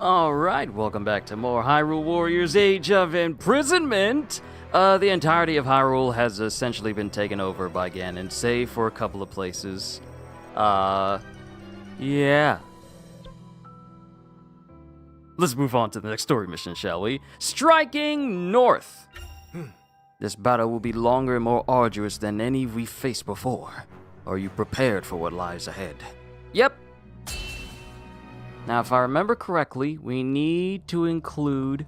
Alright, welcome back to more Hyrule Warriors Age of Imprisonment! The entirety of Hyrule has essentially been taken over by Ganon, save for a couple of places. Yeah. Let's move on to the next story mission, shall we? Striking North! This battle will be longer and more arduous than any we've faced before. Are you prepared for what lies ahead? Yep. Now, if I remember correctly, we need to include...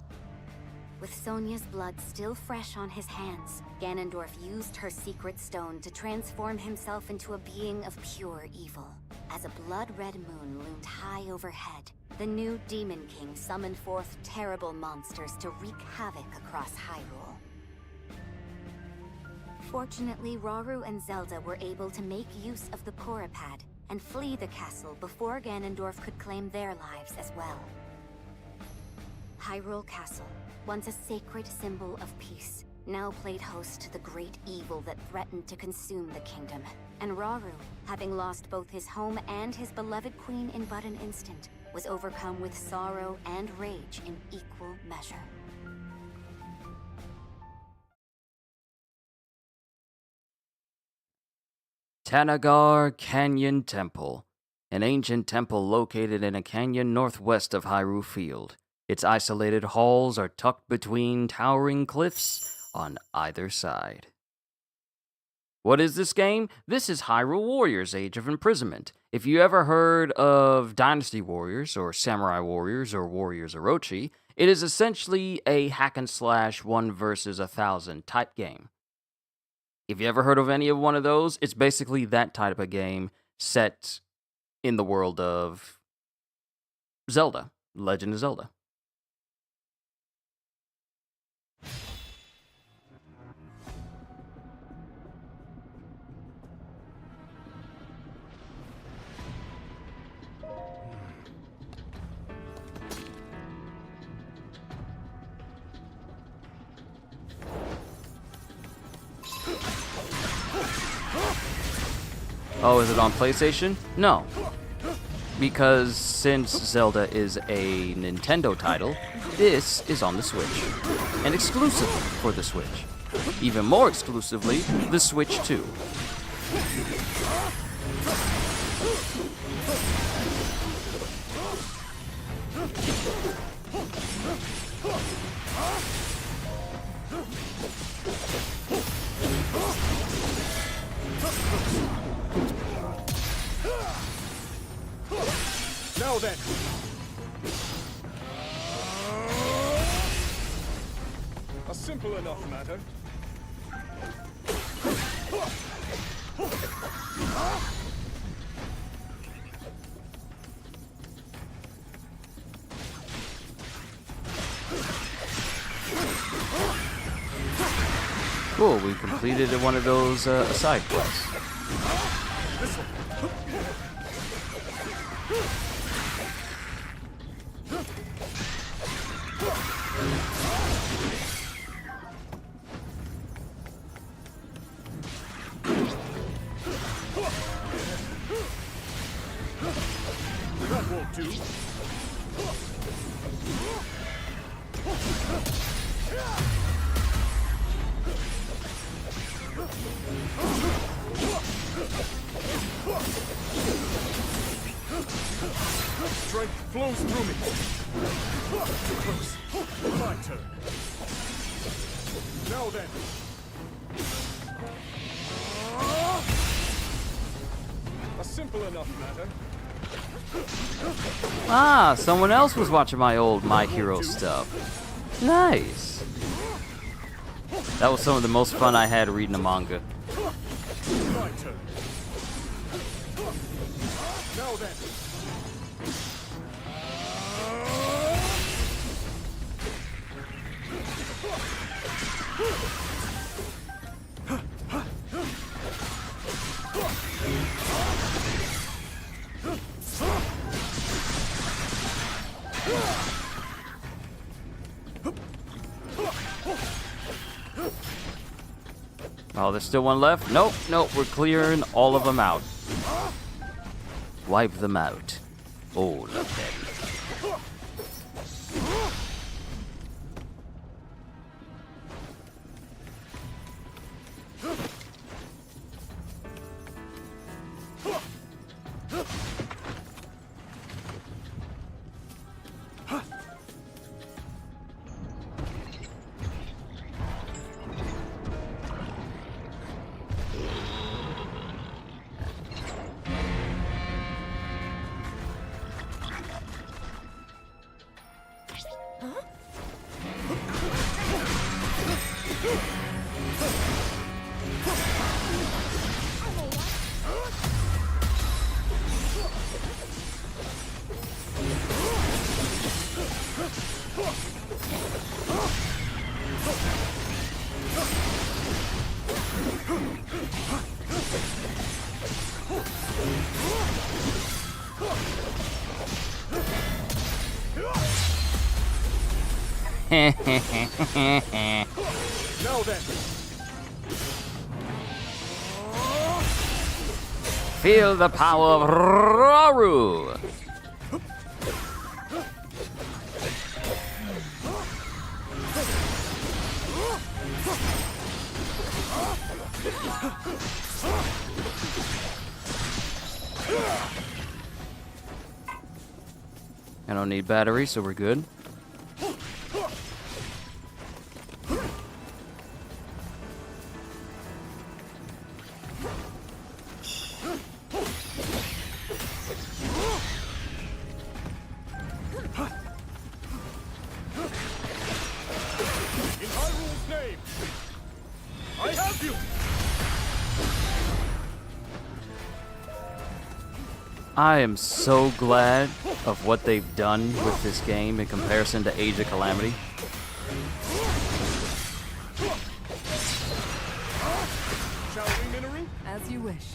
With Sonia's blood still fresh on his hands, Ganondorf used her secret stone to transform himself into a being of pure evil. As a blood-red moon loomed high overhead, the new Demon King summoned forth terrible monsters to wreak havoc across Hyrule. Fortunately, Rauru and Zelda were able to make use of the Porapad and flee the castle before Ganondorf could claim their lives as well. Hyrule Castle, once a sacred symbol of peace, now played host to the great evil that threatened to consume the kingdom. And Rauru, having lost both his home and his beloved queen in but an instant, was overcome with sorrow and rage in equal measure. Tanagar Canyon Temple, an ancient temple located in a canyon northwest of Hyrule Field. Its isolated halls are tucked between towering cliffs on either side. What is this game? This is Hyrule Warriors Age of Imprisonment. If you ever heard of Dynasty Warriors, or Samurai Warriors, or Warriors Orochi, it is essentially a hack-and-slash 1 versus 1,000 type game. If you ever heard of any of one of those, it's basically that type of game set in the world of Zelda, Legend of Zelda. Oh, is it on PlayStation? No. Because since Zelda is a Nintendo title, this is on the Switch. And exclusively for the Switch. Even more exclusively, the Switch 2. Now then. A simple enough matter. Cool, we completed one of those side quests. That won't do. Strength flows through me. Too close. My turn. Now then. A simple enough matter. Ah, someone else was watching my old My Hero stuff. Nice. That was some of the most fun I had reading a manga. My turn. Now then. Oh, there's still one left? Nope, nope, we're clearing all of them out. Wipe them out. All of them. Now then. Feel the power of HYRULE. I don't need batteries, so we're good. In HYRULE's name, I have you! I am so glad of what they've done with this game in comparison to Age of Calamity. Shall we, Minoru? As you wish.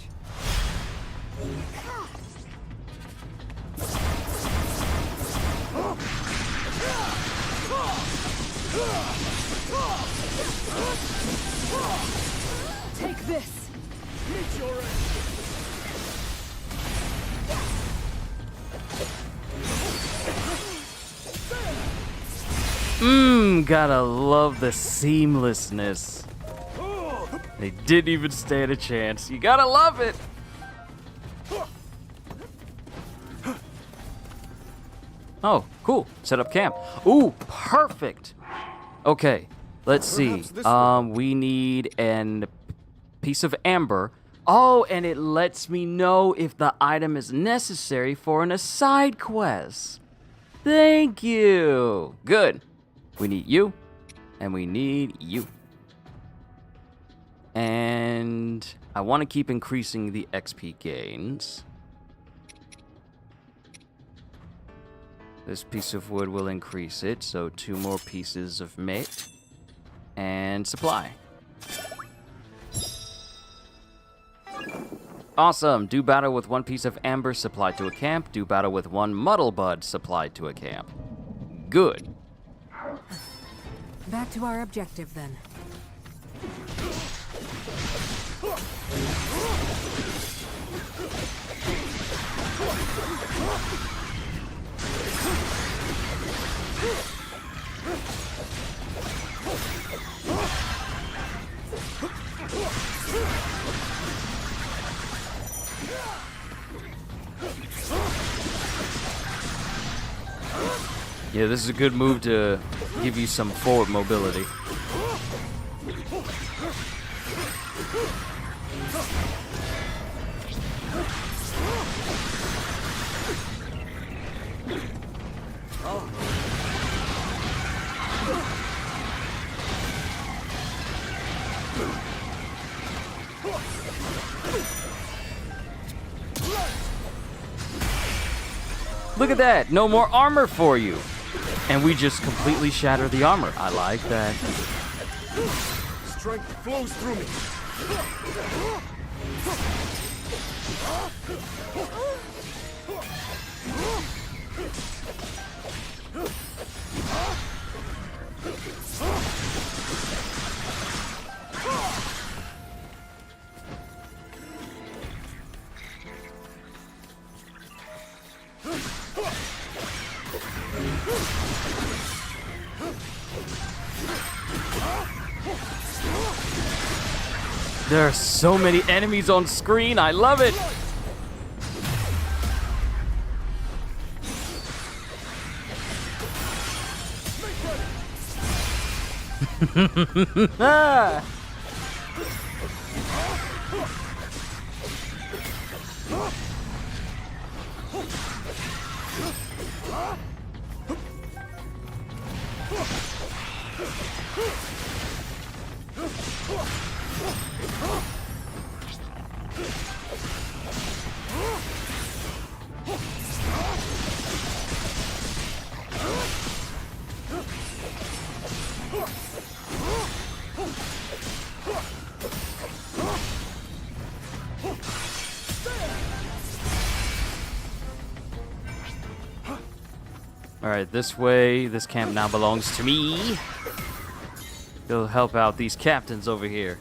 Take this! Meet your end! Gotta love the seamlessness. They didn't even stand a chance. You gotta love it. Oh, cool. Set up camp. Ooh, perfect. Okay, let's see. Perhaps this way. We need a piece of amber. Oh, and it lets me know if the item is necessary for a side quest. Thank you. Good. We need you, and we need you. And I want to keep increasing the XP gains. This piece of wood will increase it, so 2 more pieces of mate. And supply. Awesome. Do battle with 1 piece of amber supplied to a camp. Do battle with 1 muddle bud supplied to a camp. Good. Back to our objective then. Yeah, this is a good move to give you some forward mobility. Look at that! No more armor for you! And we just completely shatter the armor. I like that. Strength flows through me. There are so many enemies on screen. I love it. Ah. Alright, this way. This camp now belongs to me. Go help out these captains over here.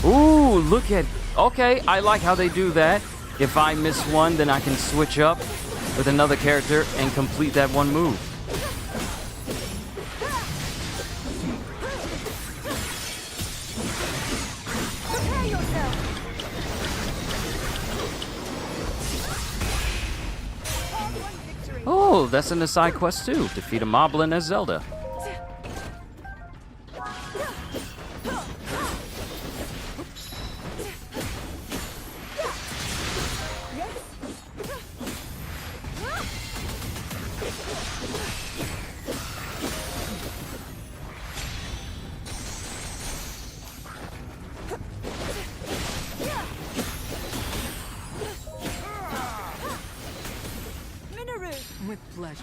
Ooh, look at... Okay, I like how they do that. If I miss one, then I can switch up with another character and complete that one move. Oh, that's in the side quest too. Defeat a moblin as Zelda. With pleasure.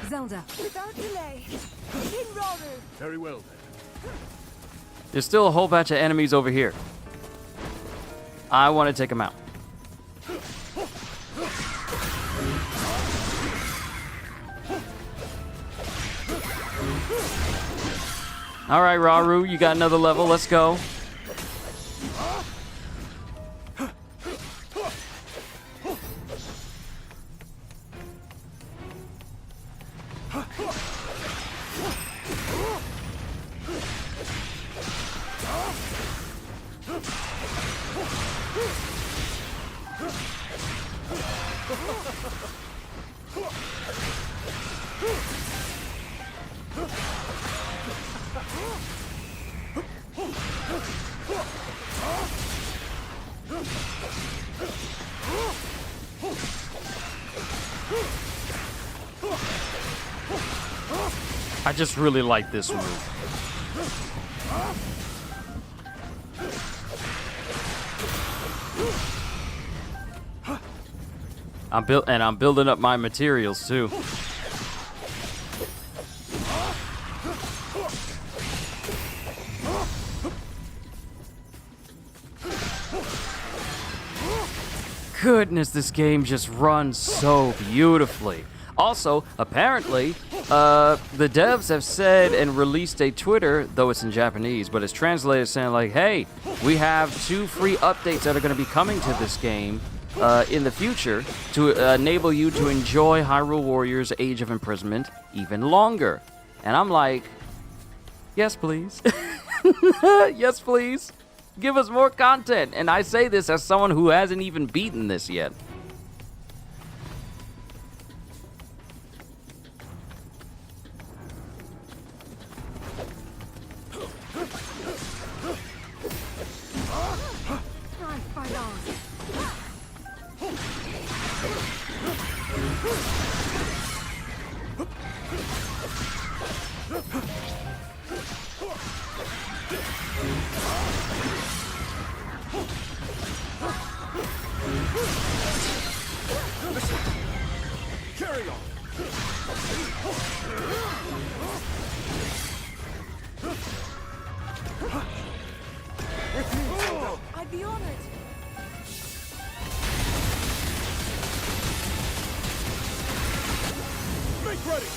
Zelda. Without delay. HYRULE. Very well, then. There's still a whole batch of enemies over here. I want to take them out. All right, Rauru, you got another level. Let's go. I just really like this move. I'm building up my materials too. Goodness, this game just runs so beautifully. Also, apparently, the devs have said and released a Twitter, though it's in Japanese, but it's translated saying like, hey, we have 2 free updates that are going to be coming to this game in the future to enable you to enjoy Hyrule Warriors Age of Imprisonment even longer. And I'm like, yes, please. Yes, please. Give us more content. And I say this as someone who hasn't even beaten this yet. Carry on. With me, Zelda. I'd be honored. Make ready.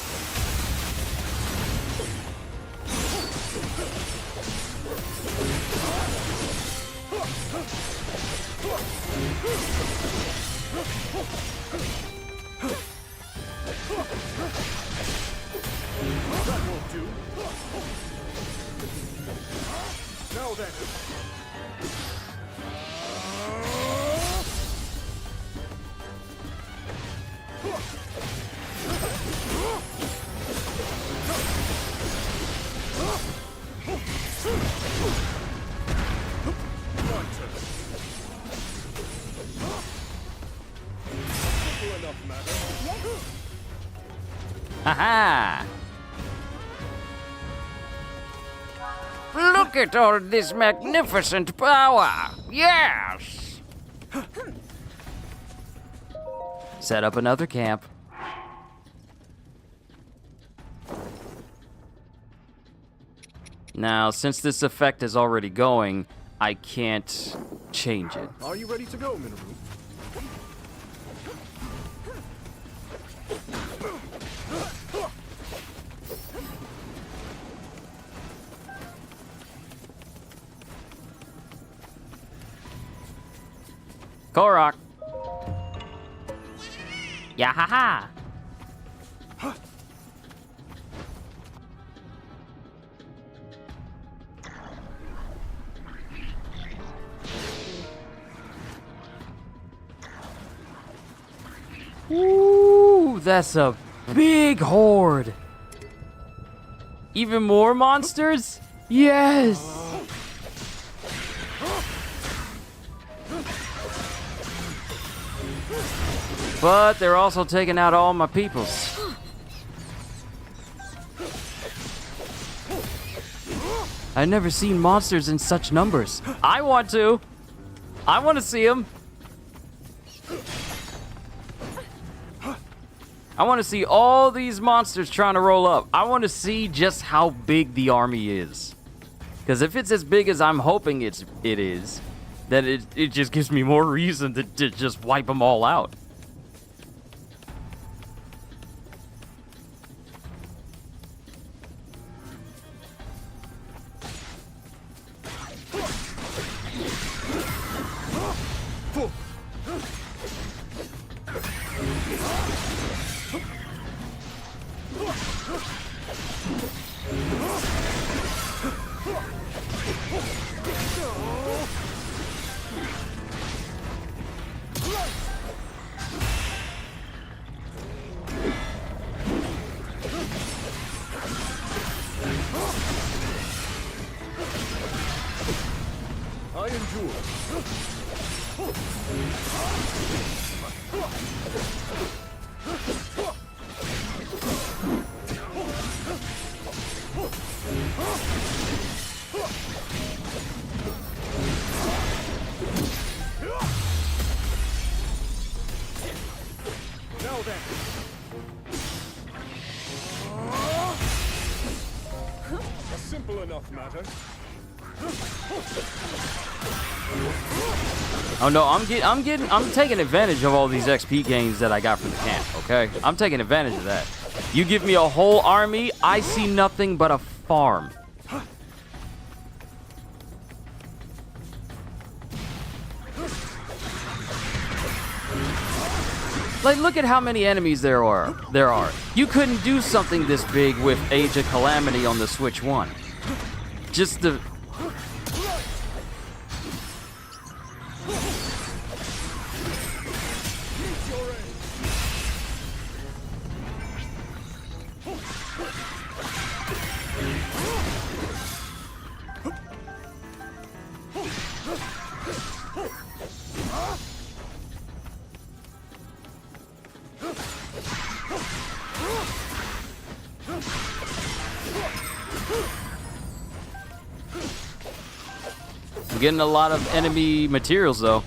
That won't do. Now then. My turn. Simple enough matter. Haha! Look at all this magnificent power! Yes! Set up another camp. Now, since this effect is already going, I can't change it. Are you ready to go, Minoru? Korok. Yahaha. Ooh, that's a big horde. Even more monsters? Yes. But they're also taking out all my peoples. I've never seen monsters in such numbers. I want to. I want to see them. I want to see all these monsters trying to roll up. I want to see just how big the army is. Because if it's as big as I'm hoping it is, then it just gives me more reason to just wipe them all out. I endure. Now then. A simple enough matter. Oh no, I'm taking advantage of all these XP gains that I got from the camp, okay? I'm taking advantage of that. You give me a whole army, I see nothing but a farm. Like, look at how many enemies there are. You couldn't do something this big with Age of Calamity on the Switch 1. Just the... I'm getting a lot of enemy materials though.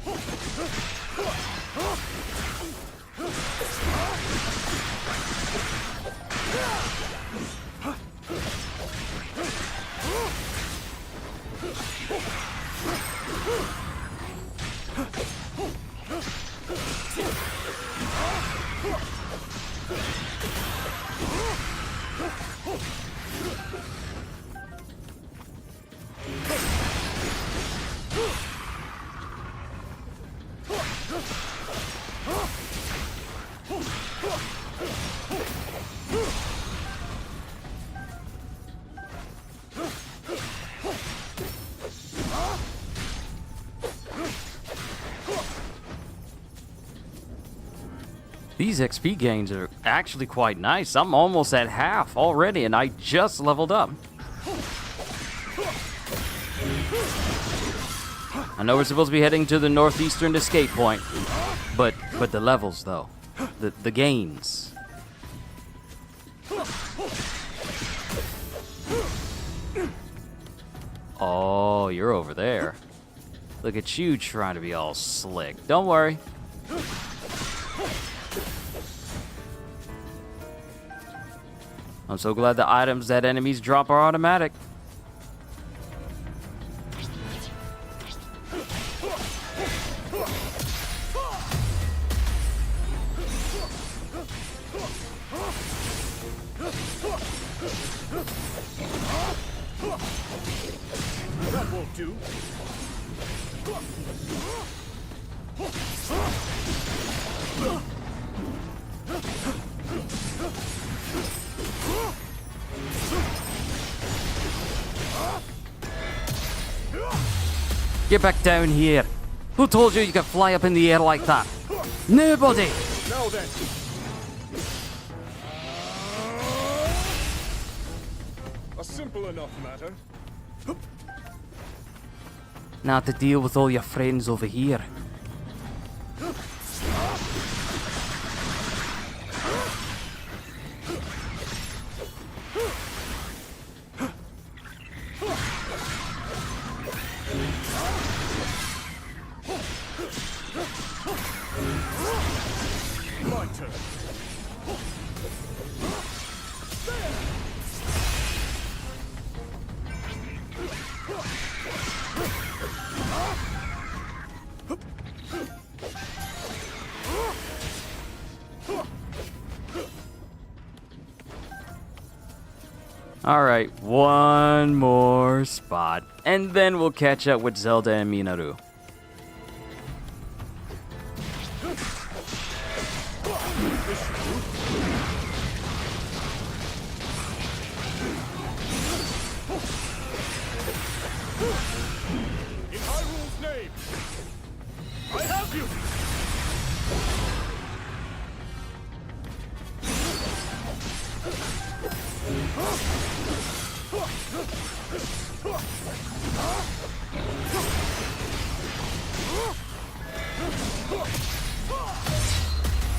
These XP gains are actually quite nice. I'm almost at half already, and I just leveled up. I know we're supposed to be heading to the northeastern escape point, but the levels though, the gains. Oh, you're over there. Look at you trying to be all slick. Don't worry. I'm so glad the items that enemies drop are automatic. That won't do. Get back down here. Who told you you could fly up in the air like that? Nobody! Now then. A simple enough matter. Now to deal with all your friends over here. My turn. Alright, one more spot. And then we'll catch up with Zelda and Minaru. In Hyrule's name, I have you!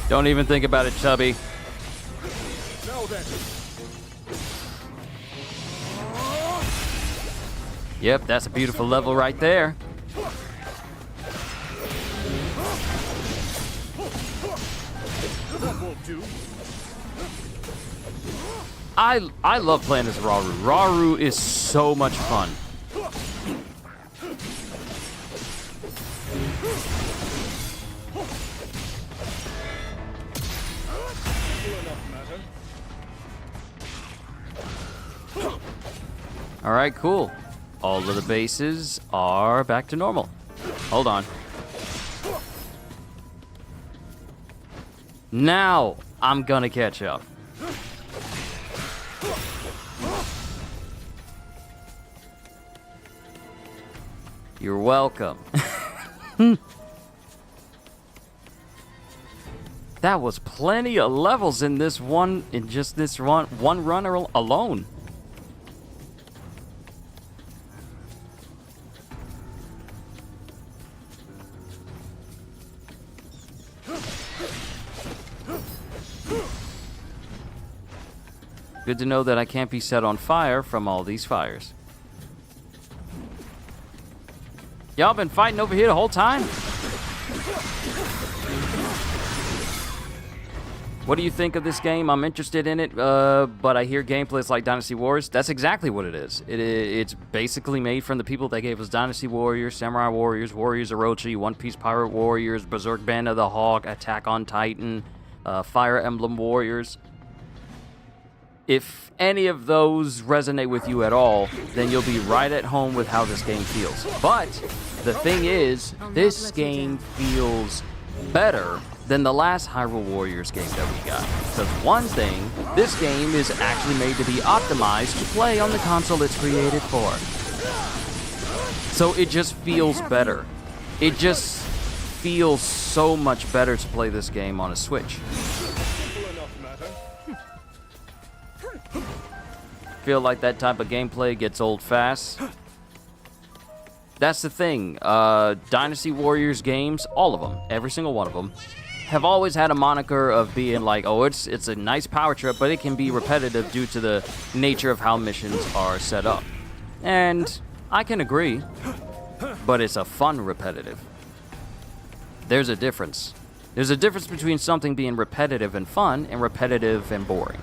Don't even think about it, Chubby. Now then. Yep, that's a beautiful level right there. That won't do. I love playing as Rauru. Rauru is so much fun. Alright, cool. All of the bases are back to normal. Hold on. Now I'm gonna catch up. You're welcome. That was plenty of levels in this one, in just this one run alone. Good to know that I can't be set on fire from all these fires. Y'all been fighting over here the whole time? What do you think of this game? I'm interested in it, but I hear gameplay is like Dynasty Wars. That's exactly what it is. It's basically made from the people that gave us Dynasty Warriors, Samurai Warriors, Warriors Orochi, One Piece Pirate Warriors, Berserk Band of the Hawk, Attack on Titan, Fire Emblem Warriors. If any of those resonate with you at all, then you'll be right at home with how this game feels. But the thing is, this game feels better than the last Hyrule Warriors game that we got. Because one thing, this game is actually made to be optimized to play on the console it's created for. So it just feels better. It just feels so much better to play this game on a Switch. Feel like that type of gameplay gets old fast. That's the thing. Dynasty Warriors games, all of them, every single one of them, have always had a moniker of being like, oh, it's a nice power trip, but it can be repetitive due to the nature of how missions are set up. And I can agree, but it's a fun repetitive. There's a difference. There's a difference between something being repetitive and fun and repetitive and boring.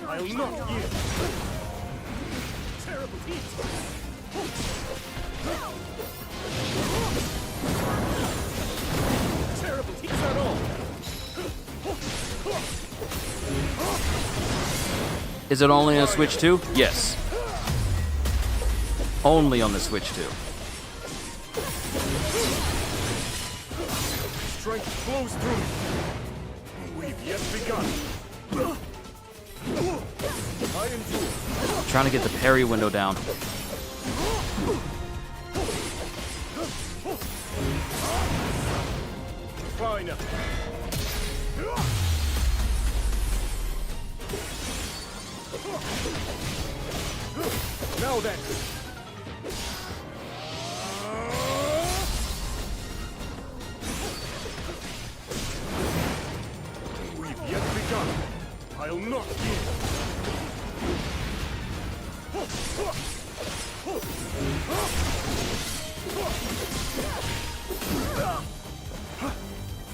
I'll not yield. Terrible heat. Terrible heat. Is that all? Is it only on Switch 2? Yes. Only on the Switch 2. Strength flows through me. We've yet begun. I endure. Trying to get the parry window down. Fine. Now then. We've yet begun. I'll not yield.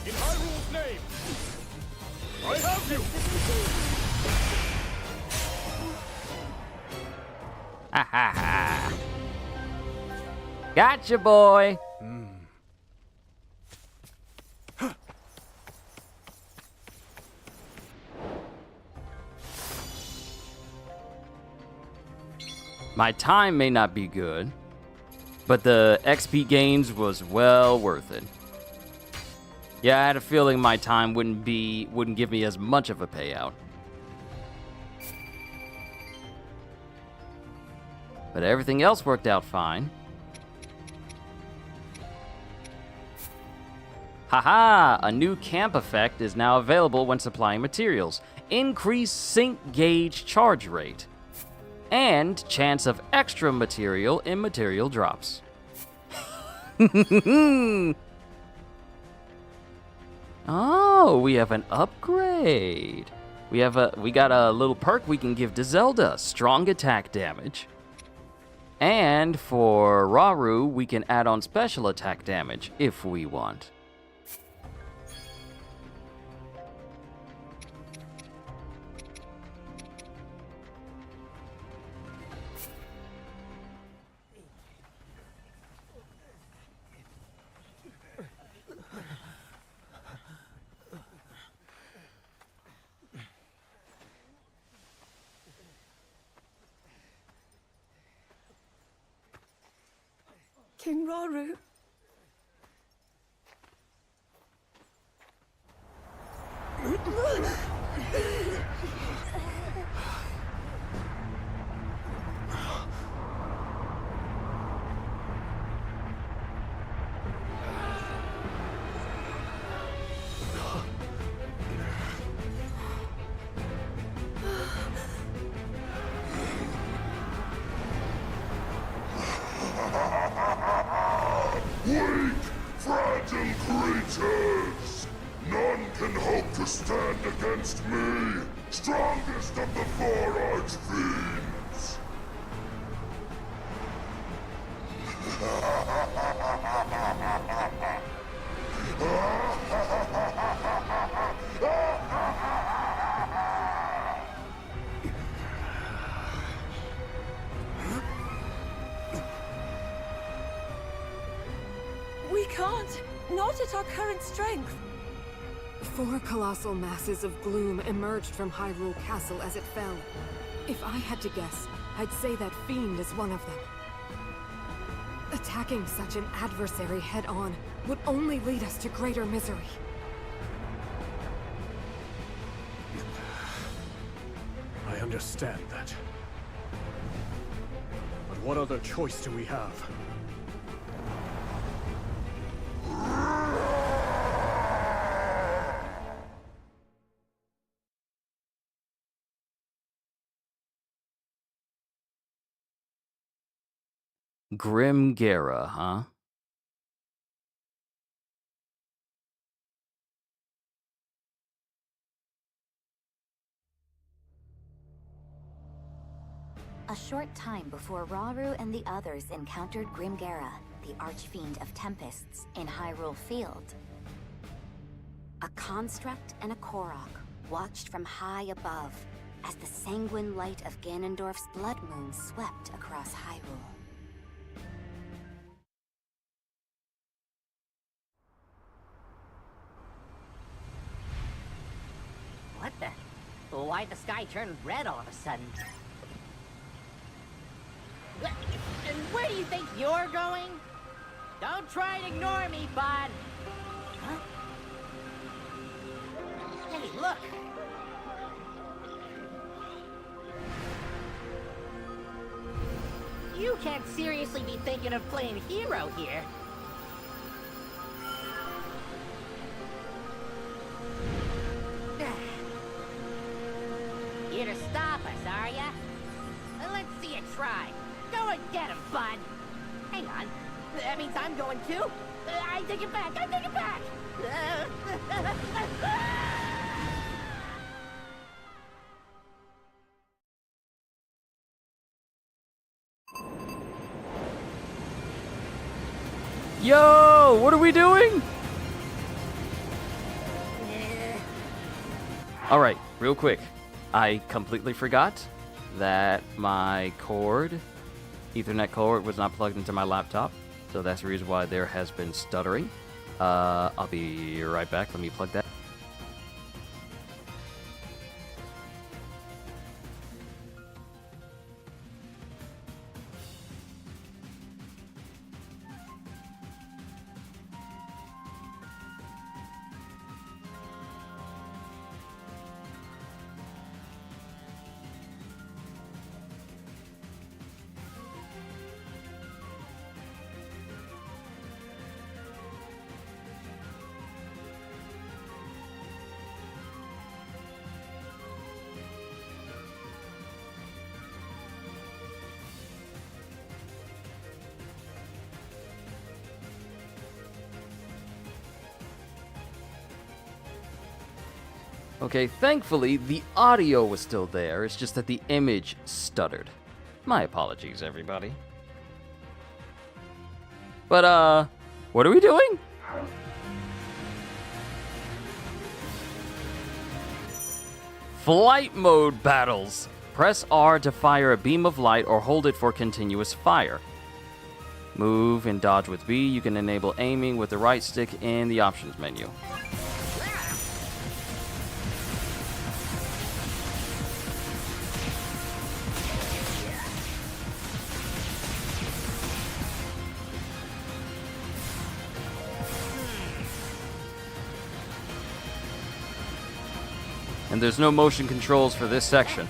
In HYRULE's name, I have you! Ha ha ha. Gotcha, boy. My time may not be good, but the XP gains was well worth it. Yeah, I had a feeling my time wouldn't give me as much of a payout. But everything else worked out fine. Haha! A new camp effect is now available when supplying materials. Increased sync gauge charge rate. And chance of extra material in material drops. Oh, we have an upgrade. We got a little perk we can give to Zelda, strong attack damage. And for Rauru, we can add on special attack damage if we want. King Rauru. Weak, fragile creatures! None can hope to stand against me, strongest of the four archfiends! We can't. Not at our current strength. 4 colossal masses of gloom emerged from Hyrule Castle as it fell. If I had to guess, I'd say that fiend is one of them. Attacking such an adversary head-on would only lead us to greater misery. I understand that. But what other choice do we have? Grimgera, huh? A short time before Rauru and the others encountered Grimgera, the Archfiend of Tempests, in Hyrule Field. A construct and a Korok watched from high above as the sanguine light of Ganondorf's blood moon swept across Hyrule. What the? Why'd the sky turn red all of a sudden? And where do you think you're going? Don't try and ignore me, bud. Huh? Hey, look! You can't seriously be thinking of playing hero here. Here to stop us, are ya? Let's see you try. Go and get him, bud. Hang on. That means I'm going too. I take it back. I take it back. Yo, what are we doing? Alright, real quick. I completely forgot that my Ethernet cord was not plugged into my laptop. So that's the reason why there has been stuttering. I'll be right back. Let me plug that. Okay, thankfully, the audio was still there. It's just that the image stuttered. My apologies, everybody. But, what are we doing? Flight mode battles. Press R to fire a beam of light or hold it for continuous fire. Move and dodge with B. You can enable aiming with the right stick in the options menu. And there's no motion controls for this section.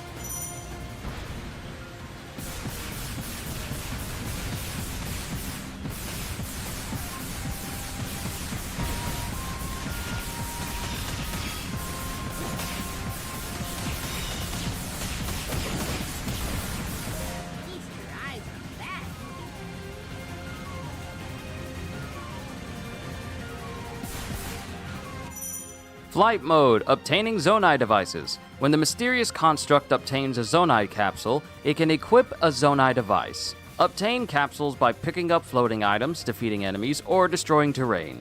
Flight mode, obtaining Zonai devices. When the mysterious construct obtains a Zonai capsule, it can equip a Zonai device. Obtain capsules by picking up floating items, defeating enemies, or destroying terrain.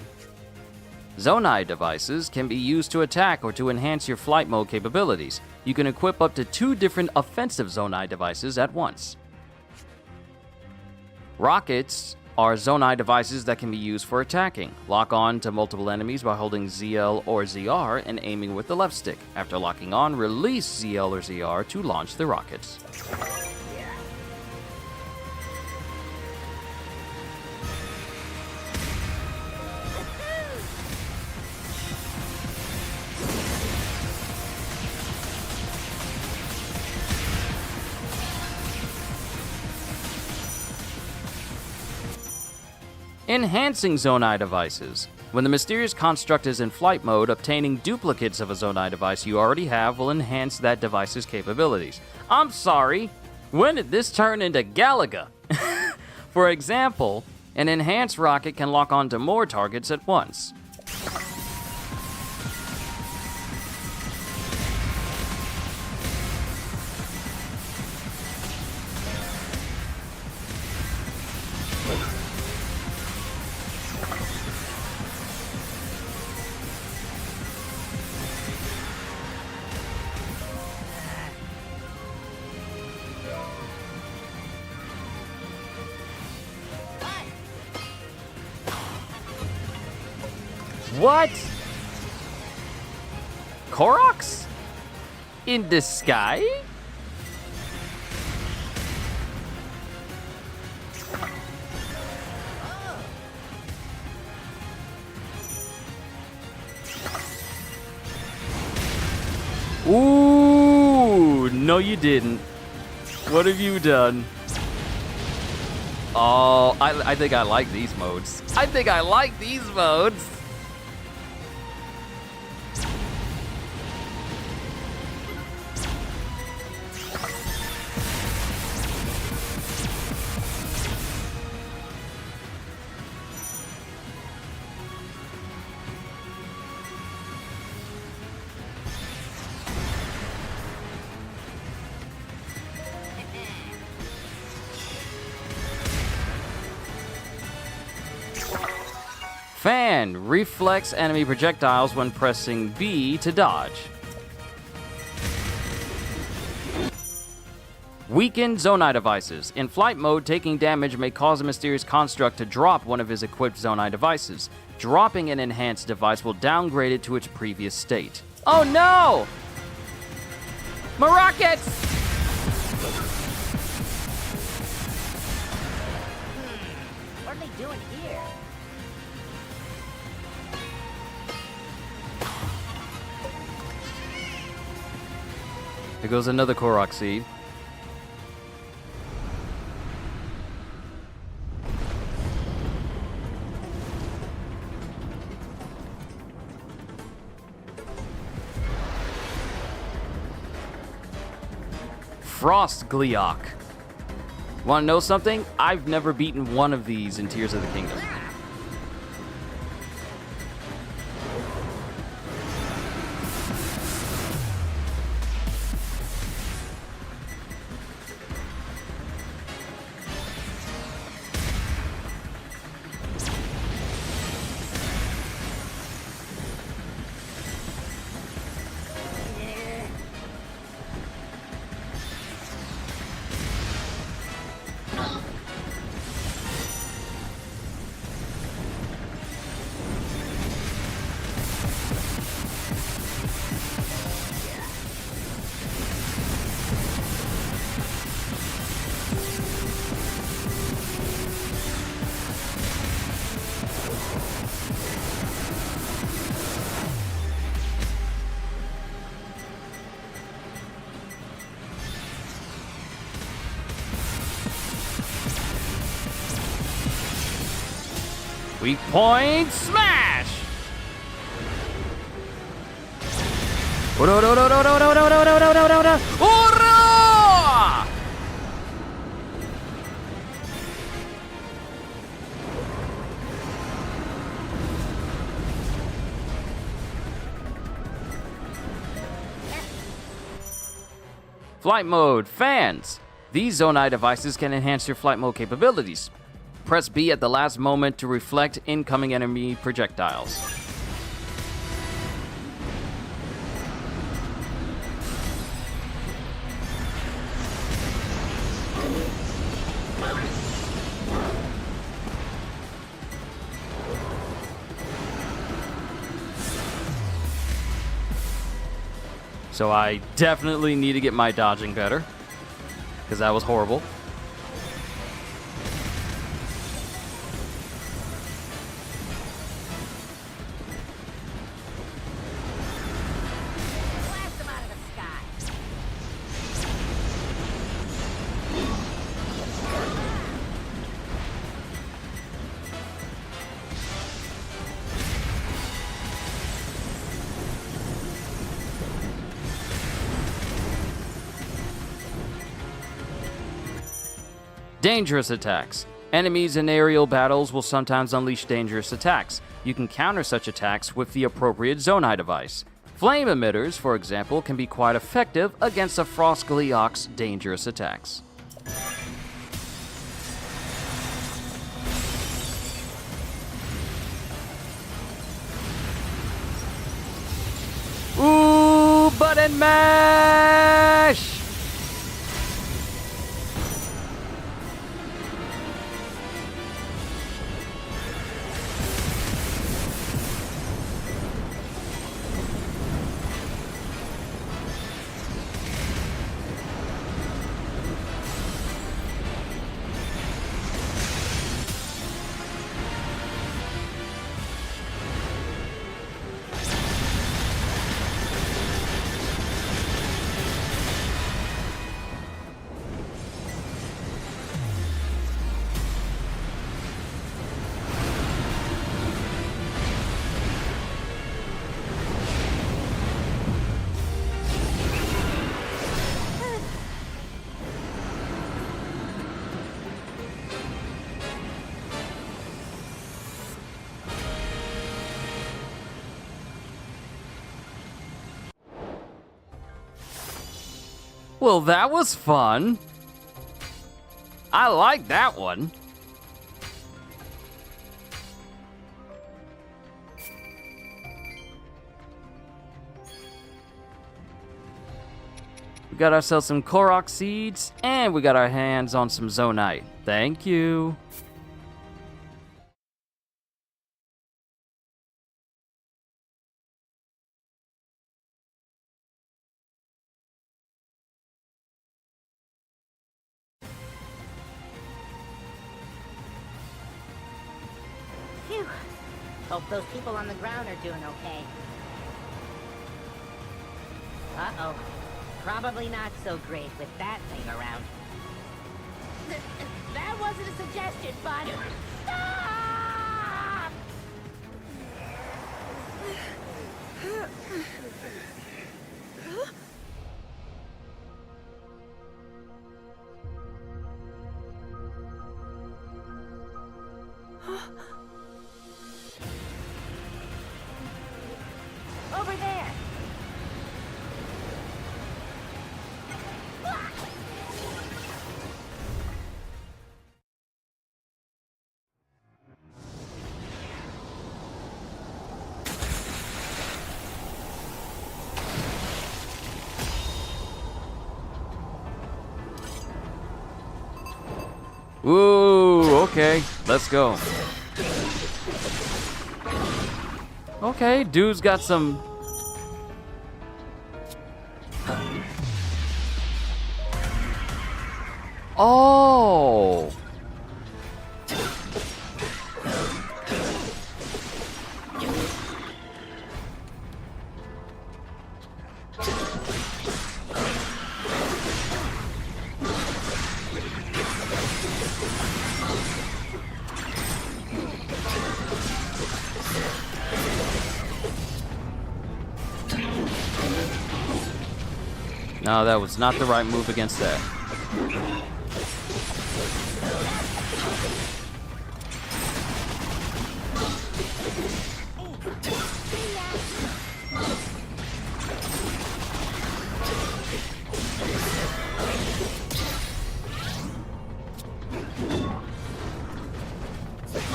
Zonai devices can be used to attack or to enhance your flight mode capabilities. You can equip up to 2 different offensive Zonai devices at once. Rockets are Zonai devices that can be used for attacking. Lock on to multiple enemies by holding ZL or ZR and aiming with the left stick. After locking on, release ZL or ZR to launch the rockets. Enhancing Zonai devices. When the mysterious construct is in flight mode, obtaining duplicates of a Zonai device you already have will enhance that device's capabilities. I'm sorry, when did this turn into Galaga? For example, an enhanced rocket can lock onto more targets at once. What? Koroks? In the sky? Ooh, no you didn't. What have you done? Oh, I think I like these modes. I think I like these modes. Fan, reflects enemy projectiles when pressing B to dodge. Weakened Zonai devices. In flight mode, taking damage may cause a mysterious construct to drop one of his equipped Zonai devices. Dropping an enhanced device will downgrade it to its previous state. Oh no! My rockets! What are they doing here? There goes another Korok seed. Frost Gleeok. Wanna know something? I've never beaten one of these in Tears of the Kingdom. Weak point, smash! Ura! Flight mode, fans. These Zonai devices can enhance your flight mode capabilities. Press B at the last moment to reflect incoming enemy projectiles. So I definitely need to get my dodging better, because that was horrible. Blast them out of the sky. Dangerous attacks. Enemies in aerial battles will sometimes unleash dangerous attacks. You can counter such attacks with the appropriate Zonai device. Flame emitters, for example, can be quite effective against a Frostgleeok's dangerous attacks. Ooh, button mash! Well, that was fun. I like that one. We got ourselves some Korok seeds, and we got our hands on some Zonite. Thank you. Phew. Hope those people on the ground are doing okay. Uh-oh. Probably not so great with that thing around. That wasn't a suggestion, bud. Stop! Over there! Ooh, okay, let's go. Okay, dude's got some... Oh! No, that was not the right move against that.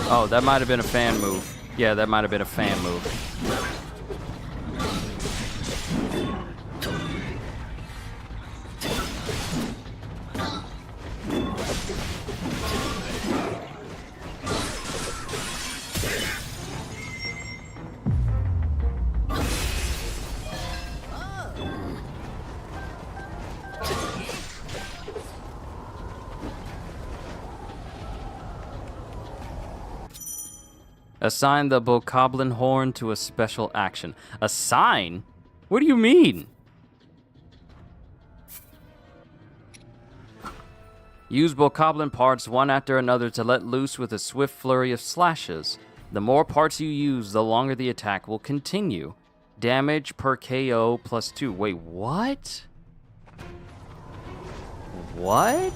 Oh, that might have been a fan move. Yeah, that might have been a fan move. Assign the Bokoblin horn to a special action. Assign? What do you mean? Use Bokoblin parts one after another to let loose with a swift flurry of slashes. The more parts you use, the longer the attack will continue. Damage per KO plus 2. Wait, what? What?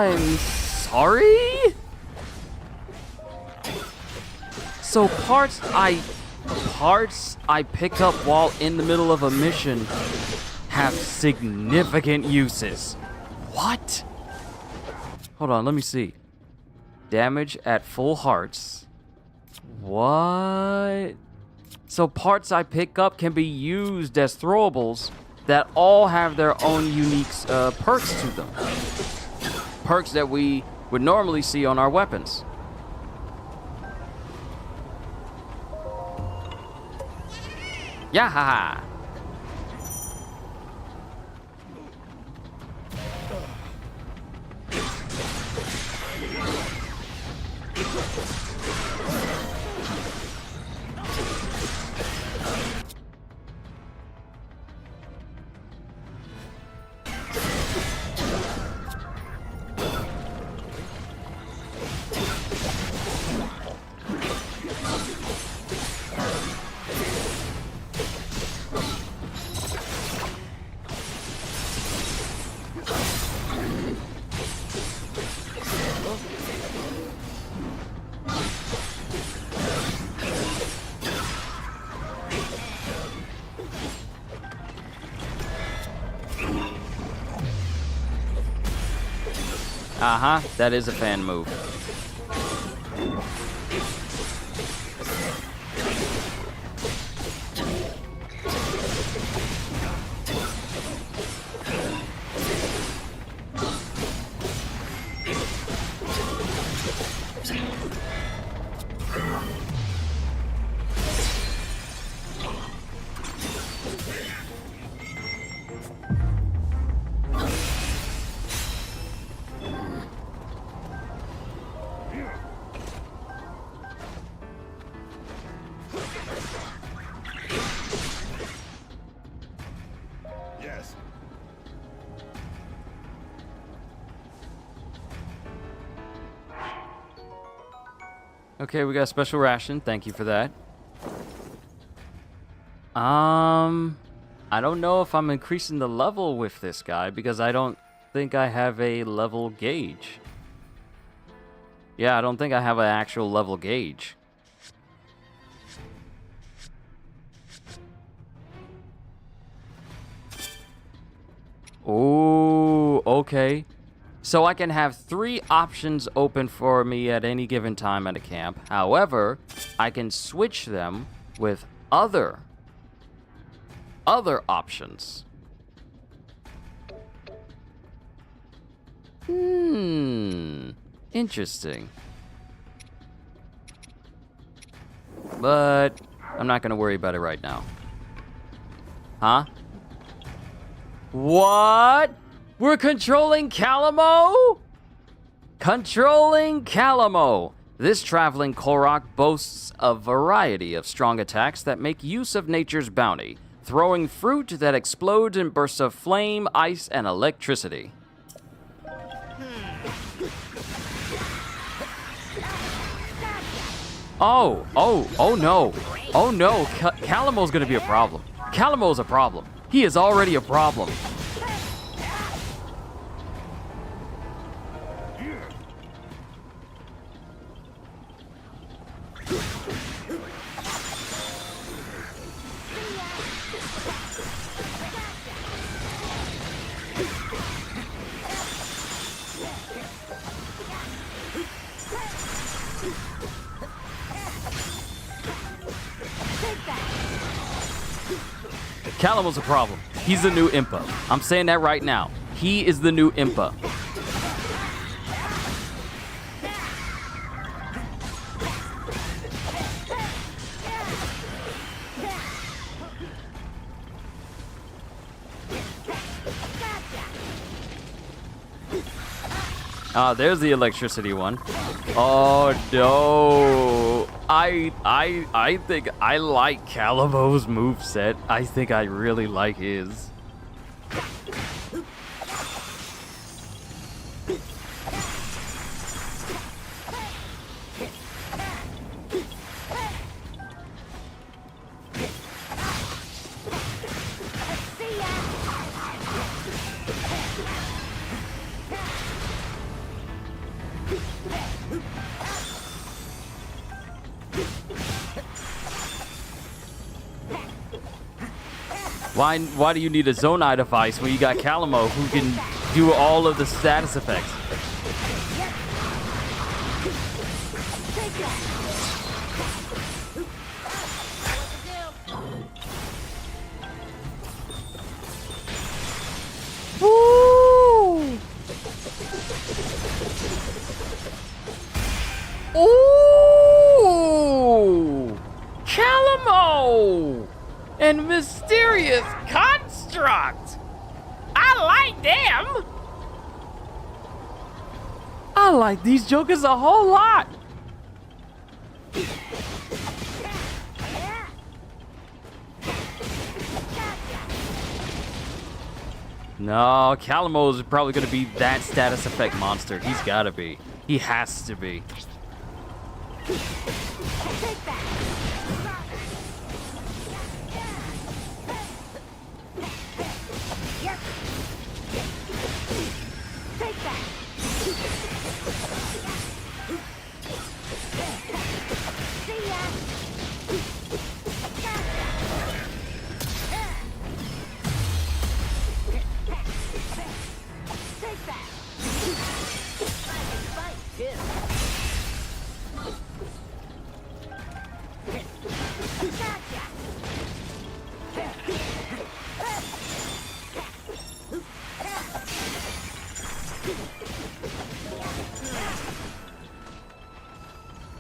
I'm sorry? So parts I pick up while in the middle of a mission have significant uses. What? Hold on, let me see. Damage at full hearts. What? So parts I pick up can be used as throwables that all have their own unique perks to them. Perks that we would normally see on our weapons. Yahaha! Uh-huh, that is a fan move. Yes. Okay, we got a special ration. Thank you for that. I don't know if I'm increasing the level with this guy because I don't think I have a level gauge. Yeah, I don't think I have an actual level gauge. Oh, okay. So I can have 3 options open for me at any given time at a camp. However, I can switch them with other options. Interesting. But I'm not gonna worry about it right now. Huh? What? We're controlling Calamo? Controlling Calamo. This traveling Korok boasts a variety of strong attacks that make use of nature's bounty, throwing fruit that explodes in bursts of flame, ice, and electricity. Oh no. Oh no, Calamo's gonna be a problem. Calamo's a problem. He is already a problem. Calamo's a problem. He's the new Impa. I'm saying that right now. He is the new Impa. Ah, there's the electricity one. Oh no. I think I like Calamo's moveset. I think I really like his. Why do you need a Zonai device when you got Calamo who can do all of the status effects? Woo! Ooh! Calamo! And Mysterious Construct! I like them! I like these jokers a whole lot! No, Calamo is probably going to be that status effect monster. He's got to be. He has to be.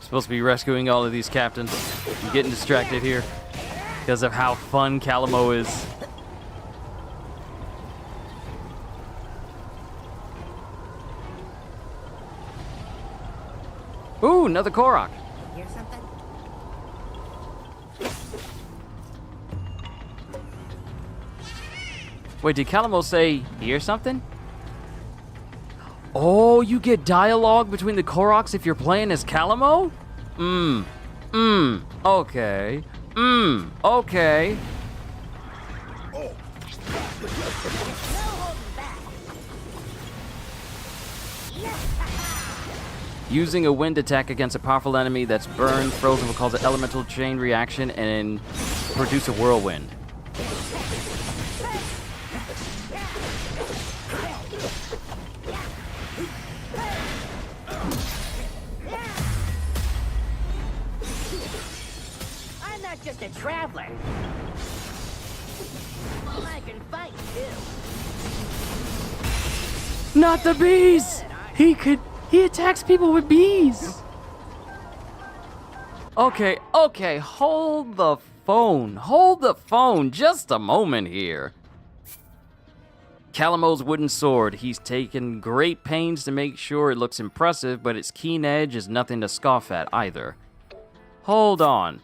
Supposed to be rescuing all of these captains. I'm getting distracted here because of how fun Calamo is. Ooh, another Korok. Hear something? Wait, did Calamo say, hear something? Oh, you get dialogue between the Koroks if you're playing as Calamo? Okay. Okay. Using a wind attack against a powerful enemy that's burned, frozen will cause an elemental chain reaction and produce a whirlwind. I'm not just a traveler. I can fight too. Not the bees! He attacks people with bees! Okay, hold the phone, just a moment here. Calamo's wooden sword, he's taken great pains to make sure it looks impressive, but its keen edge is nothing to scoff at either. Hold on.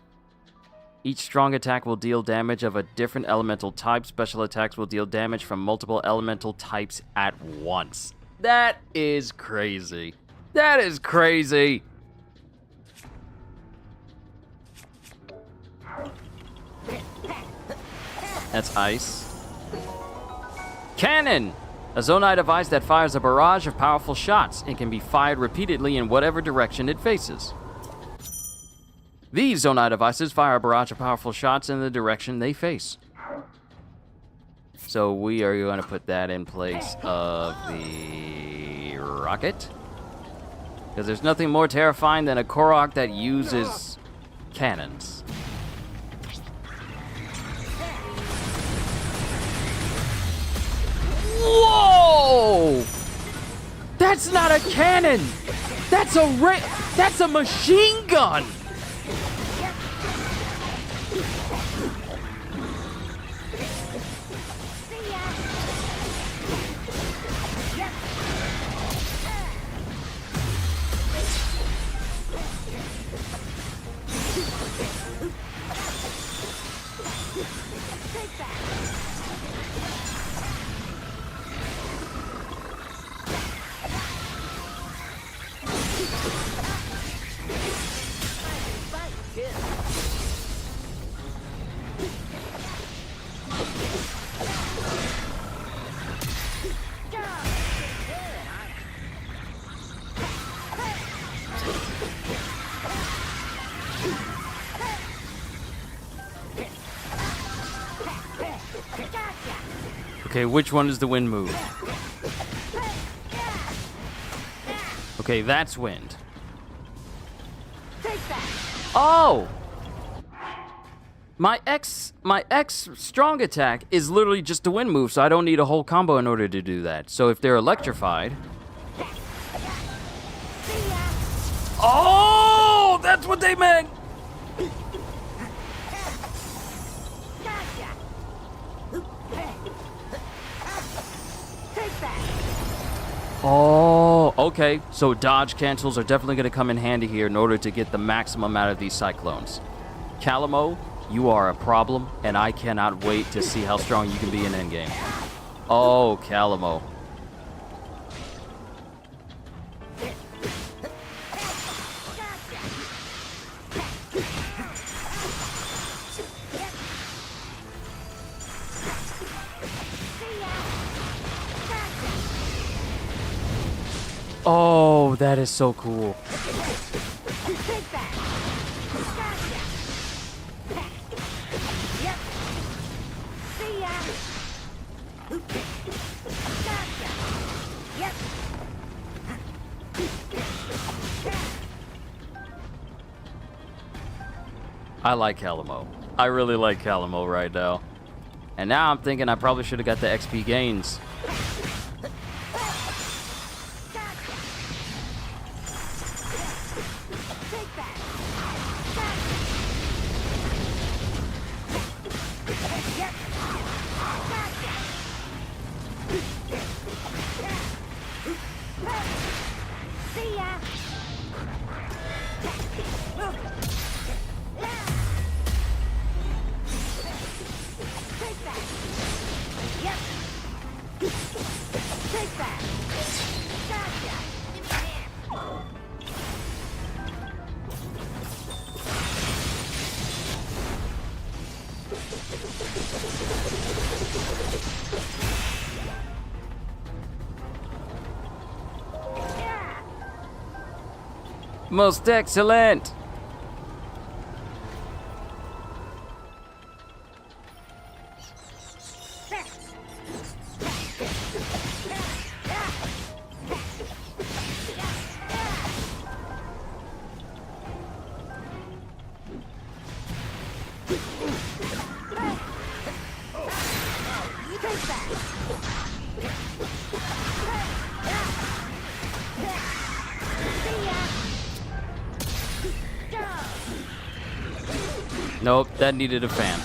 Each strong attack will deal damage of a different elemental type. Special attacks will deal damage from multiple elemental types at once. That is crazy. That is crazy. That's ice. Cannon! A Zonai device that fires a barrage of powerful shots and can be fired repeatedly in whatever direction it faces. These Zonai devices fire a barrage of powerful shots in the direction they face. So we are going to put that in place of the rocket. Because there's nothing more terrifying than a Korok that uses cannons. Whoa! That's not a cannon! That's a machine gun! Okay, which one is the wind move? Okay, that's wind. Oh! My X strong attack is literally just a wind move, so I don't need a whole combo in order to do that. So if they're electrified... Oh! That's what they meant! Oh, okay. So dodge cancels are definitely going to come in handy here in order to get the maximum out of these cyclones. Calamo, you are a problem, and I cannot wait to see how strong you can be in endgame. Oh, Calamo. Oh, that is so cool. I like Calamo. I really like Calamo right now. And now I'm thinking I probably should have got the XP gains. Most excellent! Nope, that needed a fan.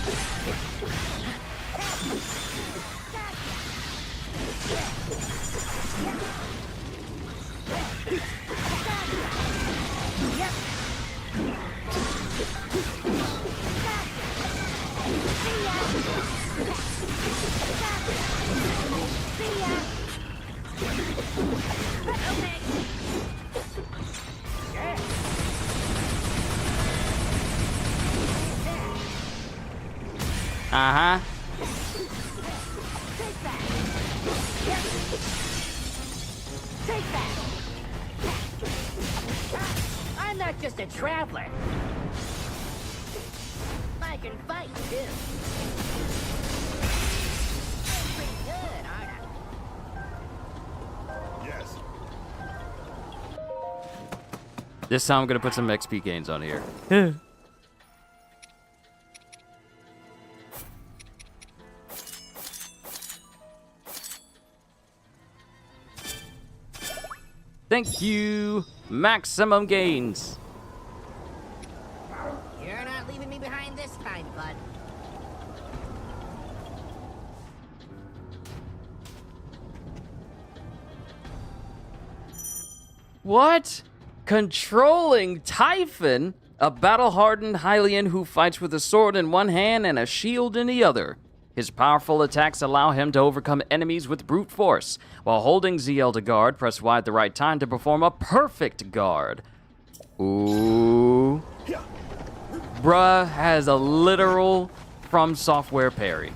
Uh-huh. I'm not just a traveler. I can fight too. I'm pretty good, aren't I? Yes. This time I'm gonna put some XP gains on here. Thank you! Maximum gains! You're not leaving me behind this time, bud. What? Controlling Typhon? A battle-hardened Hylian who fights with a sword in one hand and a shield in the other. His powerful attacks allow him to overcome enemies with brute force. While holding ZL to guard, press Y at the right time to perform a perfect guard. Ooh. Bruh has a literal From Software parry.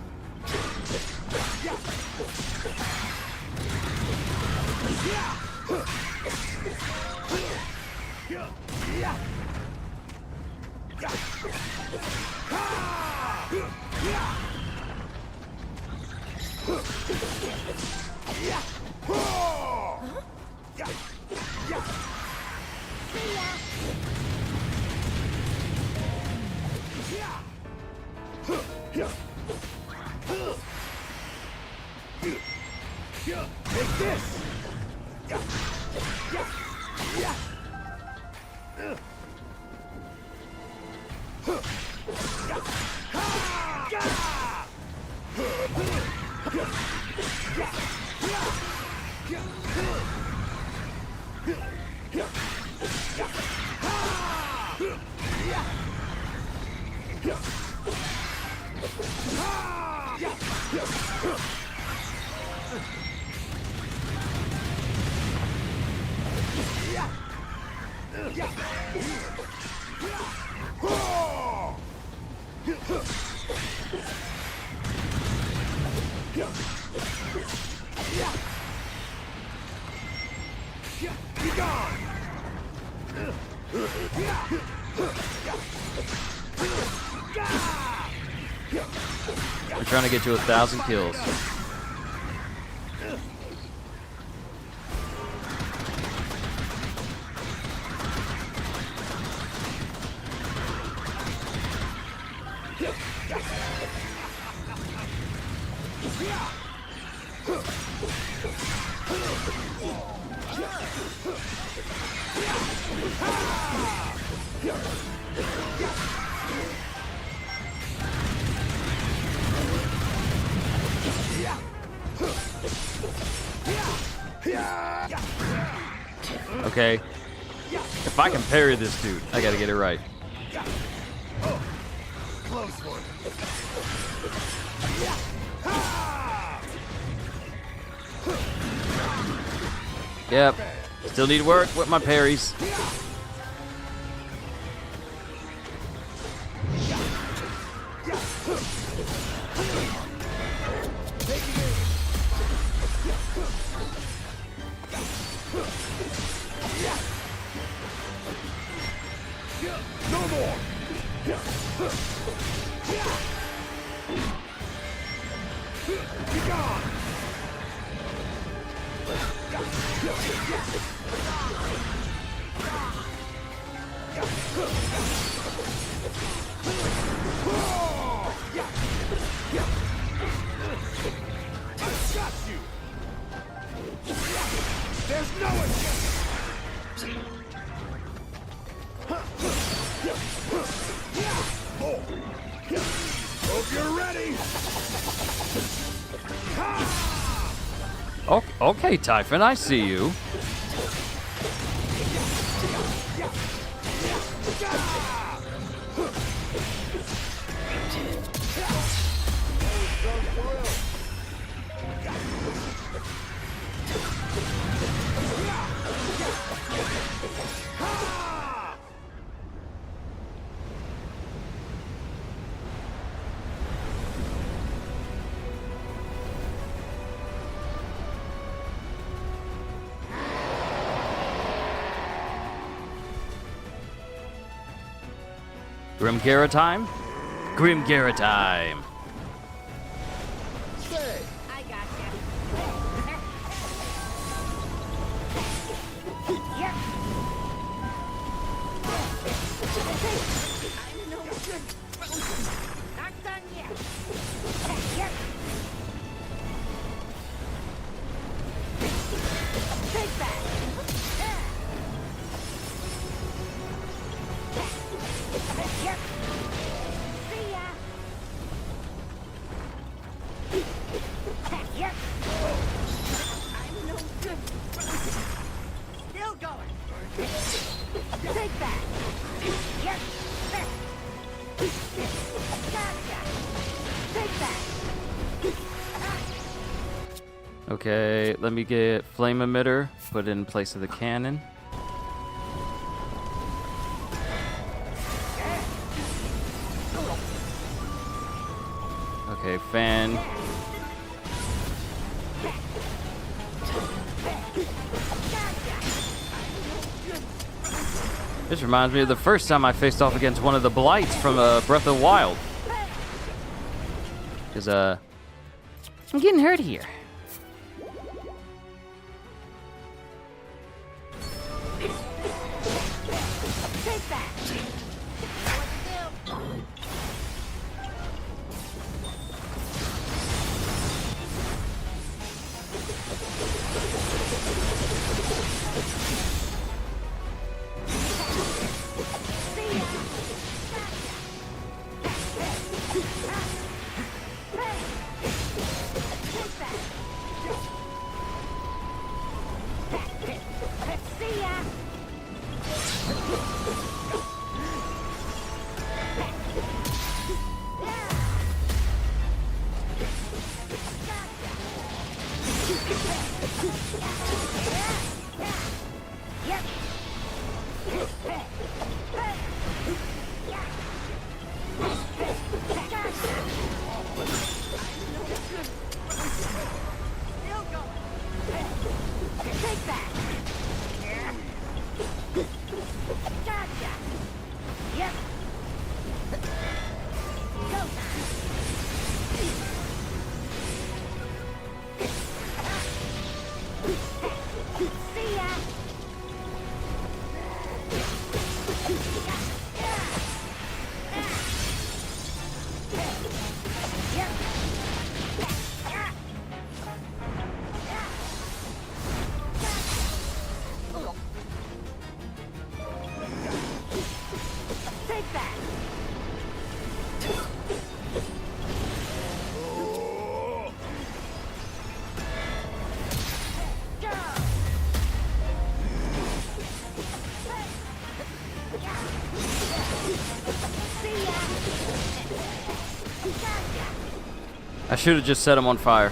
Take this! Be gone! We're trying to get to 1,000 kills. Okay. If I can parry this dude, I gotta get it right. Close one. Yep. Still need work with my parries. No more! Be gone! I've got you! There's no escape! Hope you're ready! Okay, Typhon, I see you. Grimgara time? Grimgara time. I got you. Yep. I'm no good. Not done yet. Yep. Take that. Yep. See ya. Yep. I'm no good. Still going. Take that. Yep. Gotcha. Take that. Okay, let me get flame emitter, put it in place of the cannon. Okay, fan. This reminds me of the first time I faced off against one of the Blights from Breath of the Wild. Because, I'm getting hurt here. that! Gotcha! Yep! Go time! See ya! Take that! Go! See ya! Gotcha! I should have just set him on fire.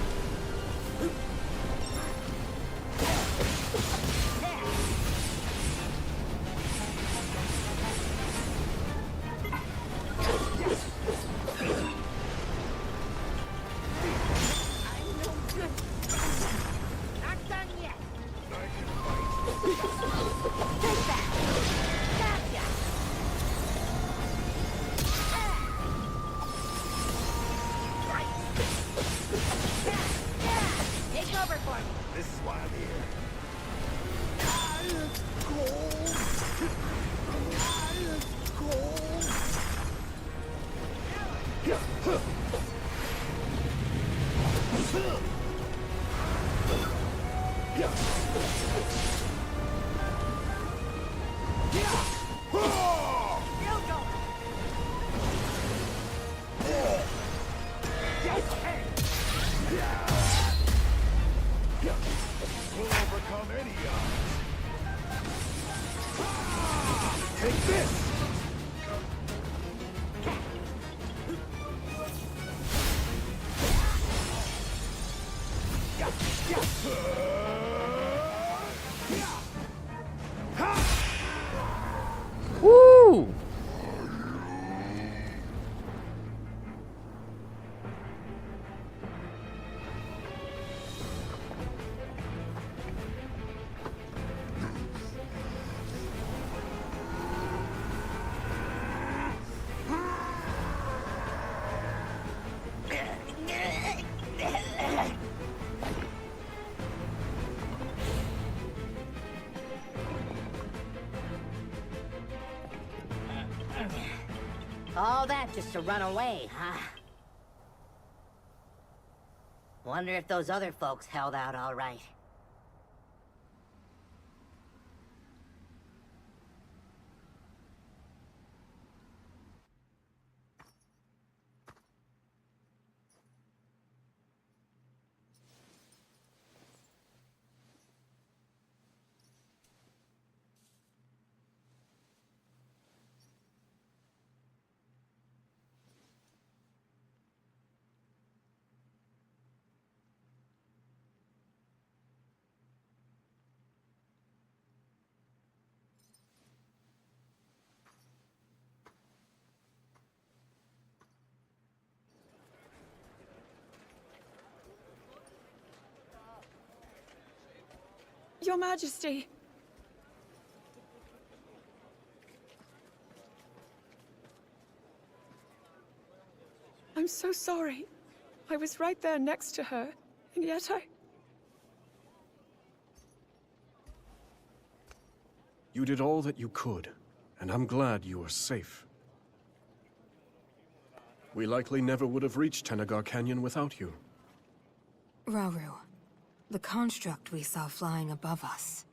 Not done yet! Take that! Gotcha! Take over for me! This is why I'm here. Still going! We'll overcome any odds. Take this! Woo! All that just to run away, huh? Wonder if those other folks held out all right. Your Majesty! I'm so sorry. I was right there next to her, and yet You did all that you could, and I'm glad you are safe. We likely never would have reached Tenagar Canyon without you. Rauru, the construct we saw flying above us.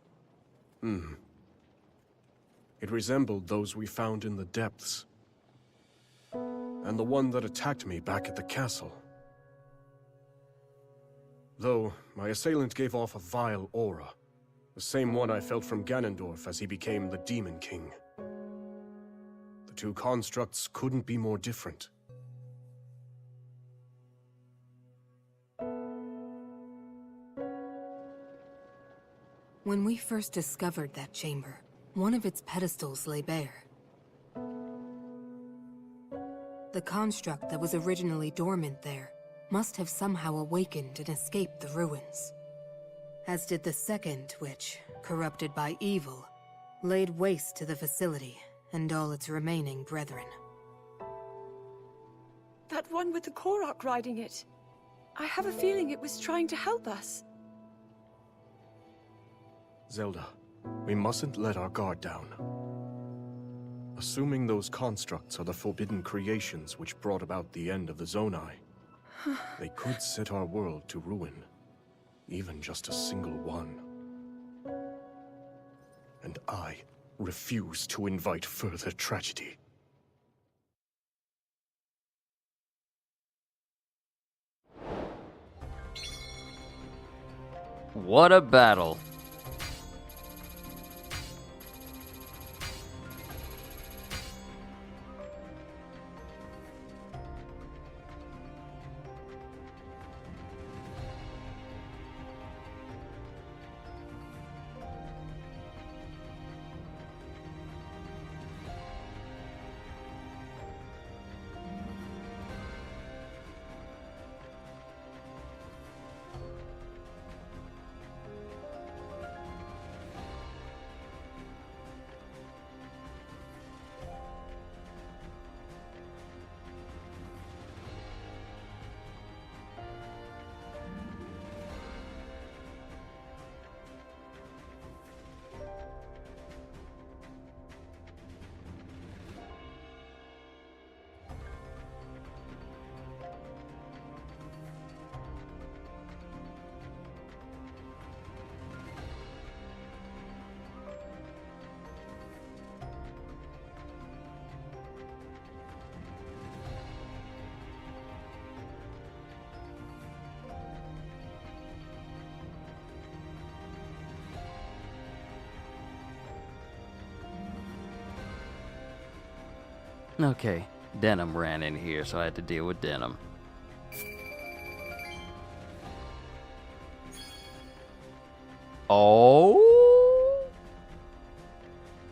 It resembled those we found in the depths. And the one that attacked me back at the castle. Though, my assailant gave off a vile aura. The same one I felt from Ganondorf as he became the Demon King. The two constructs couldn't be more different. When we first discovered that chamber, one of its pedestals lay bare. The construct that was originally dormant there must have somehow awakened and escaped the ruins. as did the second, which, corrupted by evil, laid waste to the facility and all its remaining brethren. That one with the Korok riding it. I have a feeling it was trying to help us. Zelda, we mustn't let our guard down. Assuming those constructs are the forbidden creations which brought about the end of the Zonai, they could set our world to ruin. Even just a single one. And I refuse to invite further tragedy. What a battle. Okay, Denim ran in here, so I had to deal with Denim. Oh?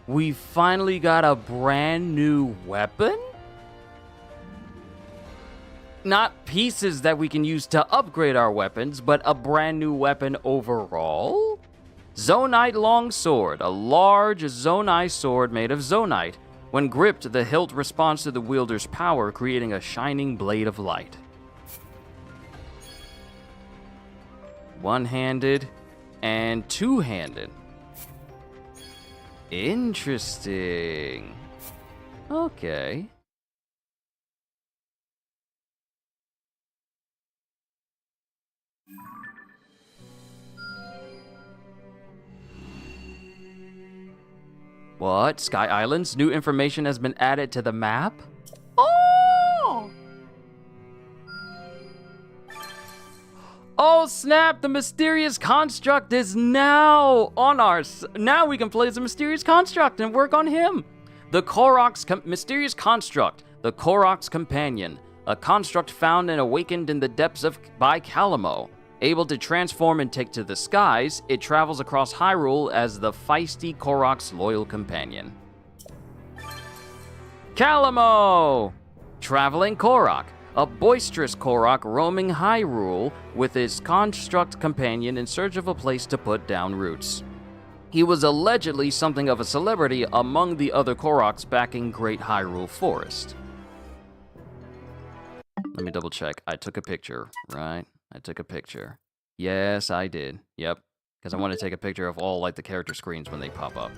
We finally got a brand new weapon? Not pieces that we can use to upgrade our weapons, but a brand new weapon overall? Zonite Longsword, a large Zonai sword made of Zonite. When gripped, the hilt responds to the wielder's power, creating a shining blade of light. One-handed and two-handed. Interesting. Okay. What? Sky Islands? New information has been added to the map? Oh! Oh snap, the mysterious construct is now on our... Now we can play as a mysterious construct and work on him. The Korok's mysterious construct, the Korok's companion, a construct found and awakened in the depths of by Calamo. Able to transform and take to the skies, it travels across Hyrule as the feisty Korok's loyal companion. Calamo! Traveling Korok, a boisterous Korok roaming Hyrule with his construct companion in search of a place to put down roots. He was allegedly something of a celebrity among the other Koroks back in Great Hyrule Forest. Let me double check. I took a picture, right? I took a picture. Yes, I did. Yep. Because I want to take a picture of all, like, the character screens when they pop up.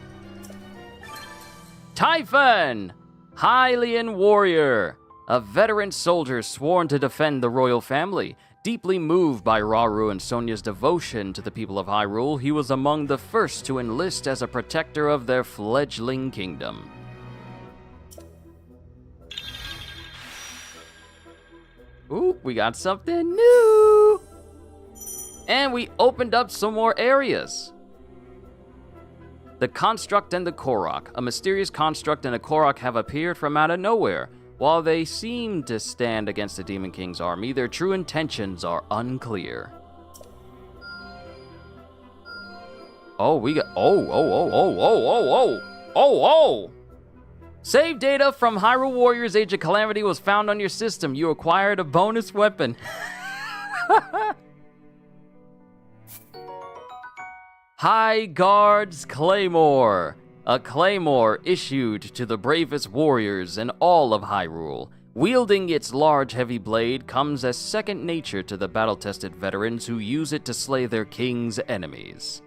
Typhon! Hylian warrior. A veteran soldier sworn to defend the royal family. Deeply moved by Rauru and Sonia's devotion to the people of Hyrule, he was among the first to enlist as a protector of their fledgling kingdom. Ooh, we got something new! And we opened up some more areas. The Construct and the Korok. A mysterious Construct and a Korok have appeared from out of nowhere. While they seem to stand against the Demon King's army, their true intentions are unclear. Oh, we got... Oh! Save data from Hyrule Warriors Age of Calamity was found on your system. You acquired a bonus weapon. High Guard's Claymore. A claymore issued to the bravest warriors in all of Hyrule. Wielding its large, heavy blade comes as second nature to the battle-tested veterans who use it to slay their king's enemies.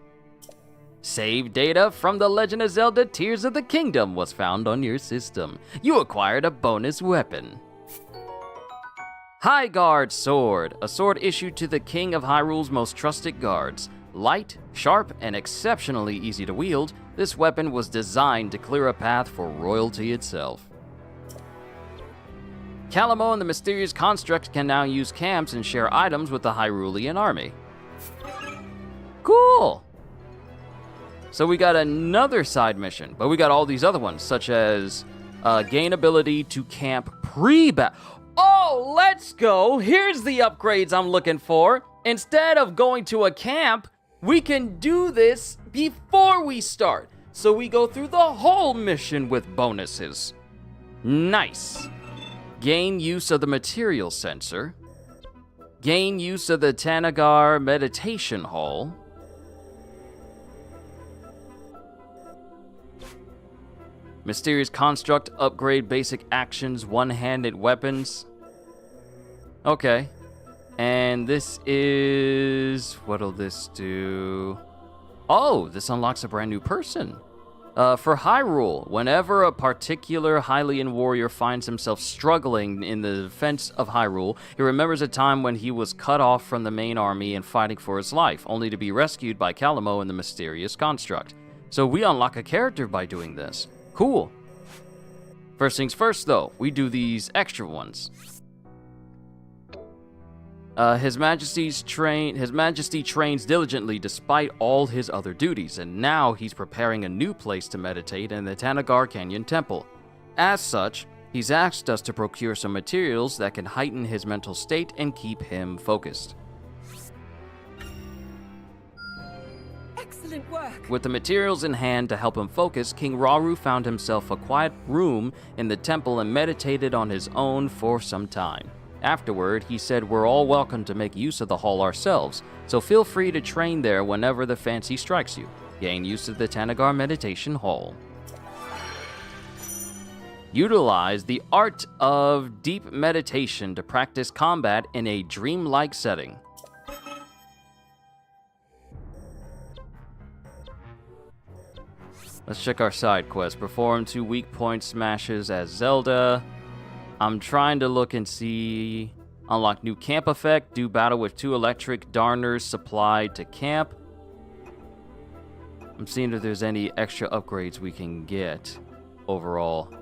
Save data from The Legend of Zelda Tears of the Kingdom was found on your system. You acquired a bonus weapon. High Guard Sword, a sword issued to the King of Hyrule's most trusted guards. Light, sharp, and exceptionally easy to wield, this weapon was designed to clear a path for royalty itself. Calamo and the Mysterious Construct can now use camps and share items with the Hyrulean army. Cool! So we got another side mission, but we got all these other ones, such as gain ability to camp pre-battle. Oh, let's go! Here's the upgrades I'm looking for. Instead of going to a camp, we can do this before we start. So we go through the whole mission with bonuses. Nice. Gain use of the material sensor. Gain use of the Tanagar meditation hall. Mysterious Construct, upgrade basic actions, one-handed weapons. Okay. And this is... what'll this do? Oh, this unlocks a brand new person. For Hyrule, whenever a particular Hylian warrior finds himself struggling in the defense of Hyrule, he remembers a time when he was cut off from the main army and fighting for his life, only to be rescued by Calamo and the Mysterious Construct. So we unlock a character by doing this. Cool. First things first, though, we do these extra ones. His Majesty trains diligently despite all his other duties, and now he's preparing a new place to meditate in the Tanagar Canyon Temple. As such, he's asked us to procure some materials that can heighten his mental state and keep him focused. Excellent work. With the materials in hand to help him focus, King Rauru found himself a quiet room in the temple and meditated on his own for some time. Afterward, he said we're all welcome to make use of the hall ourselves, so feel free to train there whenever the fancy strikes you. Gain use of the Tanagar Meditation Hall. Utilize the art of deep meditation to practice combat in a dreamlike setting. Let's check our side quest. Perform 2 weak point smashes as Zelda. I'm trying to look and see. Unlock new camp effect. Do battle with 2 electric darners supplied to camp. I'm seeing if there's any extra upgrades we can get overall.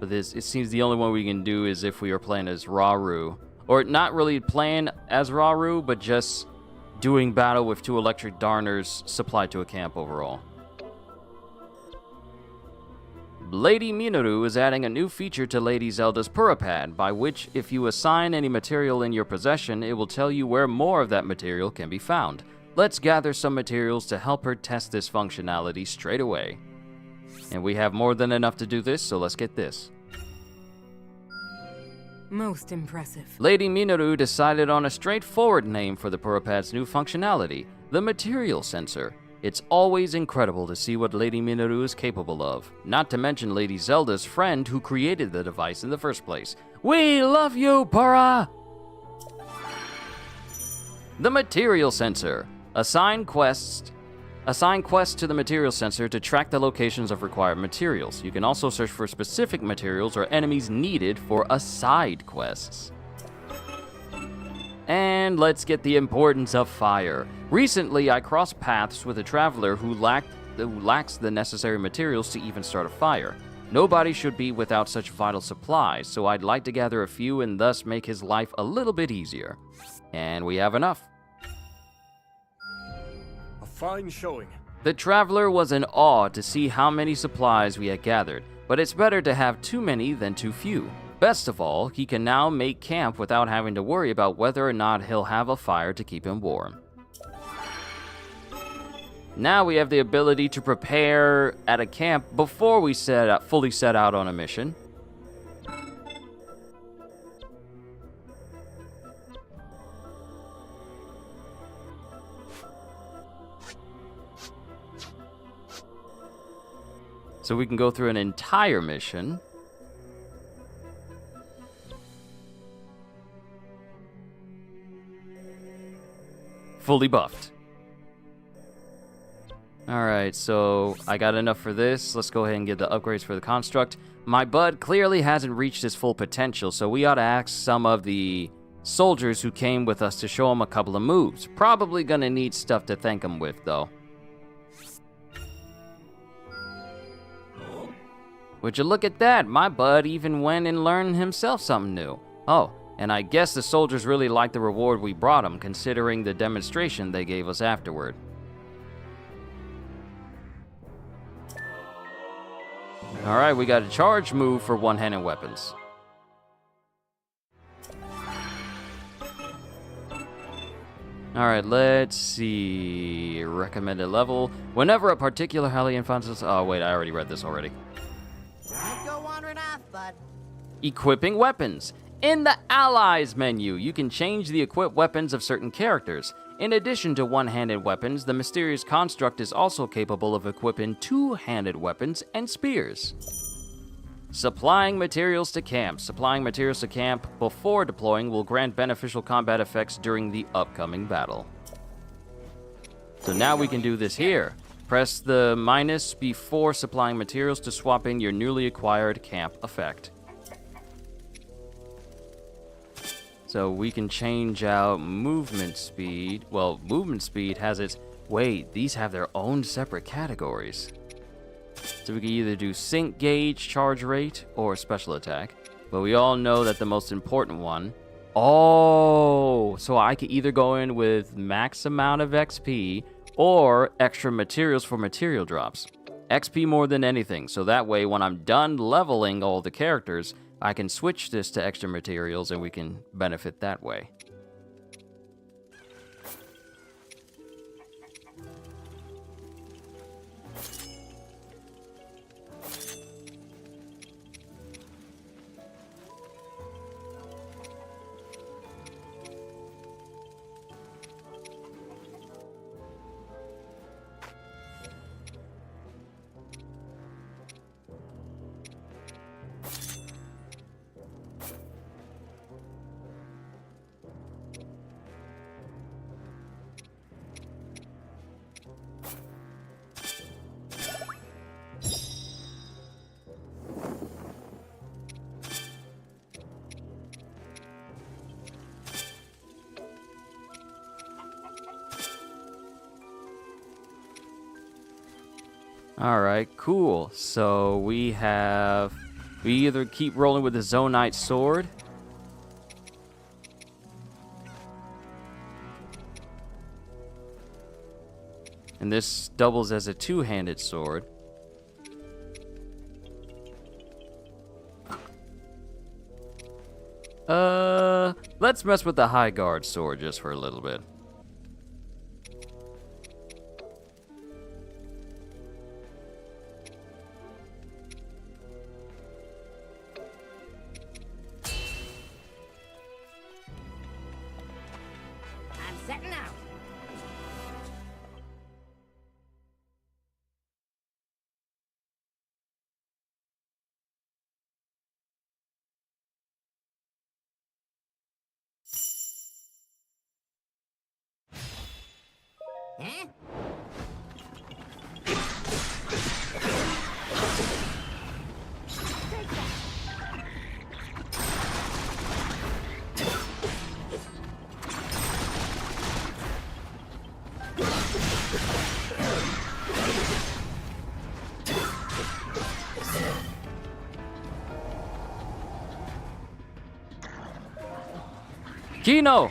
But this, it seems the only one we can do is if we are playing as Rauru. Or not really playing as Rauru, but just doing battle with 2 electric darners supplied to a camp overall. Lady Minoru is adding a new feature to Lady Zelda's Purapad, by which if you assign any material in your possession, it will tell you where more of that material can be found. Let's gather some materials to help her test this functionality straight away. And we have more than enough to do this, so let's get this. Most impressive. Lady Minoru decided on a straightforward name for the Purapad's new functionality, the Material Sensor. It's always incredible to see what Lady Minoru is capable of, not to mention Lady Zelda's friend who created the device in the first place. We love you, Pura! The Material Sensor. Assign quests to the Material Sensor to track the locations of required materials. You can also search for specific materials or enemies needed for side quests. And let's get the importance of fire. Recently, I crossed paths with a traveler who lacks the necessary materials to even start a fire. Nobody should be without such vital supplies, so I'd like to gather a few and thus make his life a little bit easier. And we have enough. A fine showing. The traveler was in awe to see how many supplies we had gathered, but it's better to have too many than too few. Best of all, he can now make camp without having to worry about whether or not he'll have a fire to keep him warm. Now we have the ability to prepare at a camp before we fully set out on a mission. So we can go through an entire mission. Fully buffed. Alright, so I got enough for this. Let's go ahead and get the upgrades for the construct. My bud clearly hasn't reached his full potential, so we ought to ask some of the soldiers who came with us to show him a couple of moves. Probably gonna need stuff to thank him with, though. Would you look at that? My bud even went and learned himself something new. Oh, and I guess the soldiers really liked the reward we brought them, considering the demonstration they gave us afterward. Alright, we got a charge move for one-handed weapons. Alright, let's see. Recommended level. Whenever a particular Hellion finds us. Oh, wait, I already read this already. Don't go wandering off, bud. Equipping weapons. In the Allies menu, you can change the equipped weapons of certain characters. In addition to one-handed weapons, the mysterious construct is also capable of equipping two-handed weapons and spears. Supplying materials to camp. Supplying materials to camp before deploying will grant beneficial combat effects during the upcoming battle. So now we can do this here. Press the minus before supplying materials to swap in your newly acquired camp effect. So we can change out movement speed. Well, movement speed has its... Wait, these have their own separate categories. So we can either do sync gauge, charge rate, or special attack. But we all know that the most important one... Oh! So I could either go in with max amount of XP or extra materials for material drops. XP more than anything, so that way when I'm done leveling all the characters, I can switch this to extra materials and we can benefit that way. Alright, cool. So we either keep rolling with the Zonite sword. And this doubles as a two-handed sword. Let's mess with the High Guard sword just for a little bit. I'm setting out. Huh? Kino!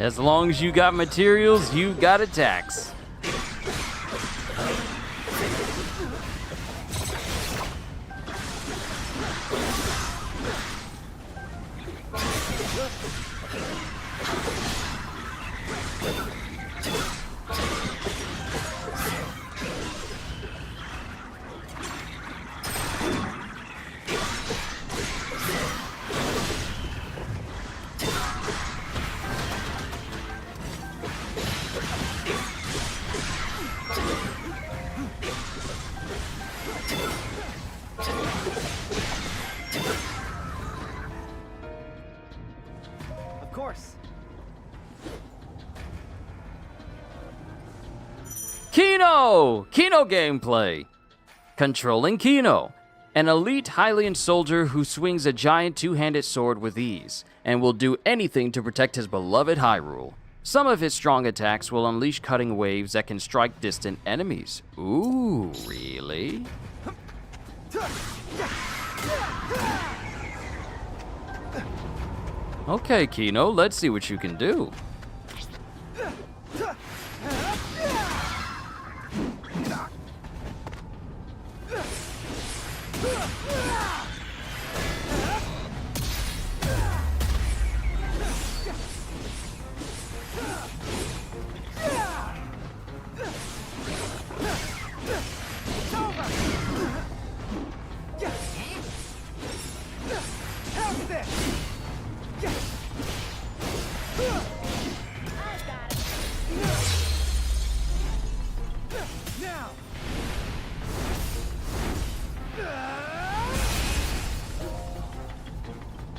As long as you got materials, you got attacks. Of course. Kino! Kino gameplay. Controlling Kino, an elite Hylian soldier who swings a giant two-handed sword with ease, and will do anything to protect his beloved Hyrule. Some of his strong attacks will unleash cutting waves that can strike distant enemies. Ooh, really? Okay, Kino, let's see what you can do.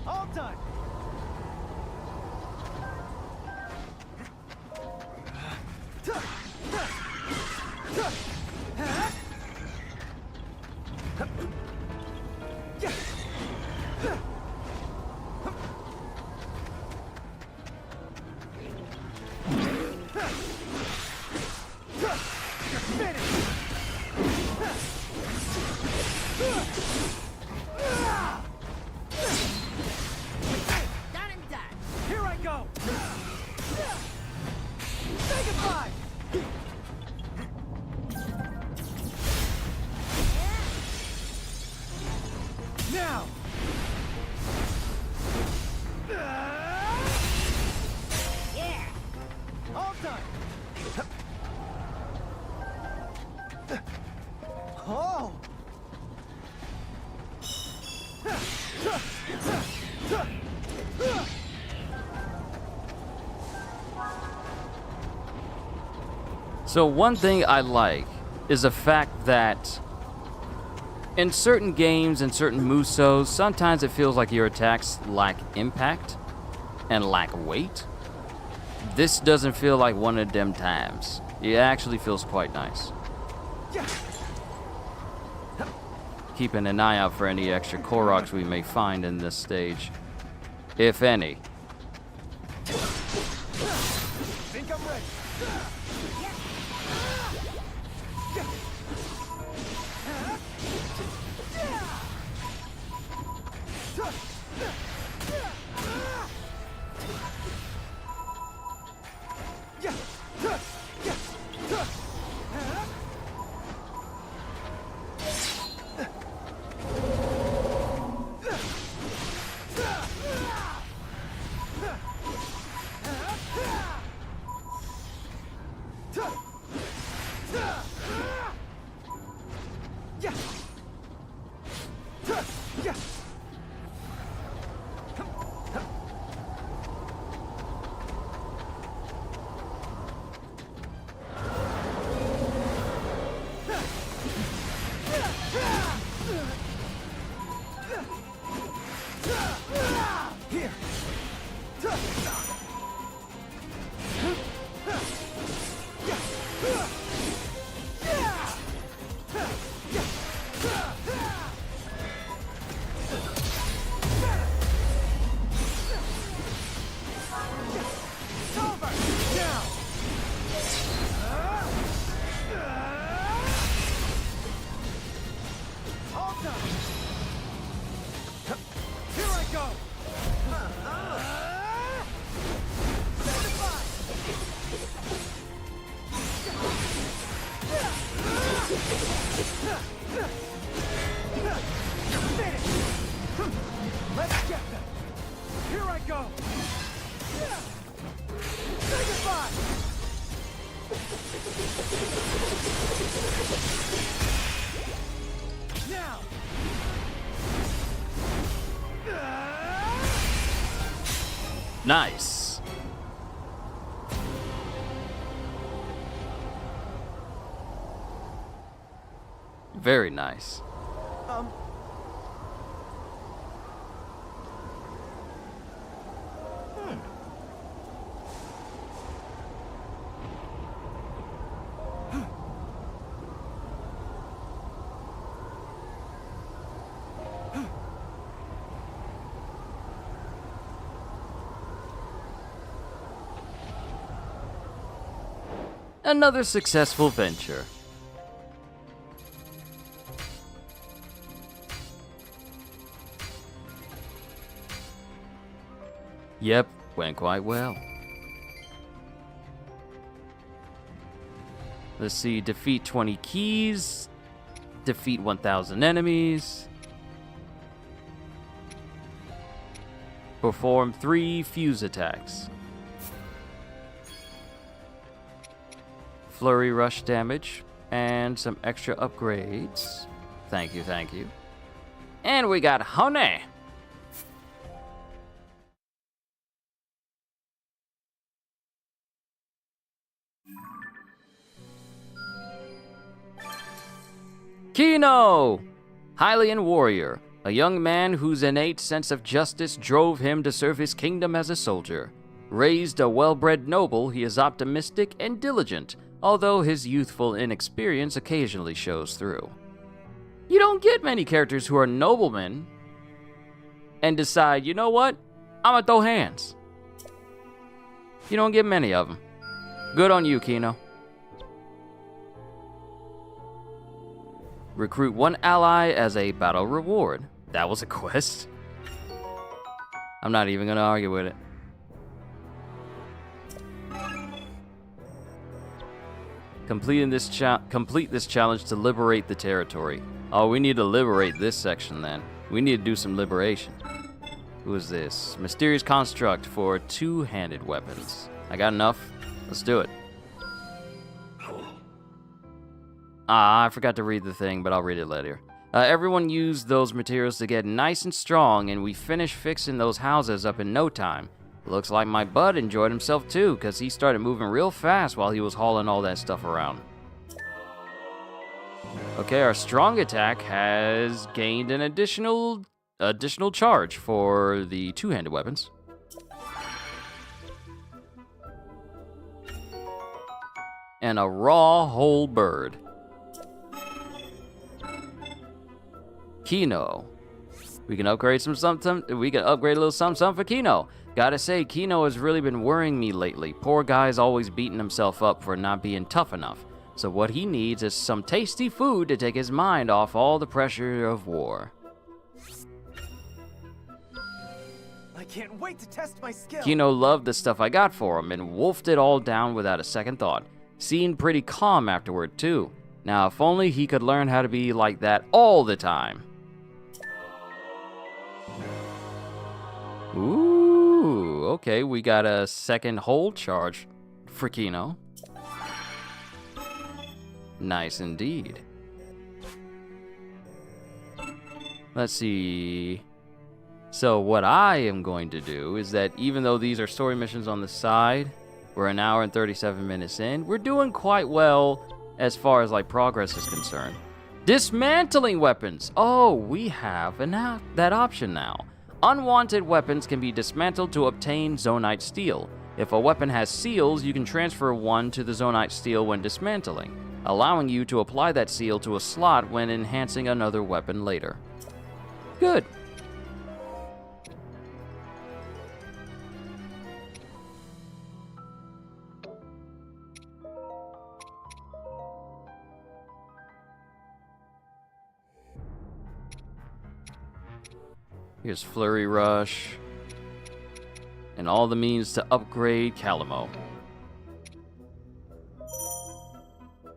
All done. Done and done. Here I go. Say goodbye. Now. Yeah. All done. Oh. So one thing I like is the fact that in certain games and certain Musos, sometimes it feels like your attacks lack impact and lack weight. This doesn't feel like one of them times. It actually feels quite nice. Keeping an eye out for any extra Koroks we may find in this stage, if any. Think I'm ready. Nice. Very nice. Another successful venture. Yep, went quite well. Let's see, defeat 20 keys, defeat 1,000 enemies, perform 3 fuse attacks, flurry rush damage, and some extra upgrades. Thank you, thank you. And we got honey. Kino! Hylian warrior, a young man whose innate sense of justice drove him to serve his kingdom as a soldier. Raised a well-bred noble, he is optimistic and diligent, although his youthful inexperience occasionally shows through. You don't get many characters who are noblemen and decide, you know what, I'm gonna throw hands. You don't get many of them. Good on you, Kino. Recruit 1 ally as a battle reward. That was a quest. I'm not even gonna argue with it. Complete this challenge to liberate the territory. Oh, we need to liberate this section then. We need to do some liberation. Who is this? Mysterious construct for 2-handed weapons. I got enough. Let's do it. I forgot to read the thing, but I'll read it later. Everyone used those materials to get nice and strong, and we finished fixing those houses up in no time. Looks like my bud enjoyed himself too, because he started moving real fast while he was hauling all that stuff around. Okay, our strong attack has gained an additional charge for the 2-handed weapons. And a raw whole bird. Kino. We can upgrade something. We can upgrade a little something for Kino. Gotta say, Kino has really been worrying me lately. Poor guy's always beating himself up for not being tough enough. So what he needs is some tasty food to take his mind off all the pressure of war. I can't wait to test my skill. Kino loved the stuff I got for him and wolfed it all down without a second thought. Seemed pretty calm afterward too. Now if only he could learn how to be like that all the time. Ooh, okay, we got a second hold charge for Kino. Nice indeed. Let's see. So what I am going to do is that even though these are story missions on the side, we're an hour and 37 minutes in, we're doing quite well as far as like progress is concerned. Dismantling weapons. Oh, we have that option now. Unwanted weapons can be dismantled to obtain Zonite steel. If a weapon has seals, you can transfer one to the Zonite steel when dismantling, allowing you to apply that seal to a slot when enhancing another weapon later. Good. Here's Flurry Rush, and all the means to upgrade Calamo.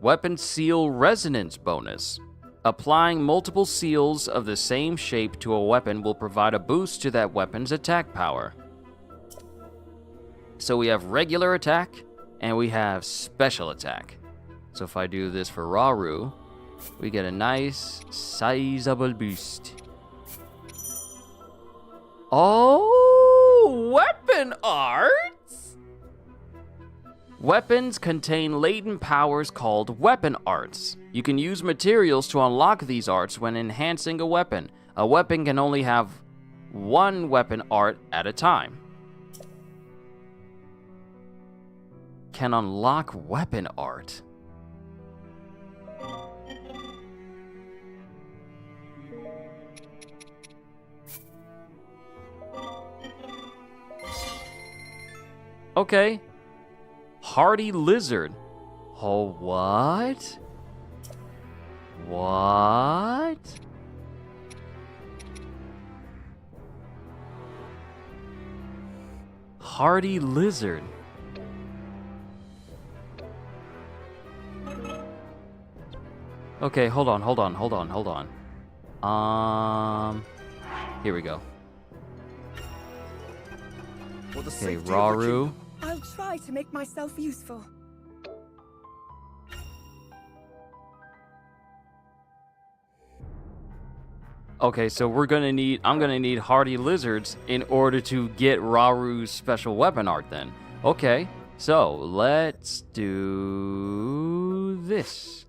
Weapon Seal Resonance bonus. Applying multiple seals of the same shape to a weapon will provide a boost to that weapon's attack power. So we have regular attack, and we have special attack. So if I do this for Raru, we get a nice sizable boost. Oh, weapon arts? Weapons contain latent powers called weapon arts. You can use materials to unlock these arts when enhancing a weapon. A weapon can only have one weapon art at a time. Can unlock weapon art. Okay. Hardy lizard. Oh, what? What? Hardy lizard. Okay, hold on. Here we go. Okay, Raru. I'll try to make myself useful. Okay, so I'm gonna need hardy lizards in order to get Raru's special weapon art then. Okay, so let's do this.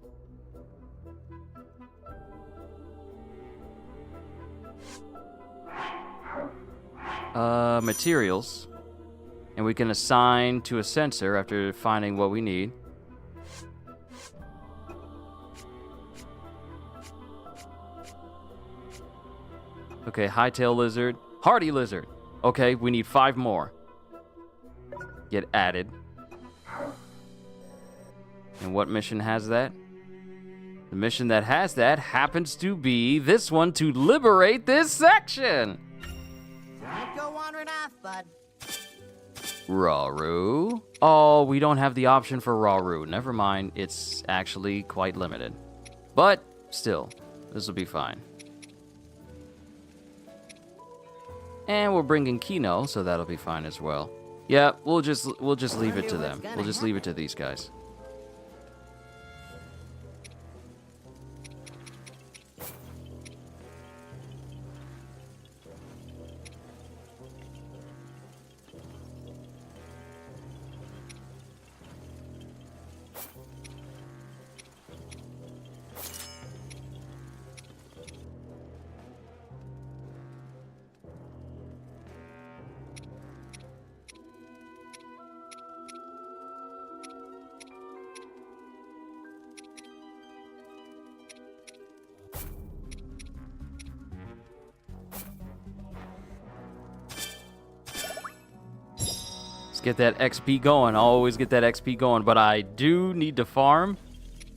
Materials. And we can assign to a sensor after finding what we need. Okay, hightail lizard, hardy lizard. Okay, we need 5 more. Get added. And what mission has that? The mission that has that happens to be this one, to liberate this section. Don't go wandering off, bud. Raru. Oh, we don't have the option for Raru. Never mind, it's actually quite limited. But still, this will be fine. And we're bringing Kino, so that'll be fine as well. Yeah, we'll just leave it to them. We'll just leave it to these guys. Let's get that XP going. I always get that XP going, but I do need to farm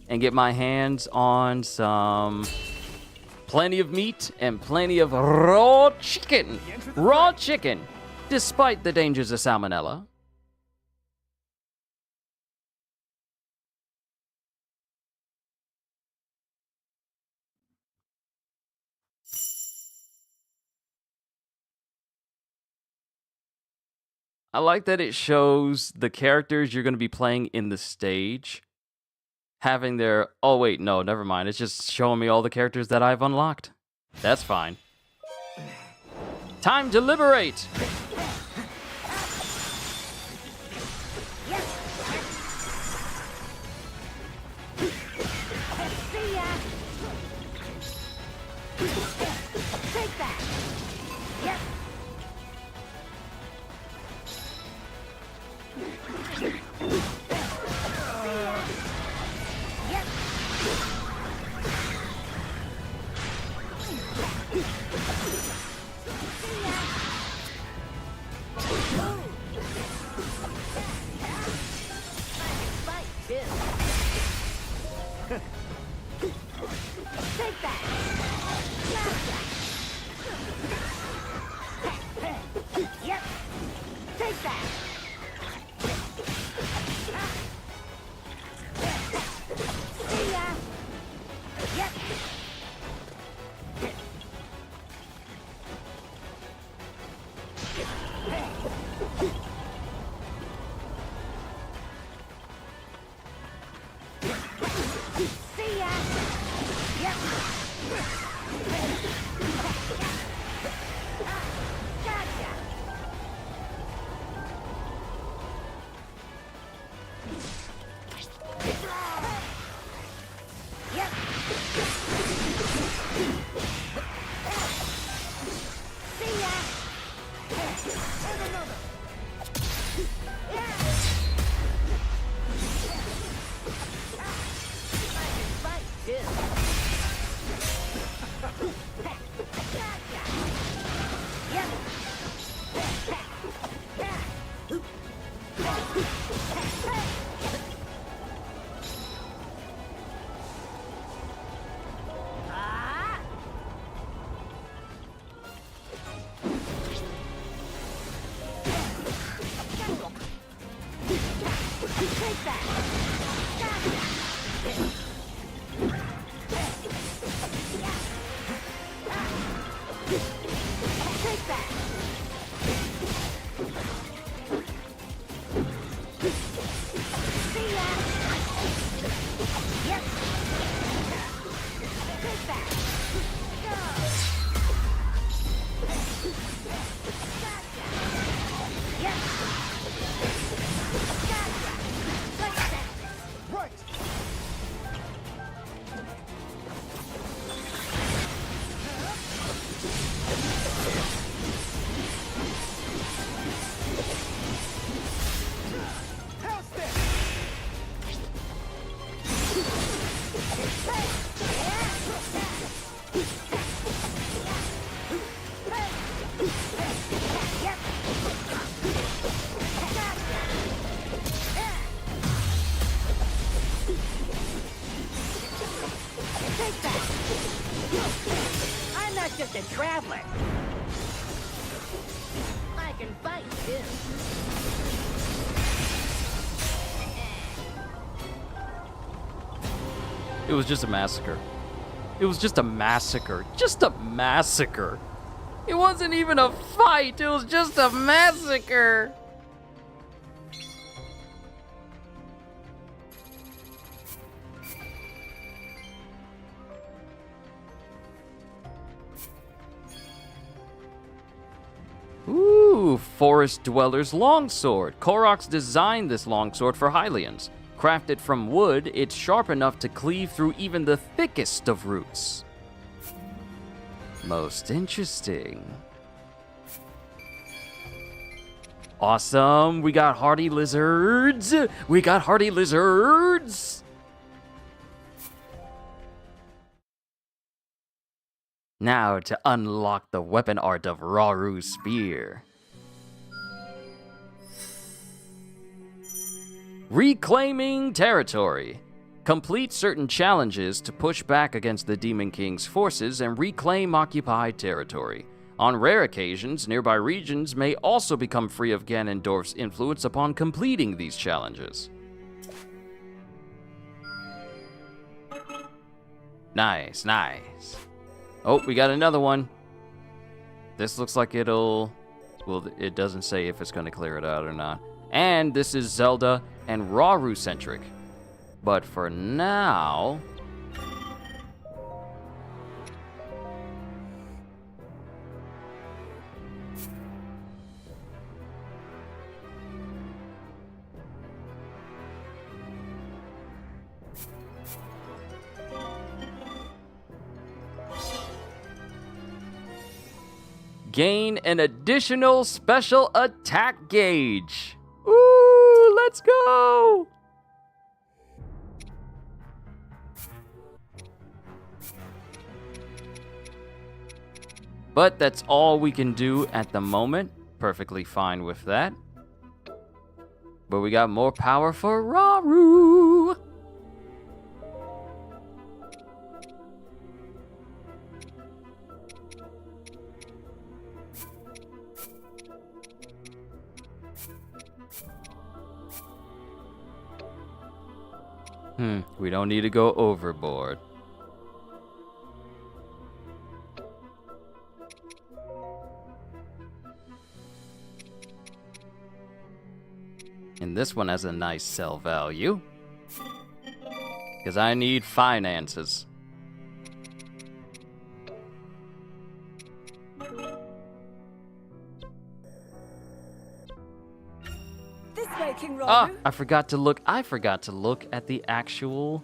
and get my hands on some plenty of meat and plenty of raw chicken. Raw chicken, despite the dangers of salmonella. I like that it shows the characters you're going to be playing in the stage having their... Oh, wait, no, never mind. It's just showing me all the characters that I've unlocked. That's fine. Time to liberate! See ya! Take that! Yep. Take that! Yep! Take that! See ya! Yep! See ya! Yep! Gotcha! Take that! See ya! Yep! Take that! Go! Gotcha! Yep! Gotcha! Let's set this! Right! How's this? Yep! Gotcha! Take that! I'm not just a traveler. I can fight too. It was just a massacre. It was just a massacre. Just a massacre. It wasn't even a fight. It was just a massacre. Ooh, Forest Dweller's Longsword. Koroks designed this longsword for Hylians. Crafted from wood, it's sharp enough to cleave through even the thickest of roots. Most interesting. Awesome, we got hardy lizards! We got hardy lizards! Now to unlock the weapon art of HYRULE's spear. Reclaiming territory. Complete certain challenges to push back against the Demon King's forces and reclaim occupied territory. On rare occasions, nearby regions may also become free of Ganondorf's influence upon completing these challenges. Nice, nice. Oh, we got another one. This looks like it'll... Well, it doesn't say if it's going to clear it out or not. And this is Zelda and HYRULE-centric. But for now... gain an additional special attack gauge. Ooh, let's go! But that's all we can do at the moment. Perfectly fine with that. But we got more power for HYRULE. We don't need to go overboard. And this one has a nice sell value. Because I need finances. This way, King Rauru. Ah, I forgot to look at the actual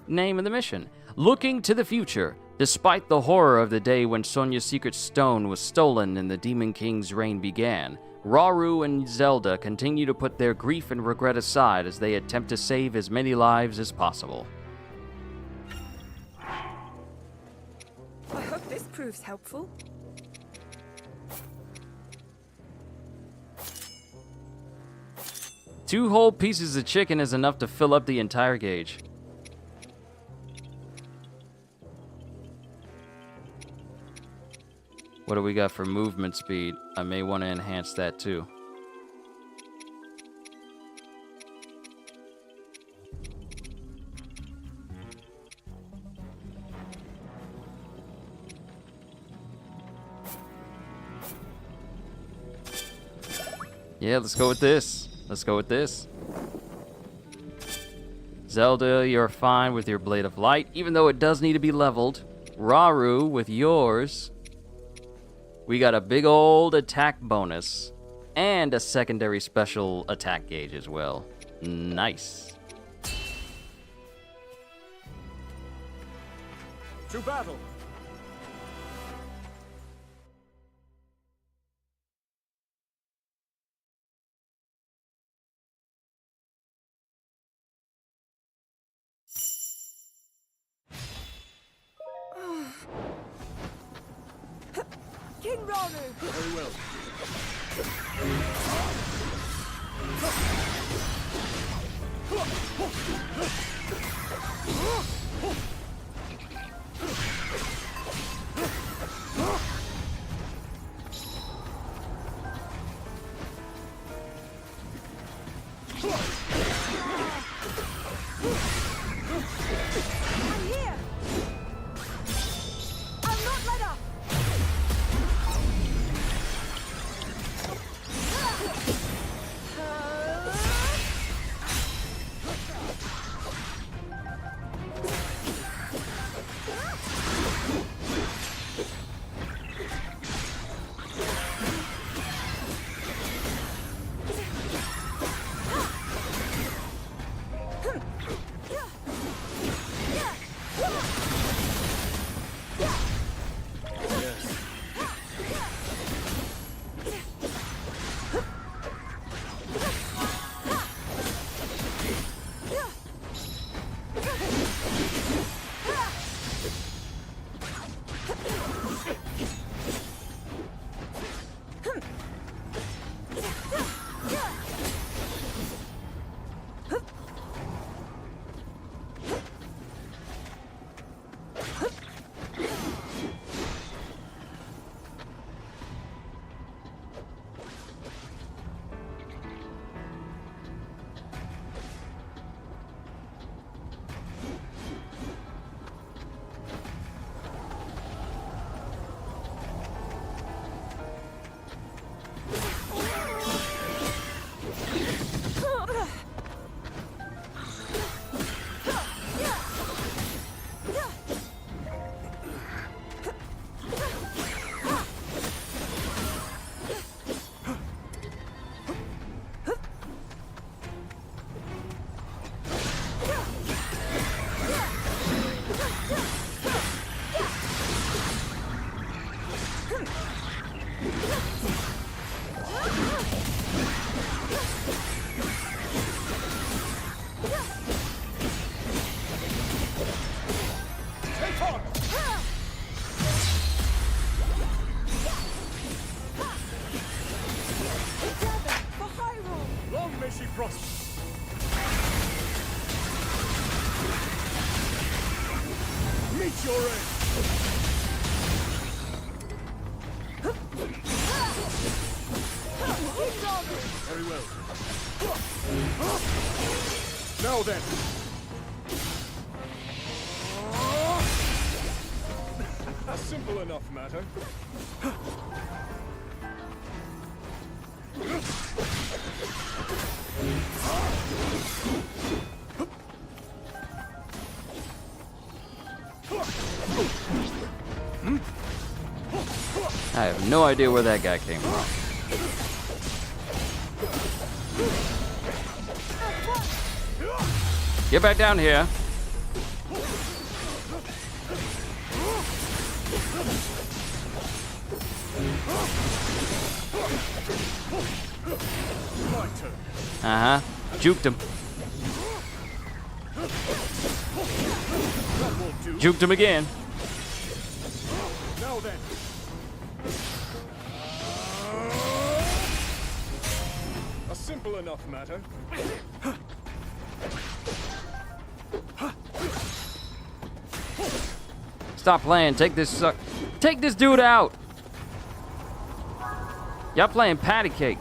name of the mission. Looking to the future. Despite the horror of the day when Sonia's secret stone was stolen and the Demon King's reign began, HYRULE and Zelda continue to put their grief and regret aside as they attempt to save as many lives as possible. I hope this proves helpful. Two whole pieces of chicken is enough to fill up the entire gauge. What do we got for movement speed? I may want to enhance that too. Yeah, let's go with this. Let's go with this. Zelda, you're fine with your Blade of Light, even though it does need to be leveled. Raru, with yours, we got a big old attack bonus and a secondary special attack gauge as well. Nice. To battle! King Raru! Very well. I'm here! I'll not let up! Meet your end! Very well. Now then. A simple enough matter. I have no idea where that guy came from. Get back down here. Uh-huh. Juked him. Juked him again. Now then. A simple enough matter. Stop playing. Take this dude out. Y'all playing patty cake.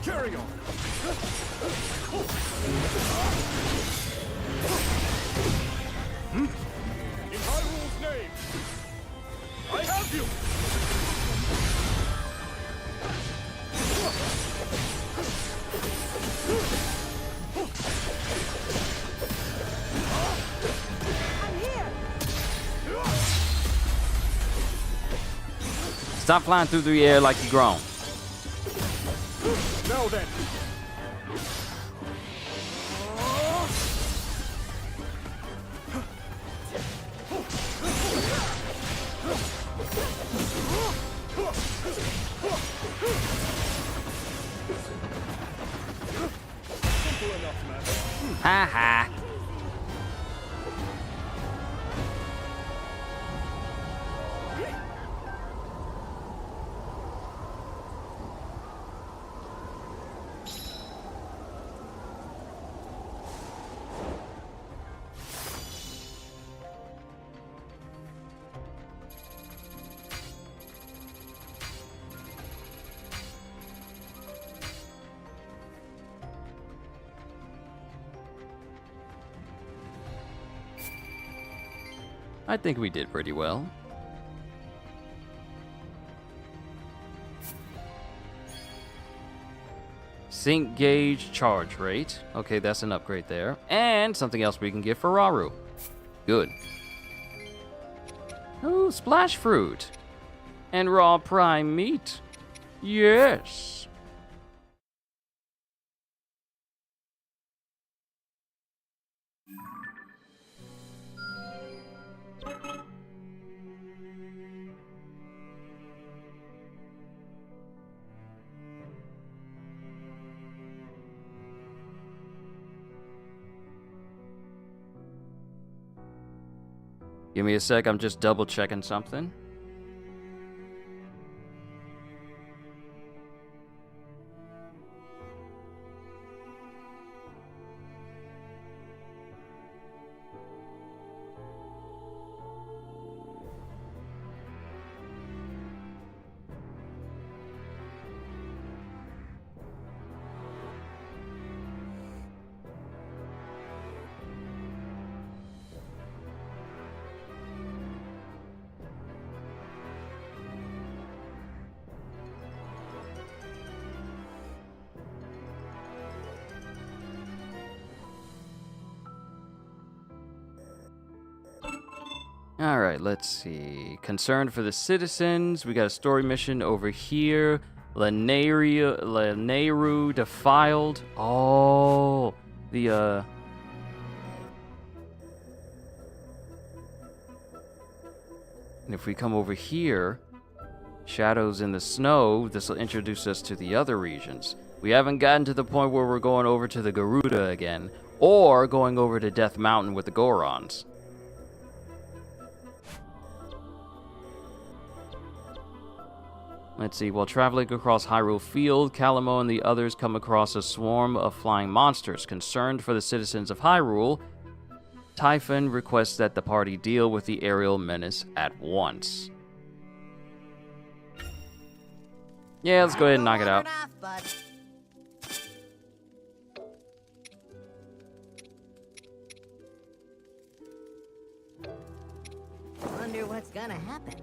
Carry on! In Hyrule's name, I have you! Stop flying through the air like you're grown. Now then! Simple enough, man. Ha ha. I think we did pretty well. Sync gauge charge rate. Okay, that's an upgrade there. And something else we can get for Raru. Good. Oh, splash fruit. And raw prime meat. Yes. Give me a sec, I'm just double checking something. Alright, let's see. Concern for the citizens. We got a story mission over here. Lanayru defiled. Oh, the, And if we come over here, Shadows in the Snow, this will introduce us to the other regions. We haven't gotten to the point where we're going over to the Garuda again, or going over to Death Mountain with the Gorons. Let's see, while traveling across Hyrule Field, Calamo and the others come across a swarm of flying monsters. Concerned for the citizens of Hyrule, Typhon requests that the party deal with the aerial menace at once. Yeah, let's go ahead and knock it out. Wonder what's gonna happen.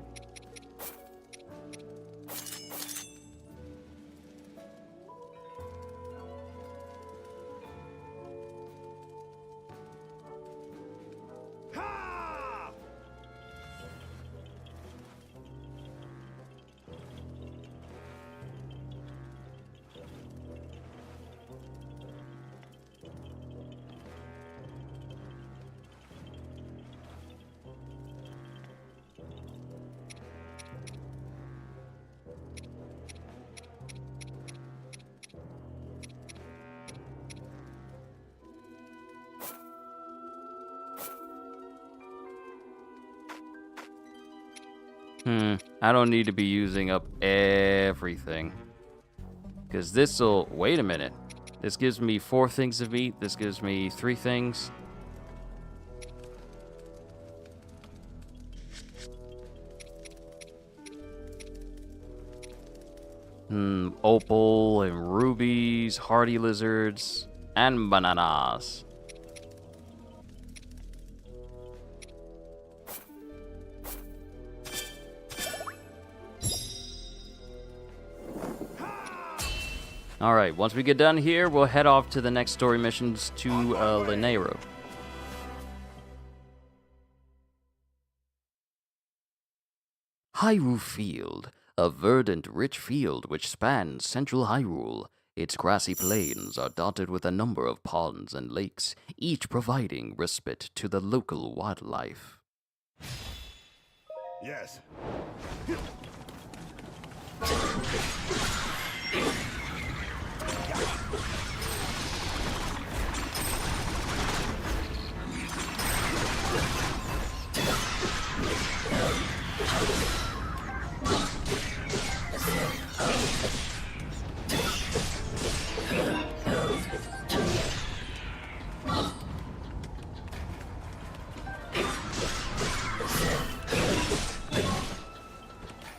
I don't need to be using up everything. Because this'll... Wait a minute. This gives me 4 things of meat. This gives me 3 things. Opal and rubies, hardy lizards, and bananas. Alright, once we get done here, we'll head off to the next story missions to Linero. Hyrule Field, a verdant, rich field which spans central Hyrule. Its grassy plains are dotted with a number of ponds and lakes, each providing respite to the local wildlife. Yes.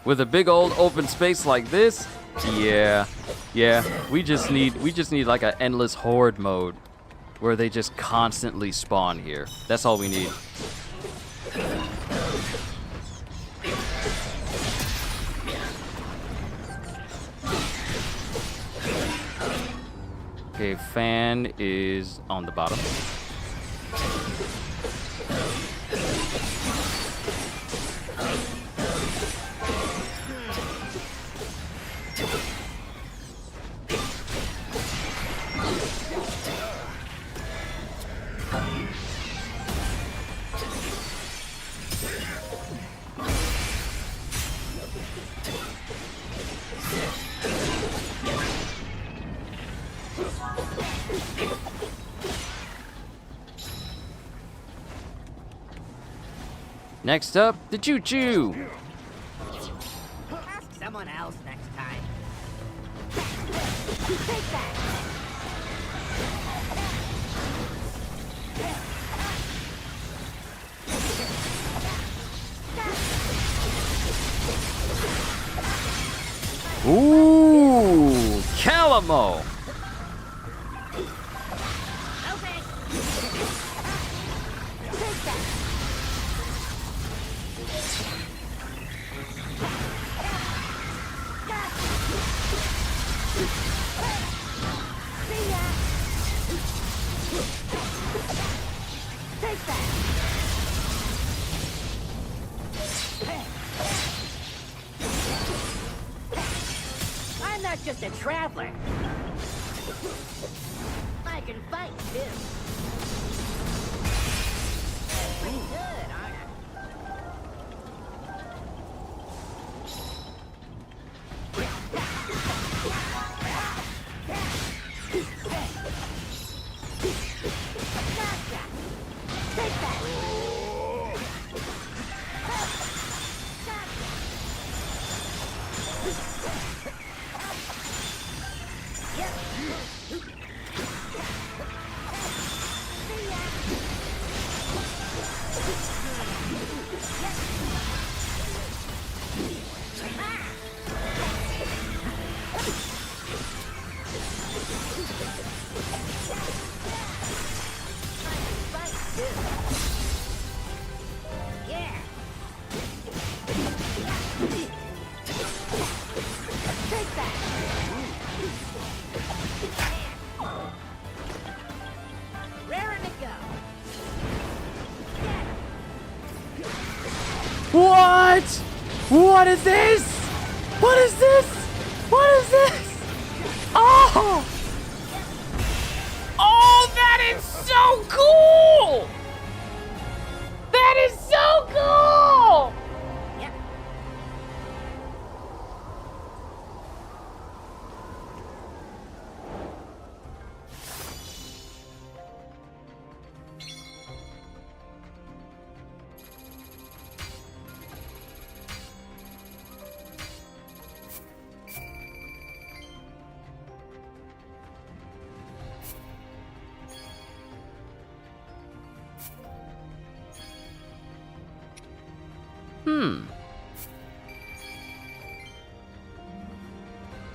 With a big old open space like this, yeah, we just need like an endless horde mode where they just constantly spawn here. That's all we need. Okay, Fan is on the bottom. Next up, the Choo Choo. Ask someone else next time. Take that! Ooh, Calamo. Okay. Take that! See ya! Take that! I'm not just a traveler. I can fight too. Pretty good, aren't I? Gotcha! Take that! Yep. See ya! Yeah. Take that. Raring to go. What? What is this? What is this? What is this? Oh! Oh, that is so cool! That is so cool! Yep.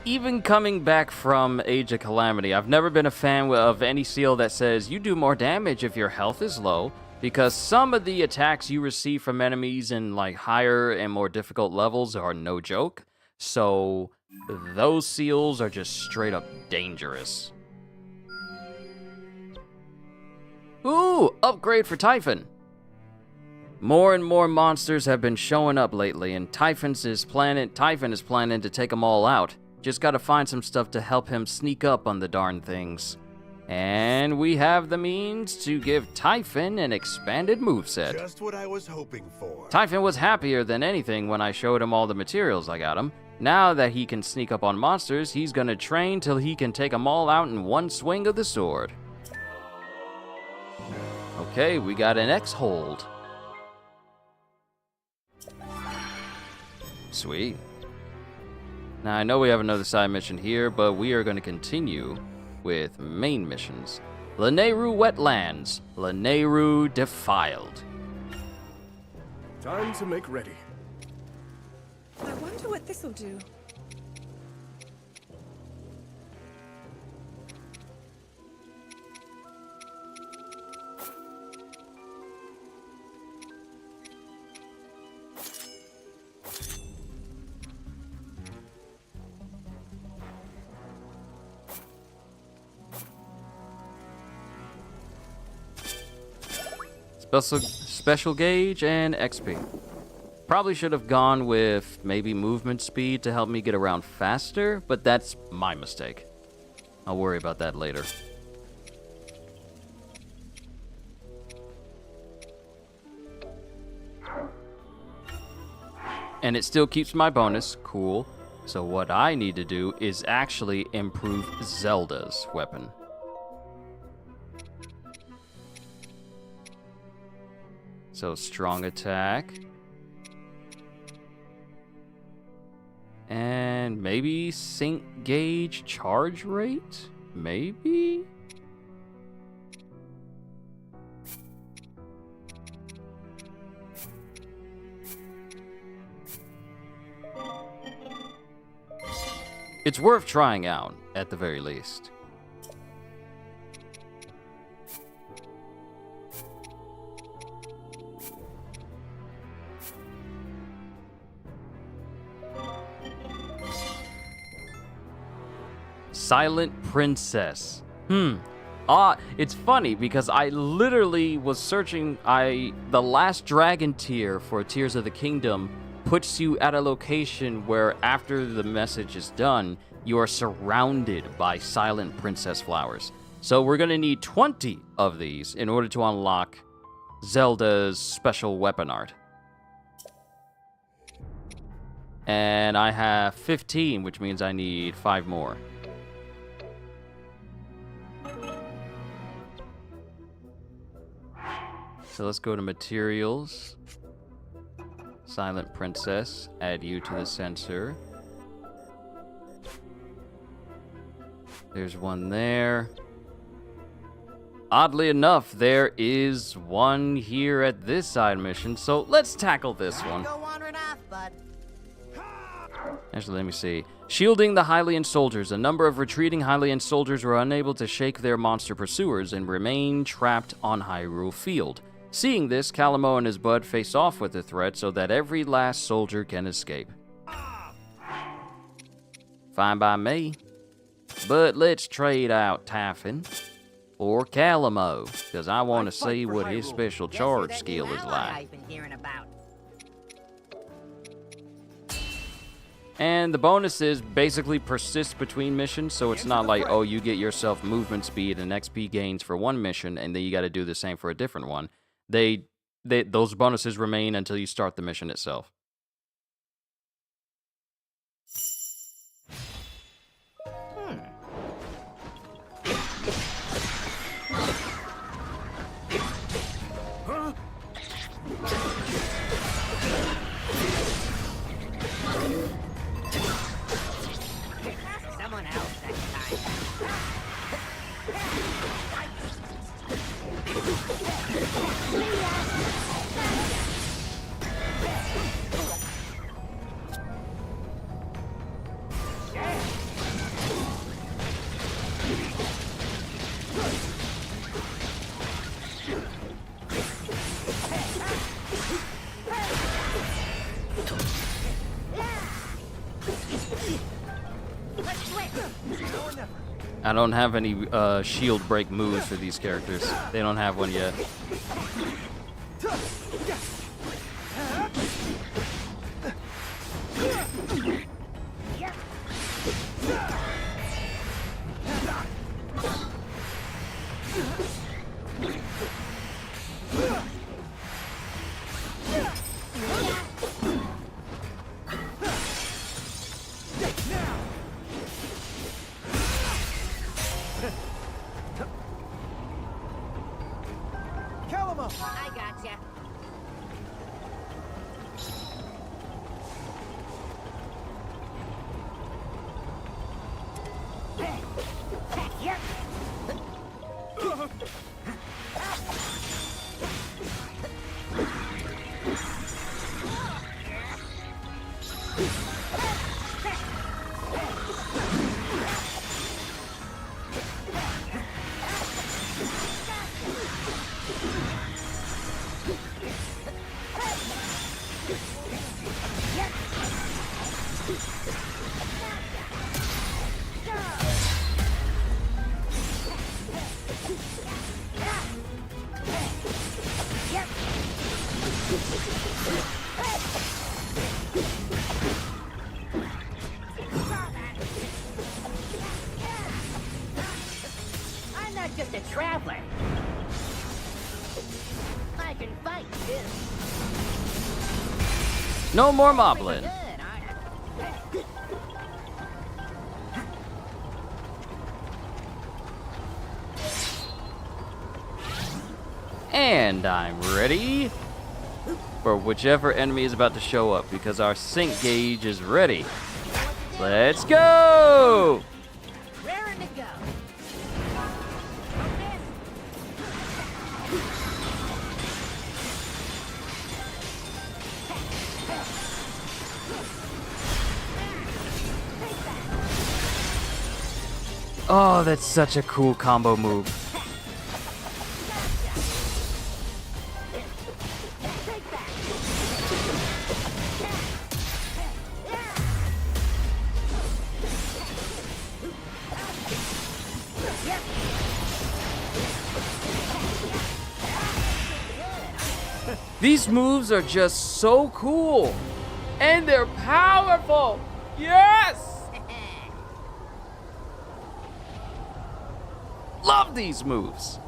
Even coming back from Age of Calamity, I've never been a fan of any seal that says you do more damage if your health is low, because some of the attacks you receive from enemies in like higher and more difficult levels are no joke. So those seals are just straight up dangerous. Ooh, upgrade for Typhon. More and more monsters have been showing up lately, and Typhon is planning to take them all out. Just gotta find some stuff to help him sneak up on the darn things. And we have the means to give Typhon an expanded moveset. Just what I was hoping for. Typhon was happier than anything when I showed him all the materials I got him. Now that he can sneak up on monsters, he's gonna train till he can take them all out in one swing of the sword. Okay, we got an X-hold. Sweet. Now, I know we have another side mission here, but we are going to continue with main missions. Lanayru Wetlands, Lanayru Defiled. Time to make ready. I wonder what this'll do. Special gauge and XP. Probably should have gone with maybe movement speed to help me get around faster, but that's my mistake. I'll worry about that later. And it still keeps my bonus, cool. So what I need to do is actually improve Zelda's weapon. So strong attack. And maybe sync gauge charge rate? Maybe? It's worth trying out, at the very least. Silent Princess. It's funny because I literally was searching. The last dragon tier for Tears of the Kingdom puts you at a location where after the message is done, you are surrounded by Silent Princess flowers. So we're gonna need 20 of these in order to unlock Zelda's special weapon art. And I have 15, which means I need 5 more. So let's go to materials. Silent Princess, add you to the sensor. There's one there. Oddly enough, there is one here at this side mission, so let's tackle this one. Go wandering off, bud. Actually, let me see. Shielding the Hylian soldiers. A number of retreating Hylian soldiers were unable to shake their monster pursuers and remain trapped on Hyrule Field. Seeing this, Calamo and his bud face off with the threat so that every last soldier can escape. Fine by me. But let's trade out Typhon for Calamo, because I want to see what his special charge skill is like. I've been hearing about. And the bonuses basically persist between missions, so it's not like, oh, you get yourself movement speed and XP gains for one mission, and then you got to do the same for a different one. Those bonuses remain until you start the mission itself. Someone else next time. I don't have any shield break moves for these characters. They don't have one yet. I gotcha. Yep. I'm not just a traveler. I can fight too. No more moblin. Good, aren't I? And I'm ready for whichever enemy is about to show up because our sync gauge is ready. Let's go! Raring to go. Oh, that's such a cool combo move. These moves are just so cool. And they're powerful. Yes! Love these moves.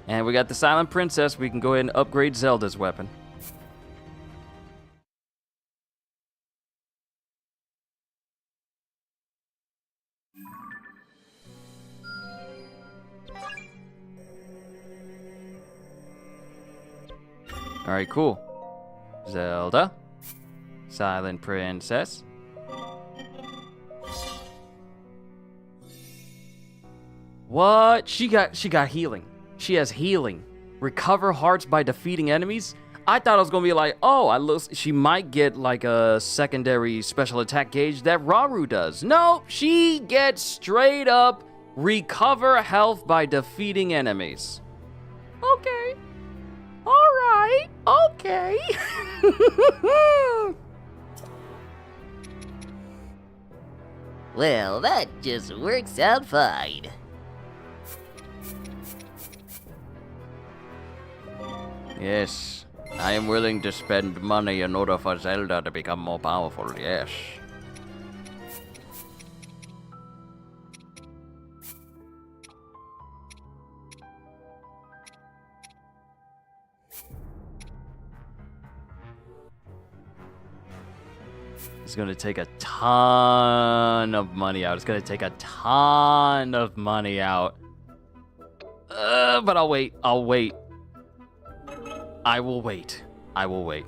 And we got the Silent Princess. We can go ahead and upgrade Zelda's weapon. Alright, cool. Zelda. Silent Princess. What? She got healing. She has healing. Recover hearts by defeating enemies? I thought it was gonna be like, oh, she might get like a secondary special attack gauge that Raru does. No, she gets straight up recover health by defeating enemies. Okay. Alright, okay. Well, that just works out fine. Yes, I am willing to spend money in order for Zelda to become more powerful, yes. It's gonna take a ton of money out. It's gonna take a ton of money out. But I'll wait. I'll wait. I will wait. I will wait.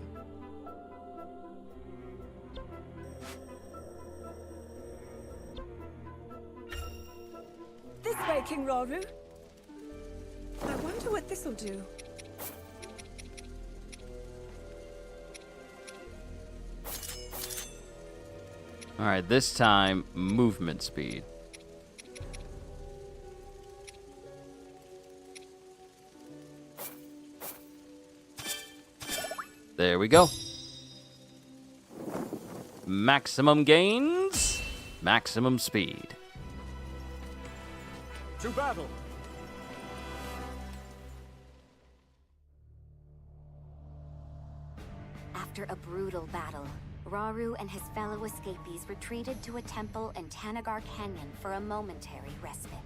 This way, King Raru. I wonder what this'll do. Alright, this time, movement speed. There we go. Maximum gains, maximum speed. To battle! After a brutal battle, Rauru and his fellow escapees retreated to a temple in Tanagar Canyon for a momentary respite.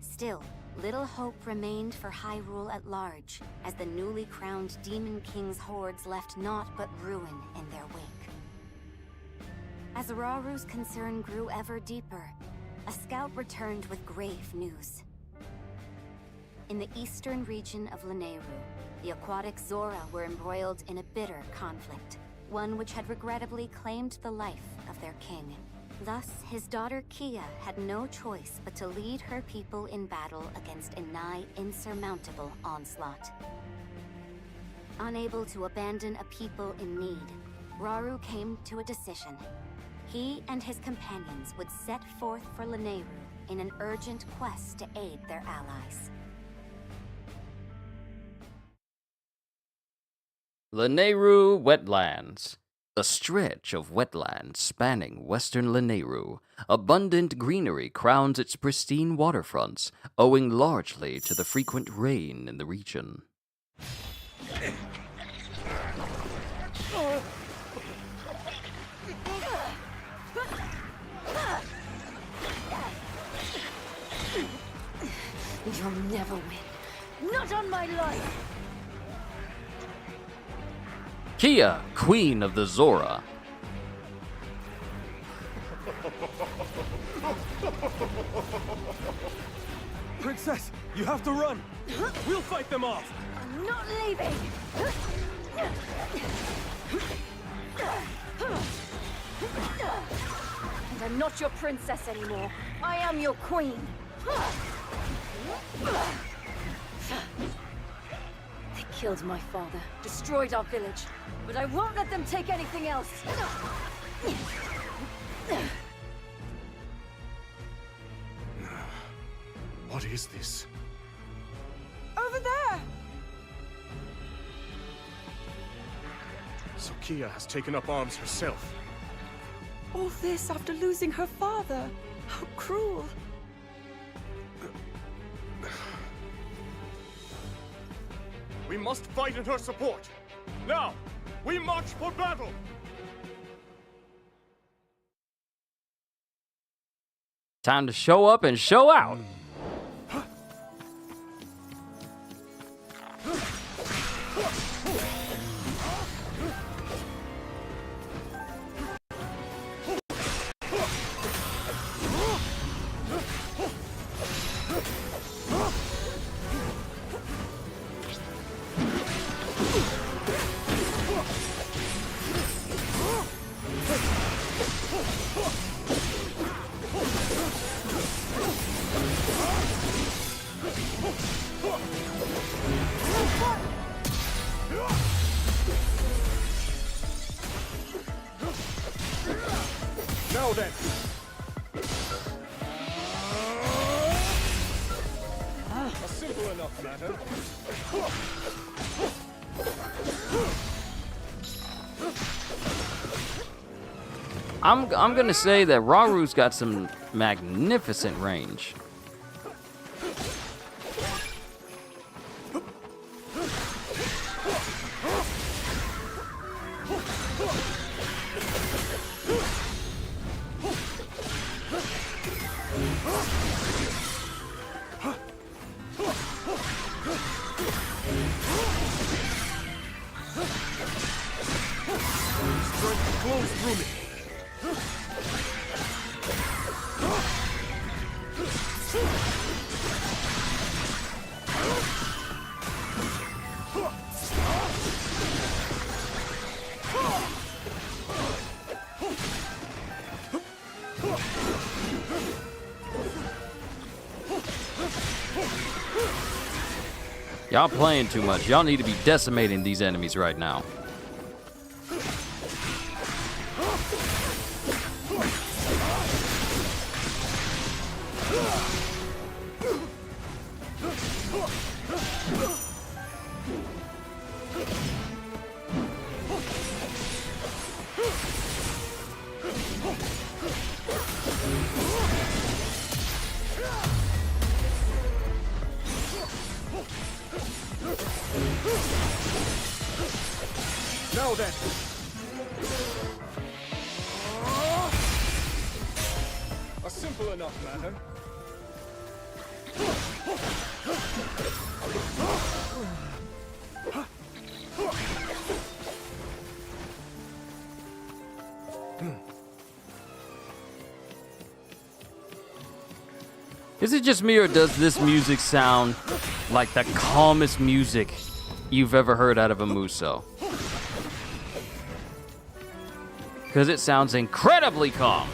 Still, little hope remained for Hyrule at large, as the newly crowned Demon King's hordes left naught but ruin in their wake. As Rauru's concern grew ever deeper, a scout returned with grave news. In the eastern region of Lanayru, the aquatic Zora were embroiled in a bitter conflict, one which had regrettably claimed the life of their king. Thus, his daughter Kia had no choice but to lead her people in battle against a nigh insurmountable onslaught. Unable to abandon a people in need, Rauru came to a decision. He and his companions would set forth for Lanayru in an urgent quest to aid their allies. Lanayru Wetlands. A stretch of wetlands spanning western Lanayru. Abundant greenery crowns its pristine waterfronts, owing largely to the frequent rain in the region. You'll never win. Not on my life! Kia, Queen of the Zora. Princess, you have to run! We'll fight them off! I'm not leaving! And I'm not your princess anymore. I am your queen. They killed my father, destroyed our village, but I won't let them take anything else. What is this? Over there! So Kia has taken up arms herself. All this after losing her father. How cruel. We must fight in her support. Now, we march for battle! Time to show up and show out. Now then! A simple enough matter. I'm gonna say that Rauru's got some magnificent range. Strength flows through me. Y'all playing too much. Y'all need to be decimating these enemies right now. Now then. A simple enough matter. Is it just me, or does this music sound like the calmest music you've ever heard out of a Muso? Because it sounds incredibly calm.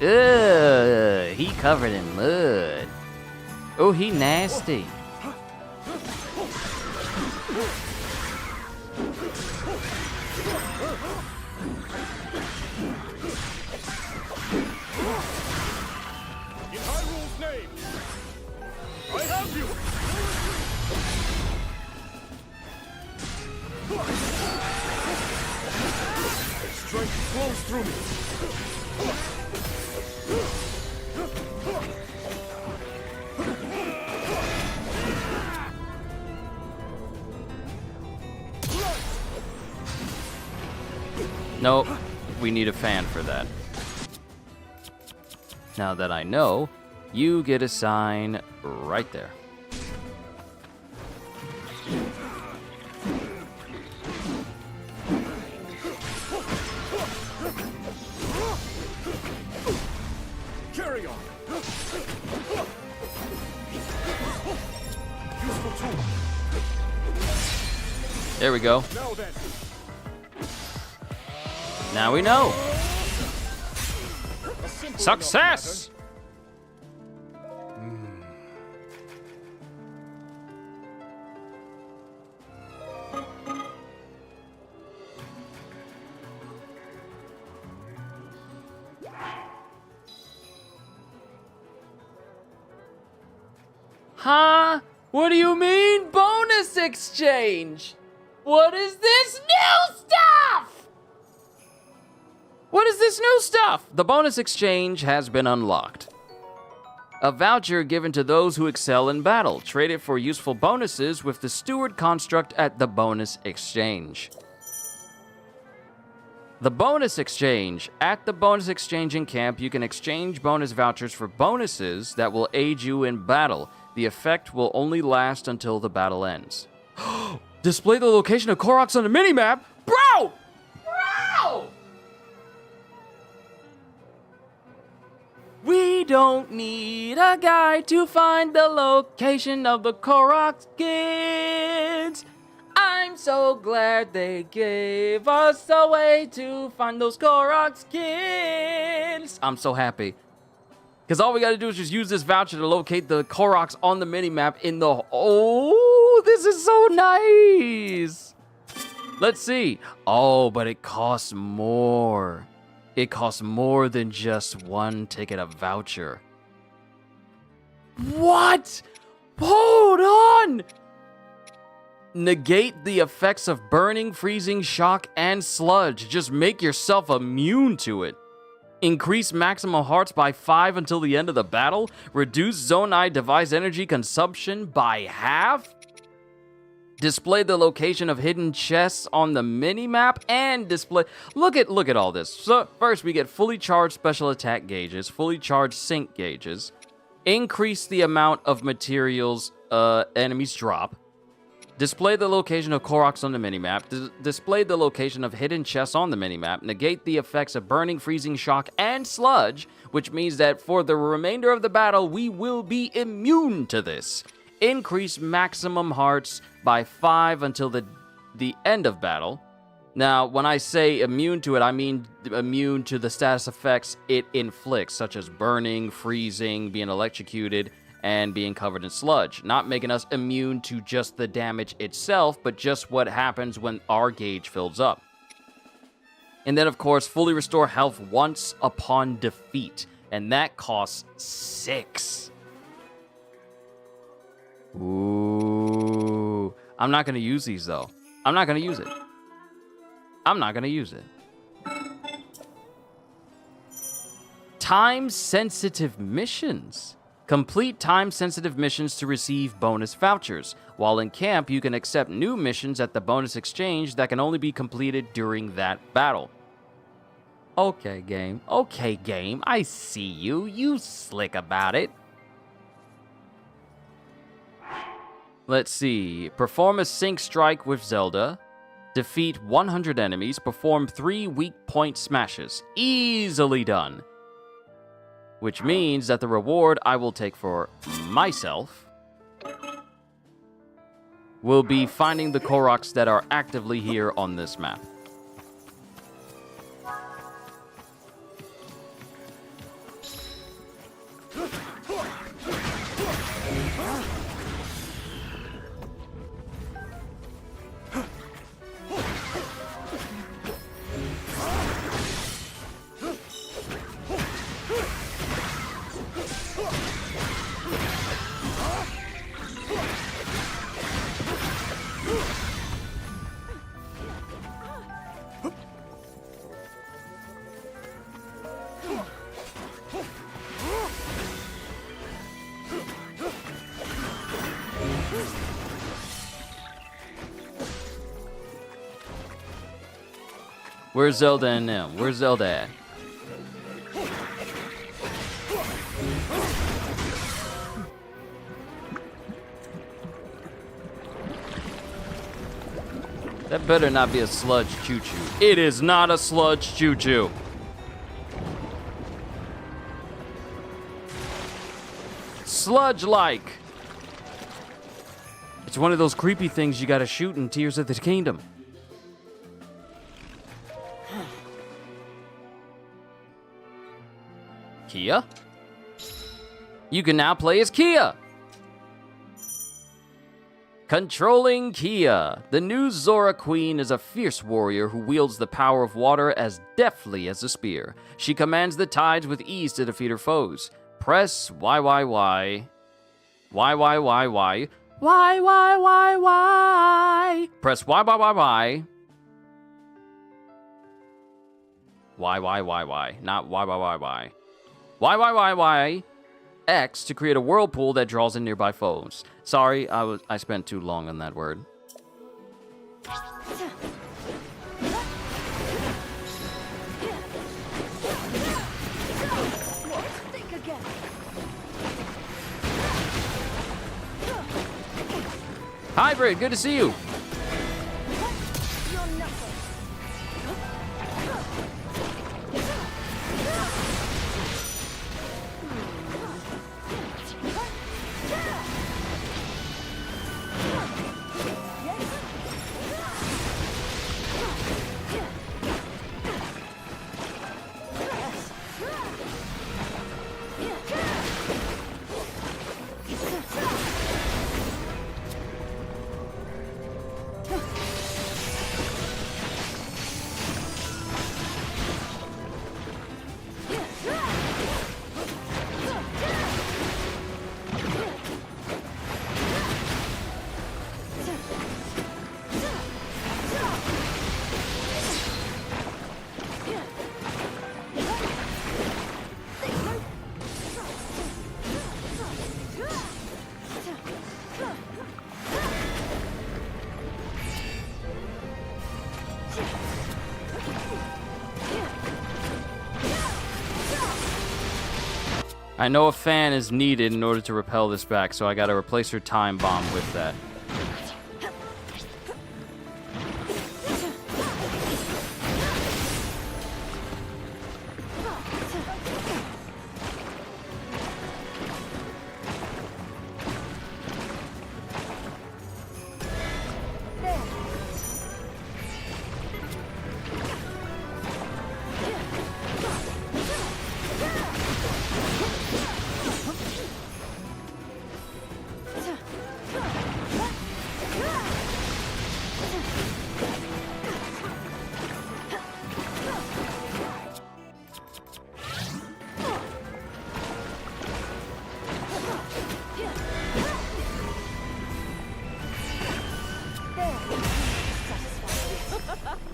Ugh, he covered in mud. Oh, he nasty. In Hyrule's name, I have you! Strength flows through me. Nope, we need a fan for that. Now that I know, you get a sign right there. Carry on. Useful tool. There we go. Now then. Now we know. A simple Success! Huh? What do you mean, bonus exchange? What is this new stuff? What is this new stuff? The bonus exchange has been unlocked. A voucher given to those who excel in battle. Trade it for useful bonuses with the steward construct at the bonus exchange. The bonus exchange. At the bonus exchange in camp, you can exchange bonus vouchers for bonuses that will aid you in battle. The effect will only last until the battle ends. Display the location of Koroks on the minimap? Bro! Bro! We don't need a guide to find the location of the Korok kids. I'm so glad they gave us a way to find those Korok kids. I'm so happy. Because all we gotta do is just use this voucher to locate the Koroks on the minimap in the... Oh, this is so nice. Let's see. Oh, but it costs more. It costs more than just one ticket of voucher. What? Hold on! Negate the effects of burning, freezing, shock, and sludge. Just make yourself immune to it. Increase maximum hearts by 5 until the end of the battle. Reduce Zonai device energy consumption by half. Display the location of hidden chests on the mini-map and display... Look at all this. So first we get fully charged special attack gauges, fully charged sync gauges. Increase the amount of materials enemies drop. Display the location of Koroks on the minimap. Display the location of hidden chests on the minimap. Negate the effects of burning, freezing, shock, and sludge, which means that for the remainder of the battle, we will be immune to this. Increase maximum hearts by 5 until the end of battle. Now, when I say immune to it, I mean immune to the status effects it inflicts, such as burning, freezing, being electrocuted, and being covered in sludge. Not making us immune to just the damage itself, but just what happens when our gauge fills up. And then, of course, fully restore health once upon defeat. And that costs 6. Ooh. I'm not going to use these, though. I'm not going to use it. Time-sensitive missions. Complete time-sensitive missions to receive bonus vouchers. While in camp, you can accept new missions at the bonus exchange that can only be completed during that battle. Okay, game. Okay, game. I see you. You slick about it. Let's see. Perform a sync strike with Zelda. Defeat 100 enemies. Perform 3 weak point smashes. Easily done. Which means that the reward I will take for myself will be finding the Koroks that are actively here on this map. Where's Zelda and them? Where's Zelda at? That better not be a sludge choo-choo. It is not a sludge choo-choo. Sludge-like. It's one of those creepy things you gotta shoot in Tears of the Kingdom. Kia? You can now play as Kia! Controlling Kia. The new Zora Queen is a fierce warrior who wields the power of water as deftly as a spear. She commands the tides with ease to defeat her foes. Press YYY. YYYY. YYYY. Press YYYY. YYYY. Not YYYY. YYYY X to create a whirlpool that draws in nearby foes. Sorry, I spent too long on that word. Hybrid, good to see you. I know a fan is needed in order to repel this back, so I gotta replace her time bomb with that.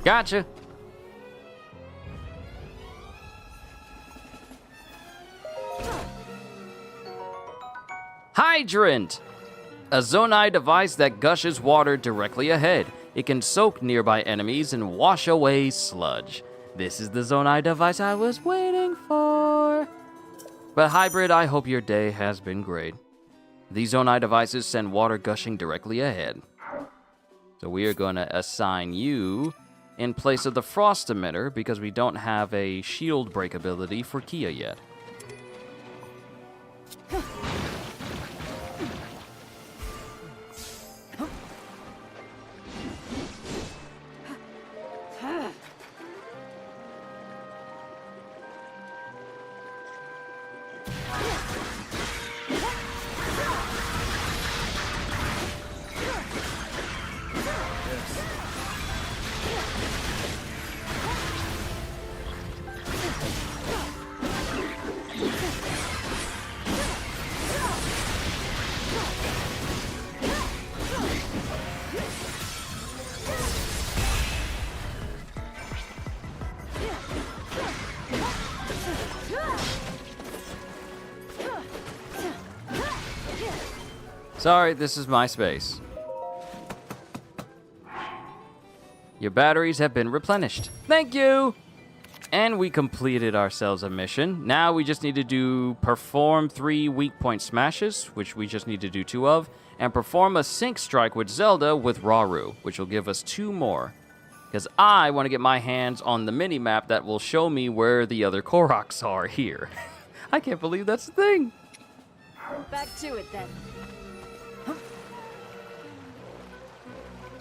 Gotcha. Hydrant! A Zonai device that gushes water directly ahead. It can soak nearby enemies and wash away sludge. This is the Zonai device I was waiting for. But Hybrid, I hope your day has been great. These Zonai devices send water gushing directly ahead. So we are going to assign you in place of the Frost Emitter because we don't have a shield break ability for Kia yet. Sorry, this is my space. Your batteries have been replenished. Thank you! And we completed ourselves a mission. Now we just need to perform 3 weak point smashes, which we just need to do 2 of, and perform a sync strike with Zelda with Rauru, which will give us 2 more. Because I want to get my hands on the mini-map that will show me where the other Koroks are here. I can't believe that's the thing. Back to it then.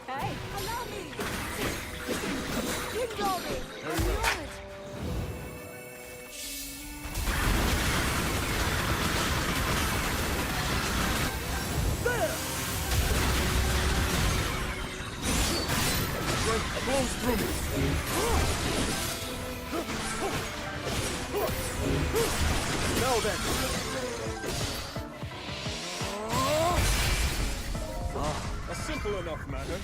Hey, allow me! Ignore me! I'm yours! There! Strength flows through me. Now then. A simple enough matter.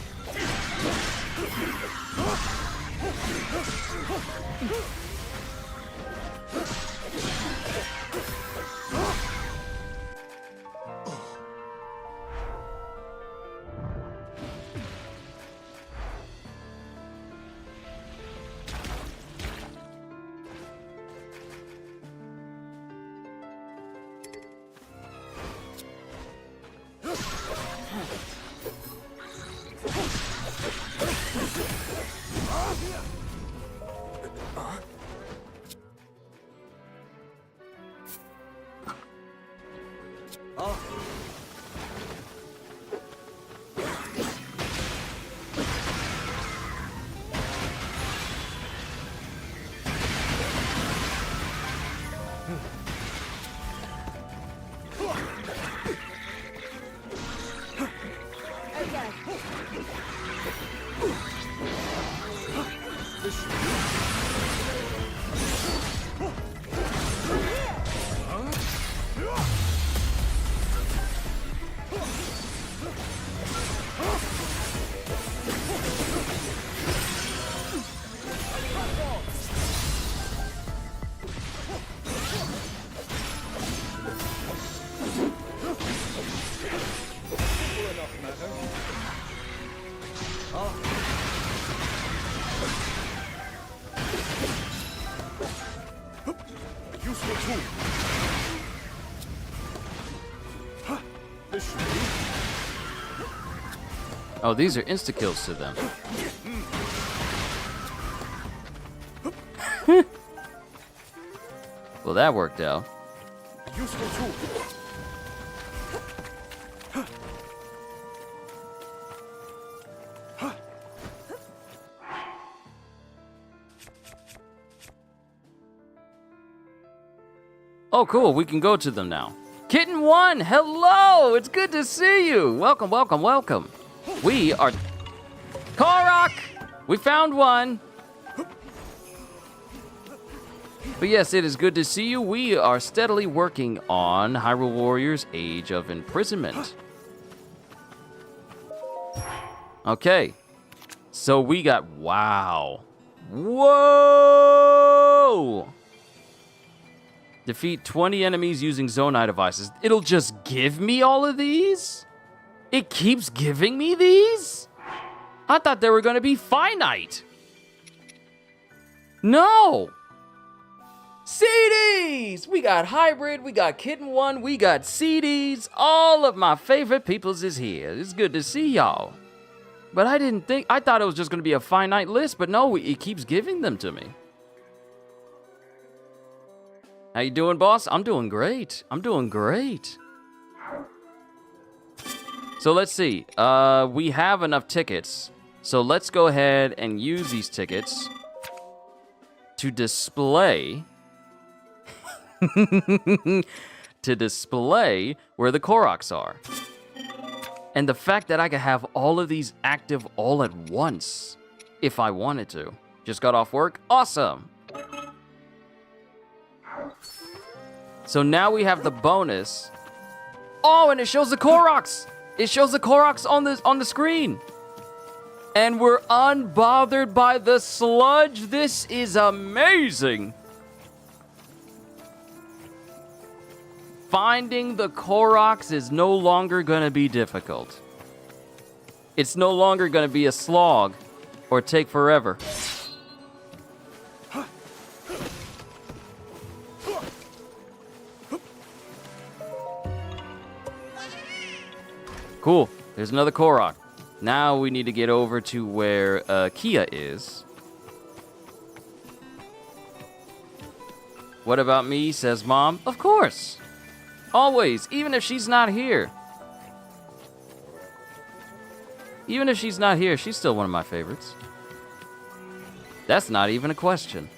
Oh, these are insta-kills to them. Well, that worked out. Useful tool. Oh, cool. We can go to them now. Kitten 1, hello! It's good to see you. Welcome, welcome, welcome. We are... Korok! We found one. But yes, it is good to see you. We are steadily working on Hyrule Warriors Age of Imprisonment. Okay. So we got... Wow. Whoa! Defeat 20 enemies using Zonai devices. It'll just give me all of these? It keeps giving me these? I thought they were going to be finite. No. CDs! We got Hybrid, we got Kitten 1, we got CDs. All of my favorite peoples is here. It's good to see y'all. But I thought it was just going to be a finite list, but no, it keeps giving them to me. How you doing, boss? I'm doing great. I'm doing great. So let's see. We have enough tickets. So let's go ahead and use these tickets to display to display where the Koroks are. And the fact that I could have all of these active all at once if I wanted to. Just got off work. Awesome. So now we have the bonus. Oh, and it shows the Koroks. It shows the Koroks on the screen. And we're unbothered by the sludge. This is amazing. Finding the Koroks is no longer going to be difficult. It's no longer going to be a slog or take forever. Cool. There's another Korok. Now we need to get over to where Kia is. What about me, says Mom? Of course. Always, even if she's not here. Even if she's not here, she's still one of my favorites. That's not even a question.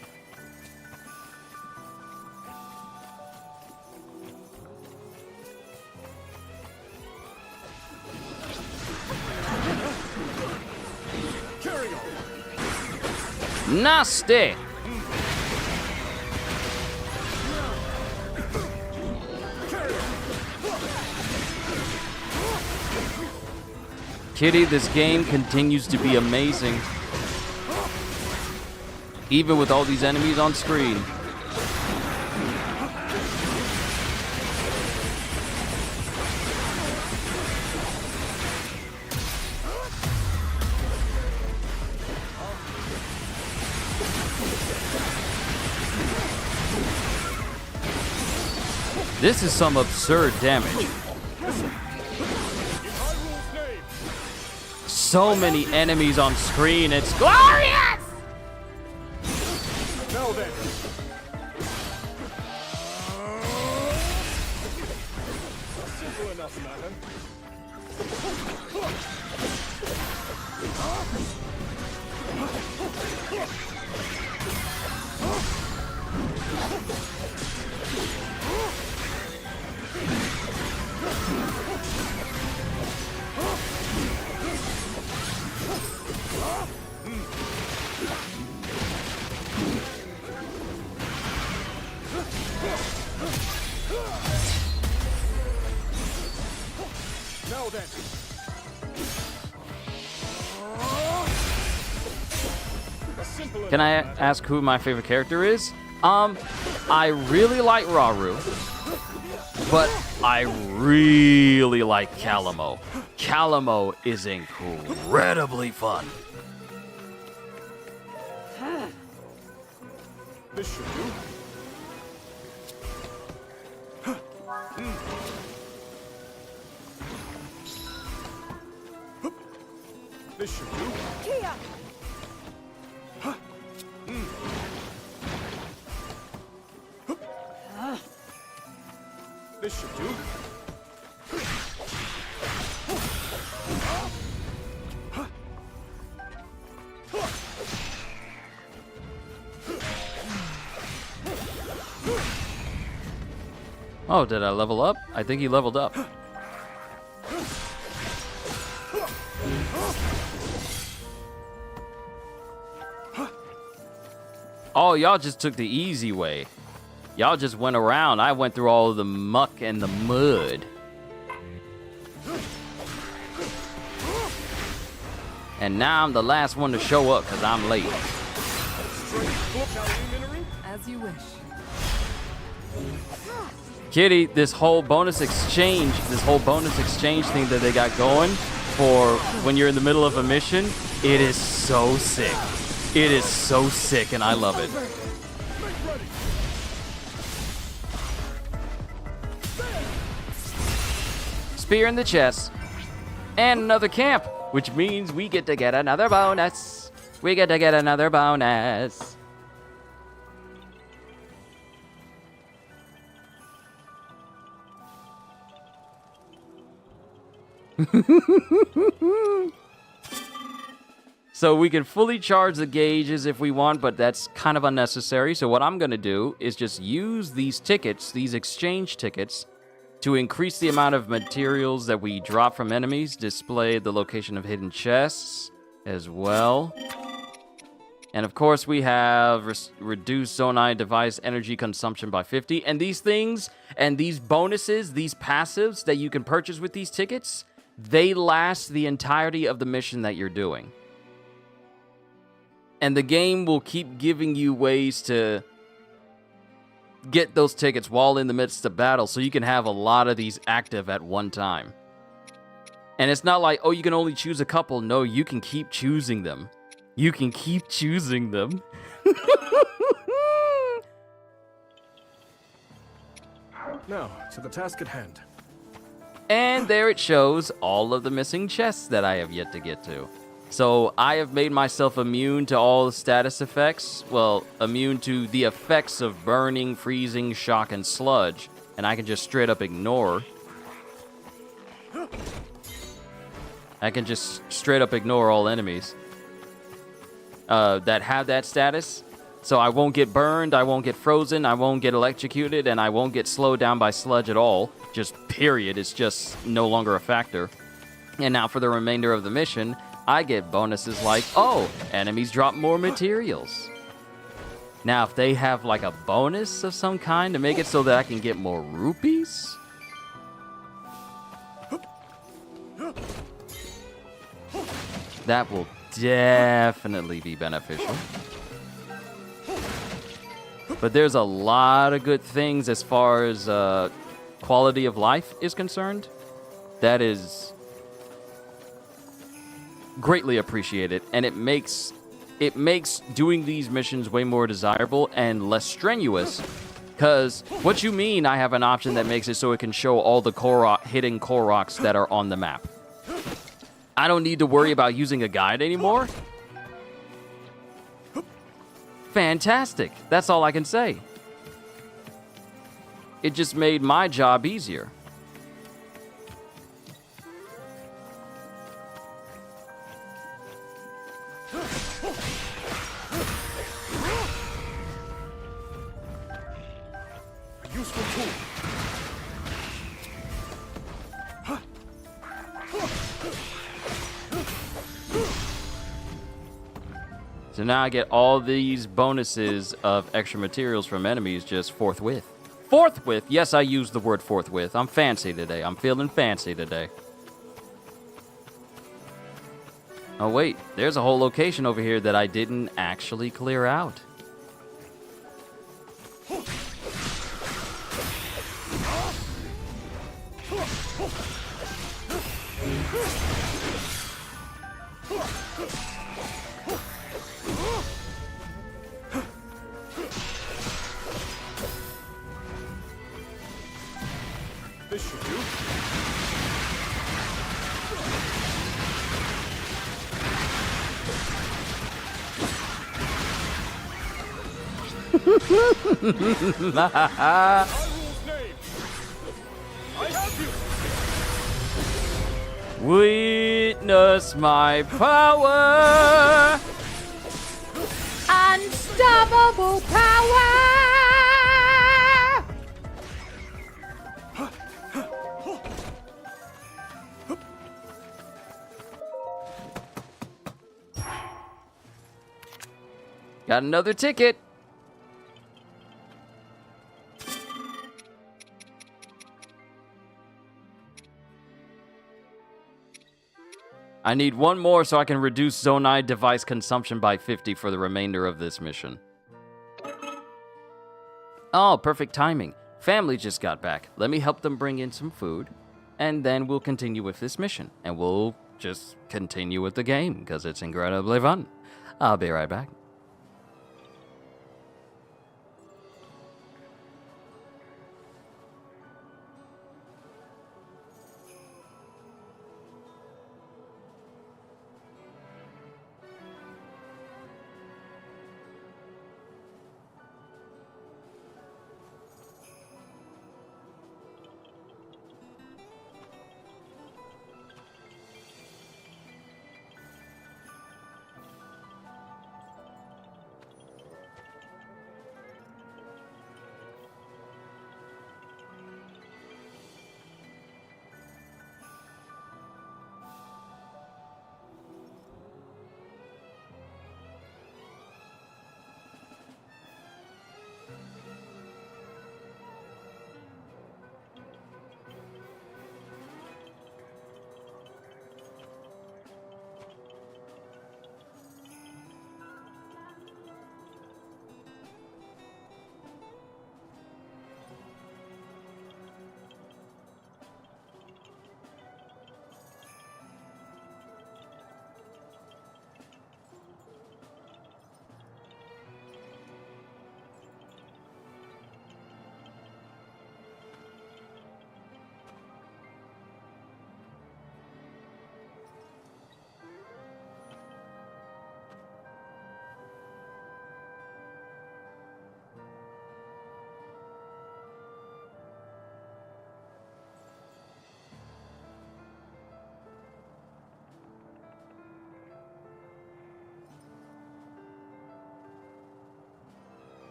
Nasty! Kitty, this game continues to be amazing. Even with all these enemies on screen. This is some absurd damage. So many enemies on screen, it's glorious! Now then. Simple enough, madam. Now then. Can I ask who my favorite character is? I really like Raru, but I really like Calamo. Calamo is incredibly fun. This should do. This should do. Kia! This should do. Oh, did I level up? I think he leveled up. Oh, y'all just took the easy way. Y'all just went around. I went through all of the muck and the mud. And now I'm the last one to show up because I'm late. As you wish. Kitty, this whole bonus exchange thing that they got going for when you're in the middle of a mission, it is so sick. It is so sick, and I love it. Spear in the chest, and another camp, which means we get to get another bonus. We get to get another bonus. So we can fully charge the gauges if we want, but that's kind of unnecessary. So what I'm going to do is just use these tickets, these exchange tickets, to increase the amount of materials that we drop from enemies, display the location of hidden chests as well. And of course we have reduced Zonai device energy consumption by 50. And these things, and these bonuses, these passives that you can purchase with these tickets, they last the entirety of the mission that you're doing. And the game will keep giving you ways to get those tickets while in the midst of battle, so you can have a lot of these active at one time. And it's not like, oh, you can only choose a couple. No, you can keep choosing them. You can keep choosing them. Now, to the task at hand. And there it shows all of the missing chests that I have yet to get to. So I have made myself immune to all the status effects. Well, immune to the effects of burning, freezing, shock, and sludge. And I can just straight up ignore. I can just straight up ignore all enemies that have that status. So I won't get burned, I won't get frozen, I won't get electrocuted, and I won't get slowed down by sludge at all. Just period. It's just no longer a factor. And now for the remainder of the mission, I get bonuses like, oh, enemies drop more materials. Now, if they have like a bonus of some kind to make it so that I can get more rupees, that will definitely be beneficial. But there's a lot of good things as far as quality of life is concerned. That is greatly appreciated, and it makes doing these missions way more desirable and less strenuous. Because what you mean I have an option that makes it so it can show all the hidden Koroks that are on the map. I don't need to worry about using a guide anymore. Fantastic. That's all I can say. It just made my job easier. A useful tool. So now I get all these bonuses of extra materials from enemies just forthwith. Forthwith? Yes, I use the word forthwith. I'm fancy today. I'm feeling fancy today. Oh wait, there's a whole location over here that I didn't actually clear out. This should do. Witness my power! Unstoppable power! Got another ticket. I need one more so I can reduce Zonai device consumption by 50 for the remainder of this mission. Oh, perfect timing. Family just got back. Let me help them bring in some food, and then we'll continue with this mission, and we'll just continue with the game, because it's incredibly fun. I'll be right back.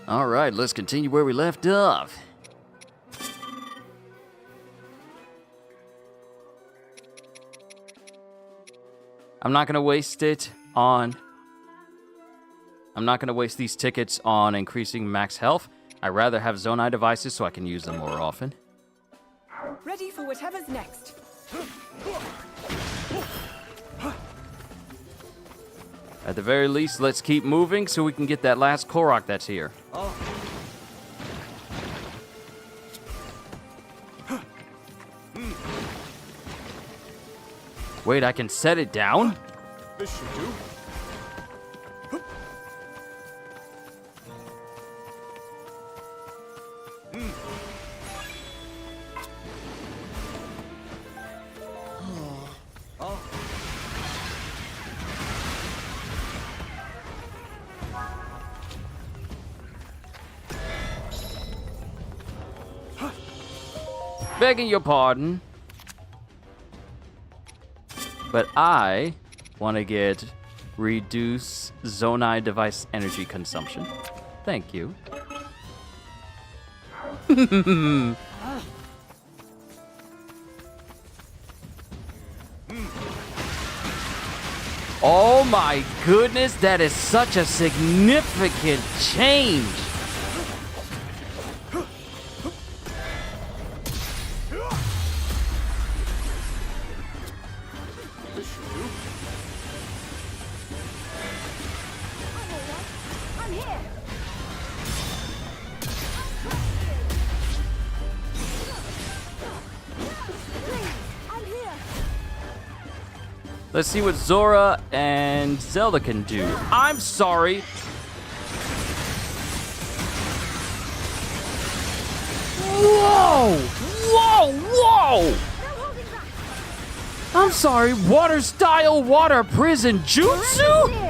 All right, let's continue where we left off. I'm not going to waste these tickets on increasing max health. I'd rather have Zonai devices so I can use them more often. Ready for whatever's next. At the very least, let's keep moving so we can get that last Korok that's here. Wait, I can set it down? This should do. Begging your pardon. But I want to get reduce Zonai device energy consumption. Thank you. Oh my goodness, that is such a significant change. Let's see what Zora and Zelda can do. I'm sorry. Whoa! Whoa! Whoa! I'm sorry, water style water prison jutsu?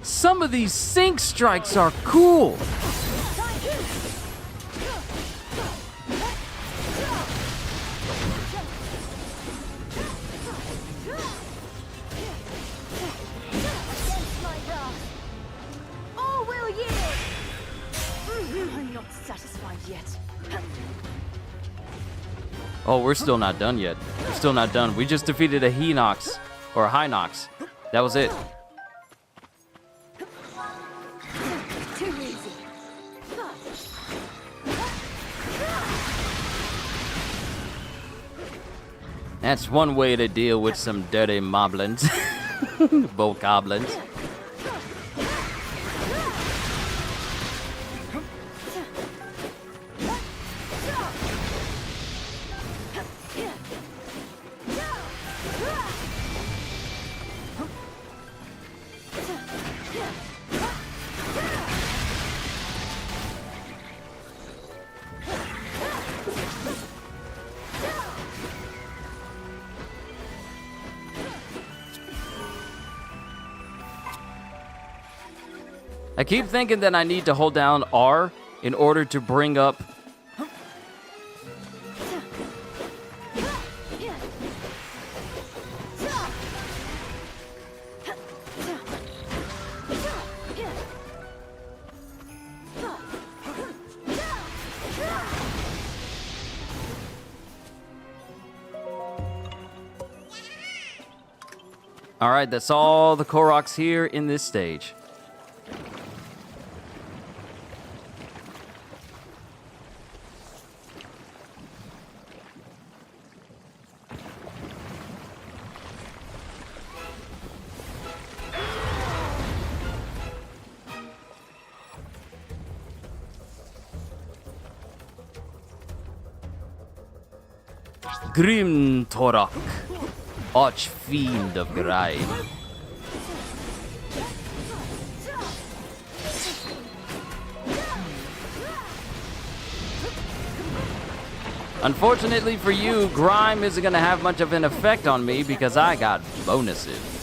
Some of these sync strikes are cool. Oh, will you? I'm not satisfied yet. Oh, we're still not done yet. We're still not done. We just defeated a Hinox, or a Hinox. That was it. Too easy. That's one way to deal with some dirty moblins. Bokoblins. I keep thinking that I need to hold down R in order to bring up... Alright, that's all the Koroks here in this stage. Grim Torok, Archfiend of Grime. Unfortunately for you, Grime isn't going to have much of an effect on me because I got bonuses.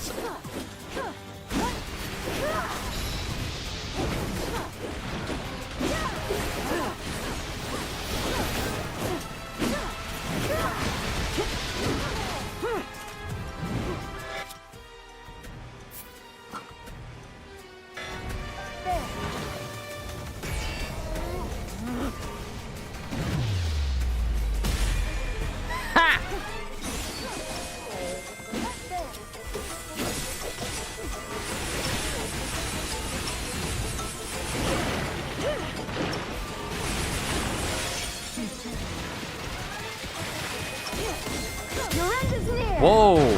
Whoa!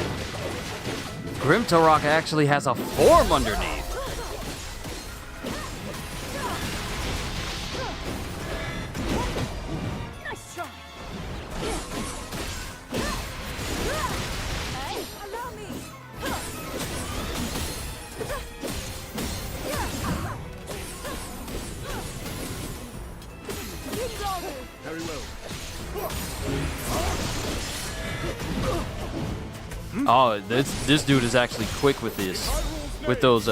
Grimtarok actually has a form underneath. Nice try. Allow me. Very well. Oh, this dude is actually quick with this, with those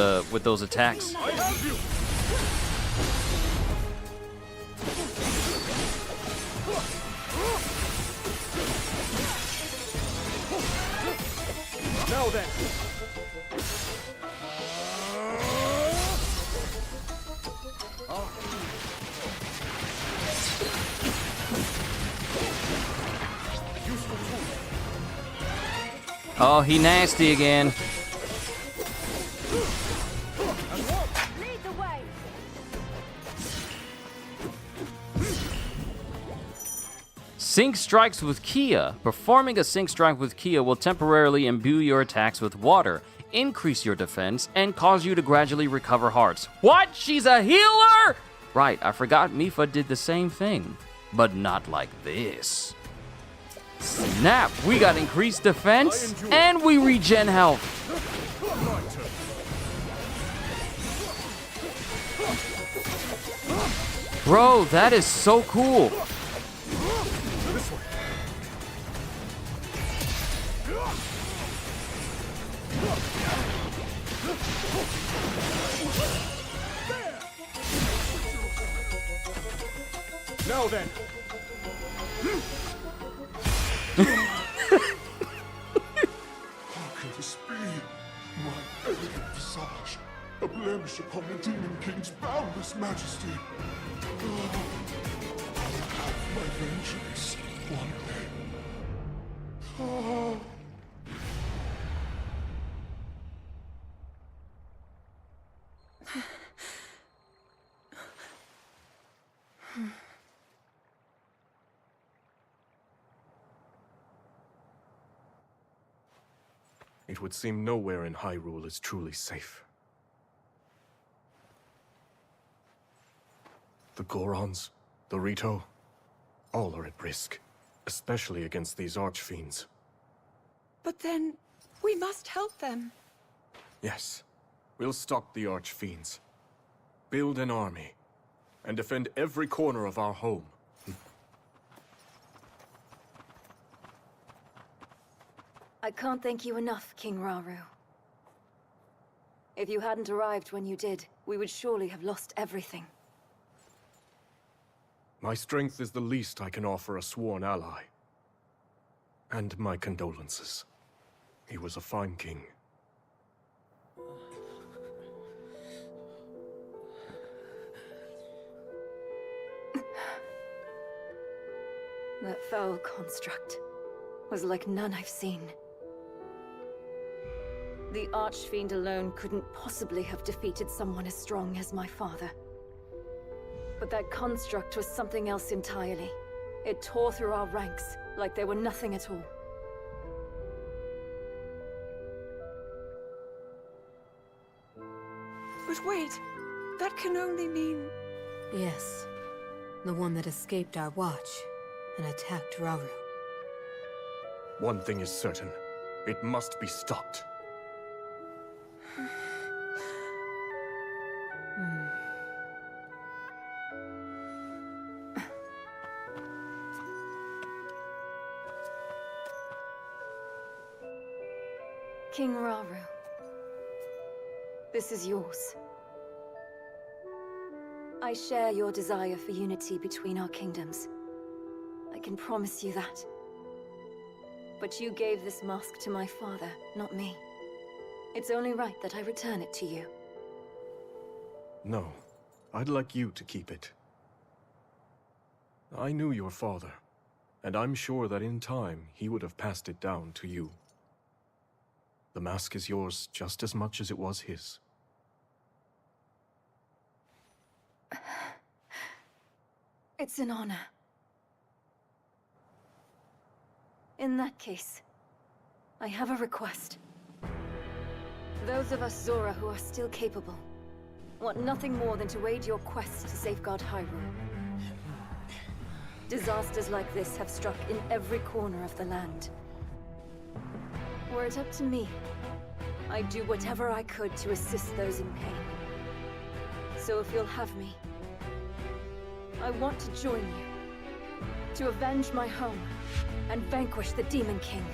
attacks. I have you! Now then. Useful tool. Oh, he nasty again. Lead the way. Sync strikes with Kia. Performing a sync strike with Kia will temporarily imbue your attacks with water, increase your defense, and cause you to gradually recover hearts. What? She's a healer? Right, I forgot Mipha did the same thing, but not like this. Snap, we got increased defense, and we regen health. Bro, that is so cool. This way. Now then. How can this be? My elegant visage, a blemish upon the Demon King's boundless majesty. Oh, I'll have my vengeance one day. Oh. It would seem nowhere in Hyrule is truly safe. The Gorons, the Rito, all are at risk, especially against these archfiends. But then, we must help them. Yes, we'll stop the archfiends, build an army, and defend every corner of our home. I can't thank you enough, King Rauru. If you hadn't arrived when you did, we would surely have lost everything. My strength is the least I can offer a sworn ally. And my condolences. He was a fine king. That foul construct was like none I've seen. The Archfiend alone couldn't possibly have defeated someone as strong as my father. But that construct was something else entirely. It tore through our ranks like they were nothing at all. But wait, that can only mean... Yes. The one that escaped our watch and attacked Rauru. One thing is certain. It must be stopped. King Rauru, this is yours. I share your desire for unity between our kingdoms. I can promise you that. But you gave this mask to my father, not me. It's only right that I return it to you. No, I'd like you to keep it. I knew your father, and I'm sure that in time he would have passed it down to you. The mask is yours just as much as it was his. It's an honor. In that case, I have a request. Those of us Zora who are still capable want nothing more than to aid your quest to safeguard Hyrule. Disasters like this have struck in every corner of the land. Were it up to me, I'd do whatever I could to assist those in pain. So if you'll have me, I want to join you, to avenge my home, and vanquish the Demon King.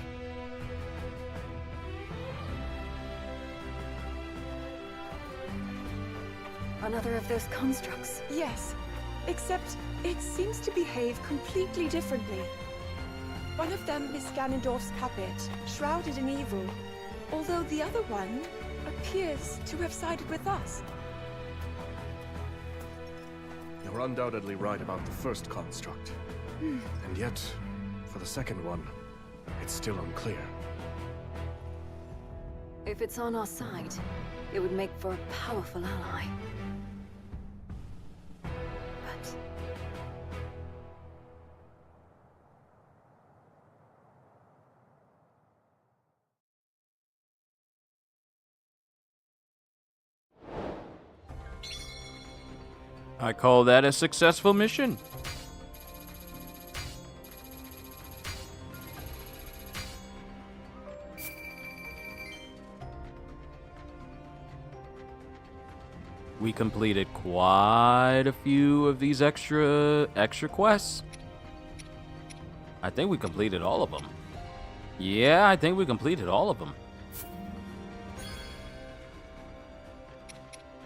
Another of those constructs. Yes, except it seems to behave completely differently. One of them is Ganondorf's puppet, shrouded in evil, although the other one appears to have sided with us. You're undoubtedly right about the first construct. And yet, for the second one, it's still unclear. If it's on our side, it would make for a powerful ally. But... I call that a successful mission. We completed quite a few of these extra quests. I think we completed all of them. Yeah, I think we completed all of them.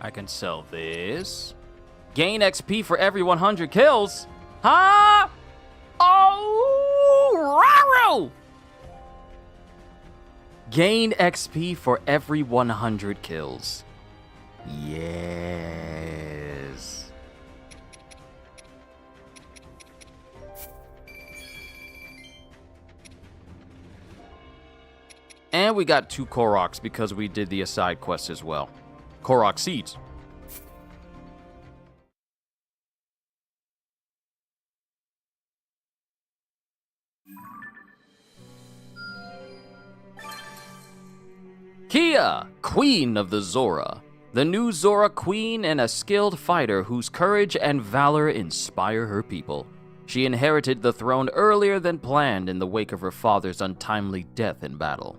I can sell this. Gain XP for every 100 kills. Huh? Oh, Raru! Gain XP for every 100 kills. Yes. And we got 2 Koroks because we did the aside quest as well. Korok seeds. Kia, Queen of the Zora. The new Zora Queen and a skilled fighter whose courage and valor inspire her people. She inherited the throne earlier than planned in the wake of her father's untimely death in battle.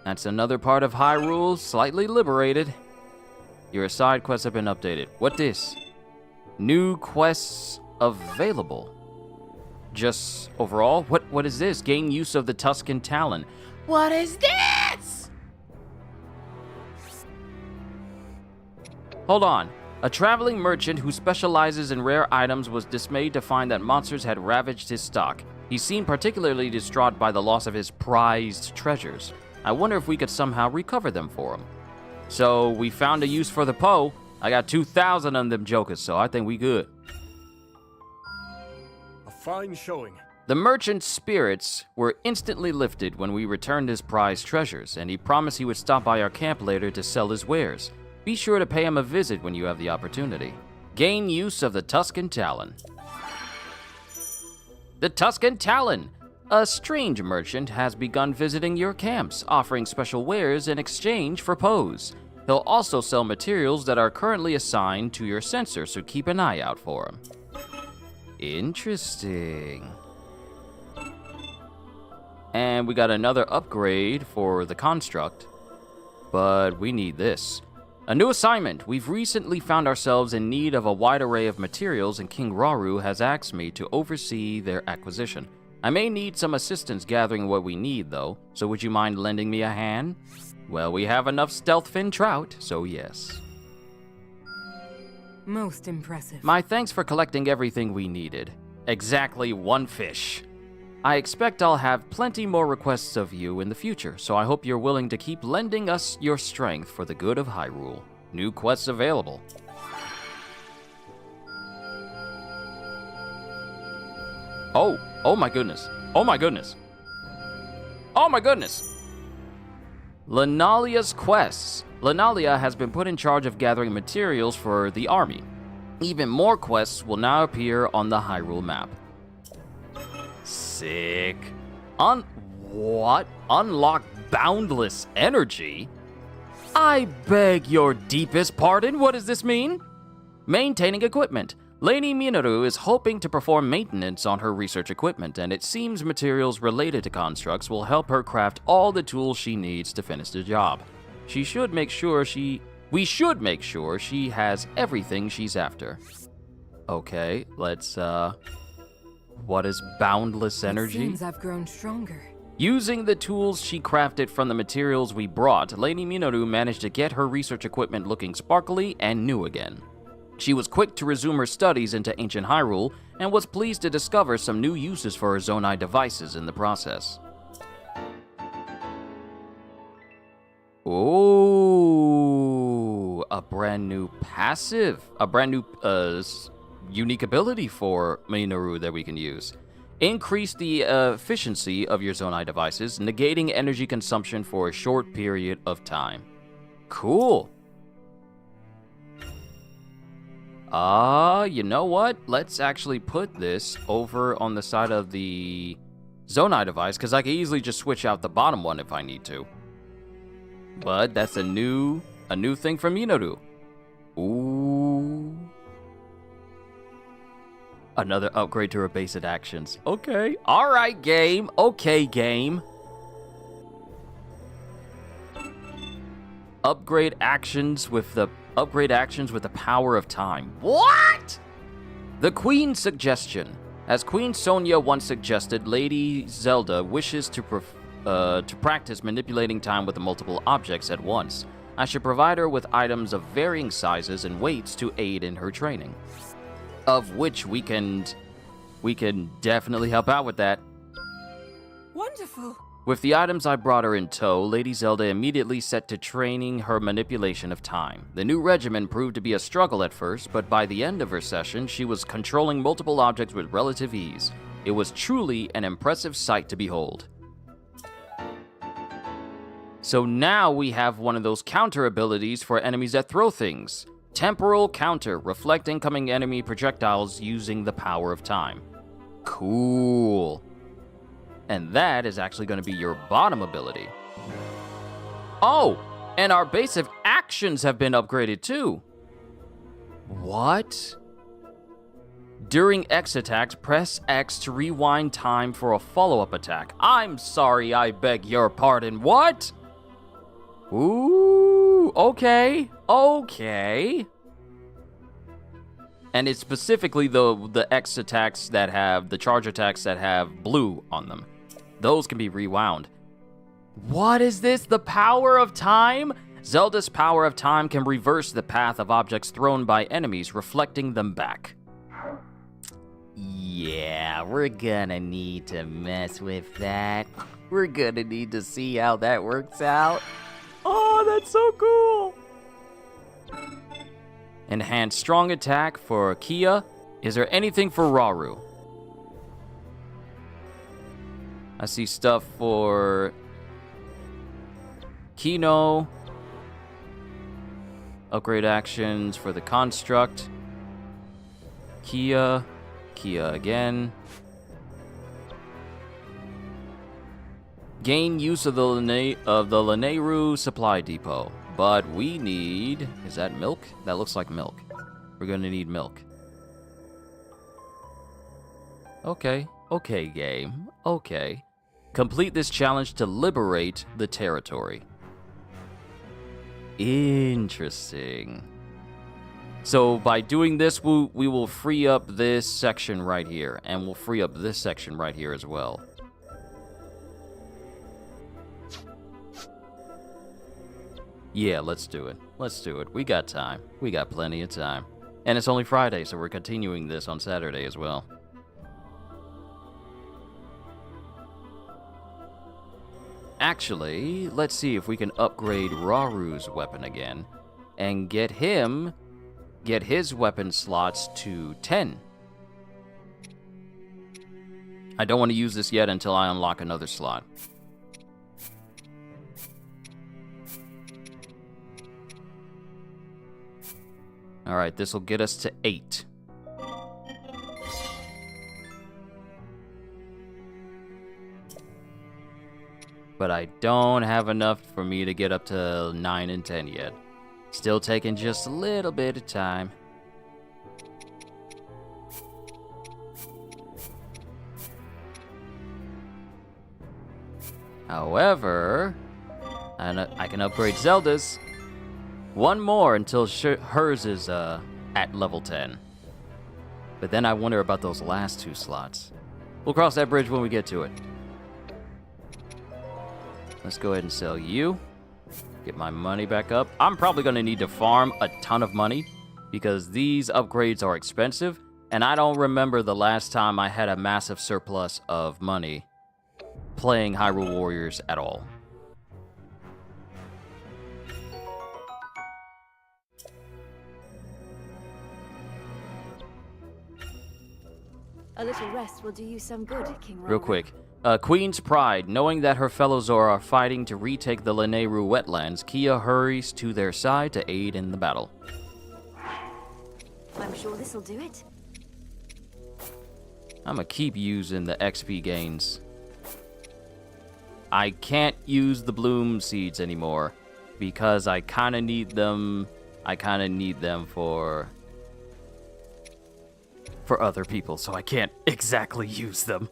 That's another part of Hyrule slightly liberated. Your side quests have been updated. What this? New quests available. Just overall? What is this? Gain use of the Tuscan Talon. What is this? Hold on. A traveling merchant who specializes in rare items was dismayed to find that monsters had ravaged his stock. He seemed particularly distraught by the loss of his prized treasures. I wonder if we could somehow recover them for him. So we found a use for the Poe. I got 2,000 of them jokers, so I think we good. Fine showing. The merchant's spirits were instantly lifted when we returned his prized treasures, and he promised he would stop by our camp later to sell his wares. Be sure to pay him a visit when you have the opportunity. Gain use of the Tuscan Talon. The Tuscan Talon! A strange merchant has begun visiting your camps, offering special wares in exchange for Poes. He'll also sell materials that are currently assigned to your sensor, so keep an eye out for him. Interesting. And we got another upgrade for the construct, but we need this. A new assignment. We've recently found ourselves in need of a wide array of materials, and King Raru has asked me to oversee their acquisition. I may need some assistance gathering what we need, though, so would you mind lending me a hand? Well, we have enough stealth fin trout, so yes. Most impressive. My thanks for collecting everything we needed. Exactly 1 fish. I expect I'll have plenty more requests of you in the future, so I hope you're willing to keep lending us your strength for the good of Hyrule. New quests available. Oh my goodness. Oh my goodness. Oh my goodness. Lenalia's quests. Lenalia has been put in charge of gathering materials for the army. Even more quests will now appear on the Hyrule map. Sick. What? Unlock boundless energy? I beg your deepest pardon, what does this mean? Maintaining equipment. Lady Minoru is hoping to perform maintenance on her research equipment, and it seems materials related to constructs will help her craft all the tools she needs to finish the job. We should make sure she has everything she's after. Okay, let's, what is boundless energy? It seems I've grown stronger. Using the tools she crafted from the materials we brought, Lady Minoru managed to get her research equipment looking sparkly and new again. She was quick to resume her studies into ancient Hyrule, and was pleased to discover some new uses for her Zonai devices in the process. Ooh, a brand new passive, a brand new unique ability for Minoru that we can use. Increase the efficiency of your Zonai devices, negating energy consumption for a short period of time. Cool. You know what? Let's actually put this over on the side of the Zonai device, because I can easily just switch out the bottom one if I need to. But that's a new thing from Minoru. Ooh. Another upgrade to her basic actions. Okay. Alright, game. Okay, game. Upgrade actions with the power of time. What? The Queen's suggestion. As Queen Sonia once suggested, Lady Zelda wishes to practice manipulating time with multiple objects at once. I should provide her with items of varying sizes and weights to aid in her training. Of which we can definitely help out with that. Wonderful. With the items I brought her in tow, Lady Zelda immediately set to training her manipulation of time. The new regimen proved to be a struggle at first, but by the end of her session, she was controlling multiple objects with relative ease. It was truly an impressive sight to behold. So now we have one of those counter abilities for enemies that throw things. Temporal counter, reflect incoming enemy projectiles using the power of time. Cool. And that is actually going to be your bottom ability. Oh, and our basic actions have been upgraded too. What? During X attacks, press X to rewind time for a follow-up attack. I'm sorry, I beg your pardon. What? Ooh, okay. Okay. And it's specifically the X attacks that have, the charge attacks that have blue on them. Those can be rewound. What is this? The power of time? Zelda's power of time can reverse the path of objects thrown by enemies, reflecting them back. Yeah, we're gonna need to mess with that. We're gonna need to see how that works out. Oh, that's so cool! Enhanced strong attack for Kia. Is there anything for Rauru? I see stuff for Kino. Upgrade actions for the construct. Kia. Kia again. Gain use of the Lanayru supply depot. But we need... Is that milk? That looks like milk. We're gonna need milk. Okay. Okay, game. Okay. Complete this challenge to liberate the territory. Interesting. So by doing this, we will free up this section right here. And we'll free up this section right here as well. Yeah, let's do it. Let's do it. We got time. We got plenty of time. And it's only Friday, so we're continuing this on Saturday as well. Actually, let's see if we can upgrade Rauru's weapon again and get his weapon slots to 10. I don't want to use this yet until I unlock another slot. Alright, this will get us to 8. But I don't have enough for me to get up to 9 and 10 yet. Still taking just a little bit of time. However, I can upgrade Zelda's. One more until hers is at level 10. But then I wonder about those last 2 slots. We'll cross that bridge when we get to it. Let's go ahead and sell you. Get my money back up. I'm probably going to need to farm a ton of money because these upgrades are expensive. And I don't remember the last time I had a massive surplus of money playing Hyrule Warriors at all. A little rest will do you some good, King Roland. Real quick. Queen's Pride. Knowing that her fellow Zora are fighting to retake the Lanayru wetlands, Kia hurries to their side to aid in the battle. I'm sure this'll do it. I'm gonna keep using the XP gains. I can't use the bloom seeds anymore because I kind of need them. I kind of need them for other people, so I can't exactly use them.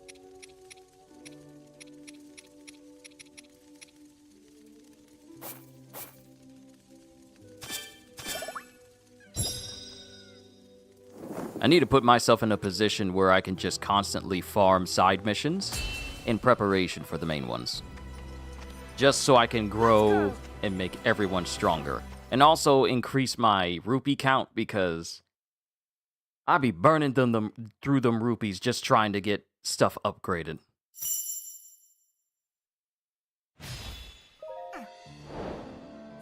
I need to put myself in a position where I can just constantly farm side missions in preparation for the main ones. Just so I can grow and make everyone stronger. And also increase my rupee count because I be burning through them rupees just trying to get stuff upgraded.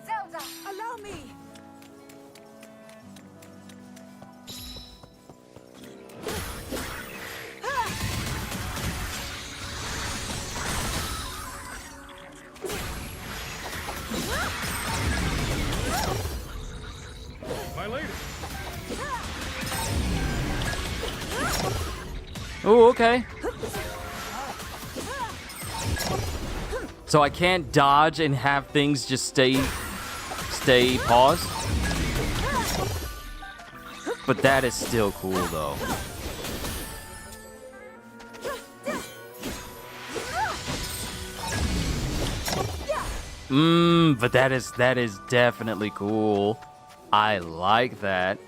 Zelda, allow me! My lady. Oh, okay. So I can't dodge and have things just stay paused? But that is still cool, though. But that is definitely cool. I like that.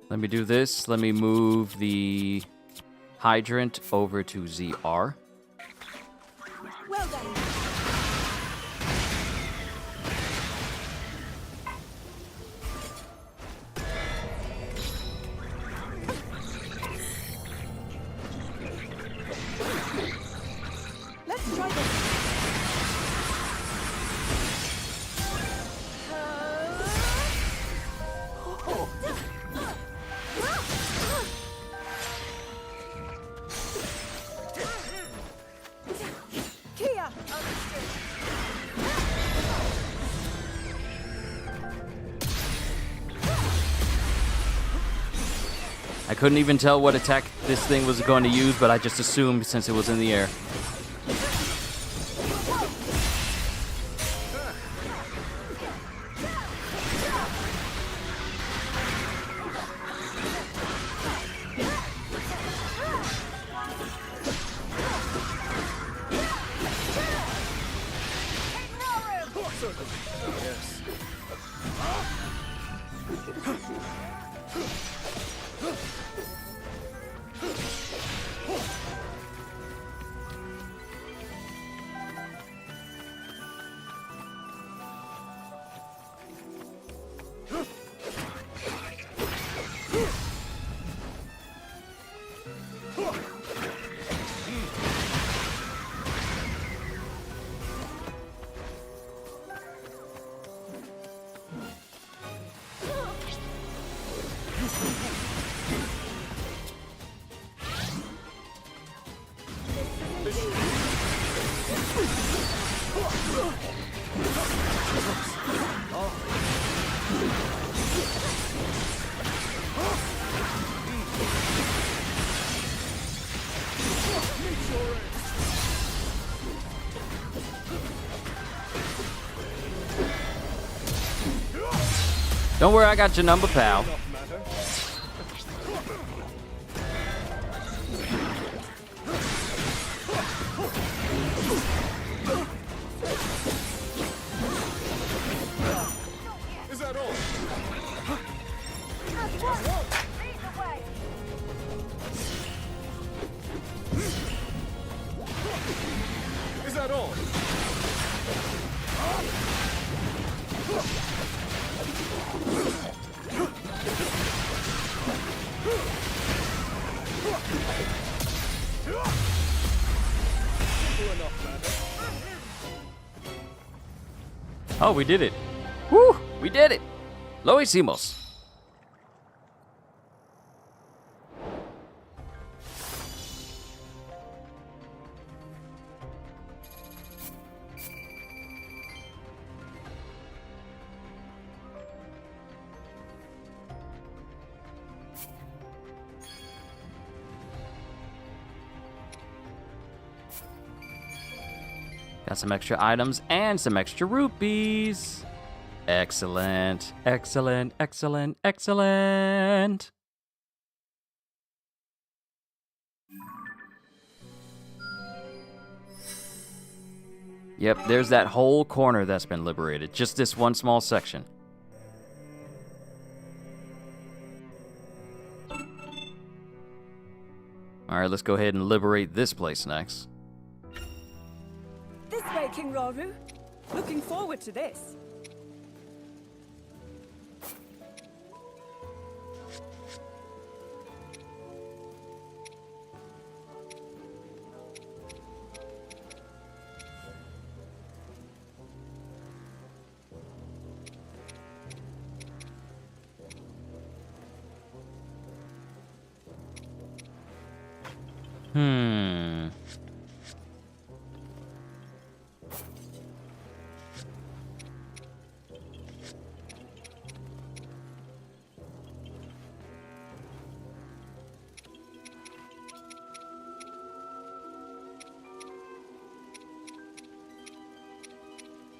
Let me do this. Let me move the hydrant over to ZR. Well done. Let's try this. Kia! I couldn't even tell what attack this thing was going to use, but I just assumed since it was in the air. Don't worry, I got your number, pal. Is that all? Is that all? Oh, we did it. Woo! We did it. Lo hicimos. Got some extra items and some extra rupees. Excellent, excellent, excellent, excellent. Yep, there's that whole corner that's been liberated. Just this one small section. Alright, let's go ahead and liberate this place next. This way, King Rauru. Looking forward to this.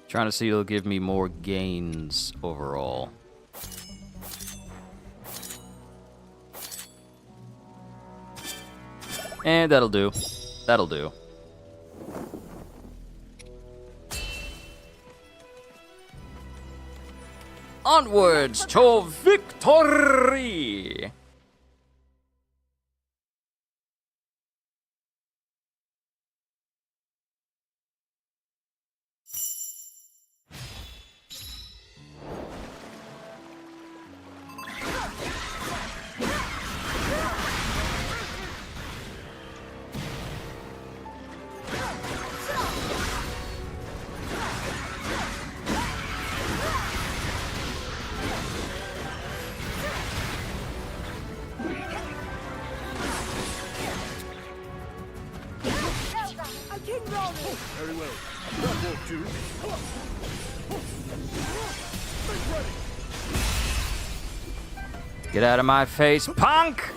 Trying to see if it'll give me more gains overall. And that'll do. That'll do. Onwards to victory! Very well. That won't do. Get out of my face, punk!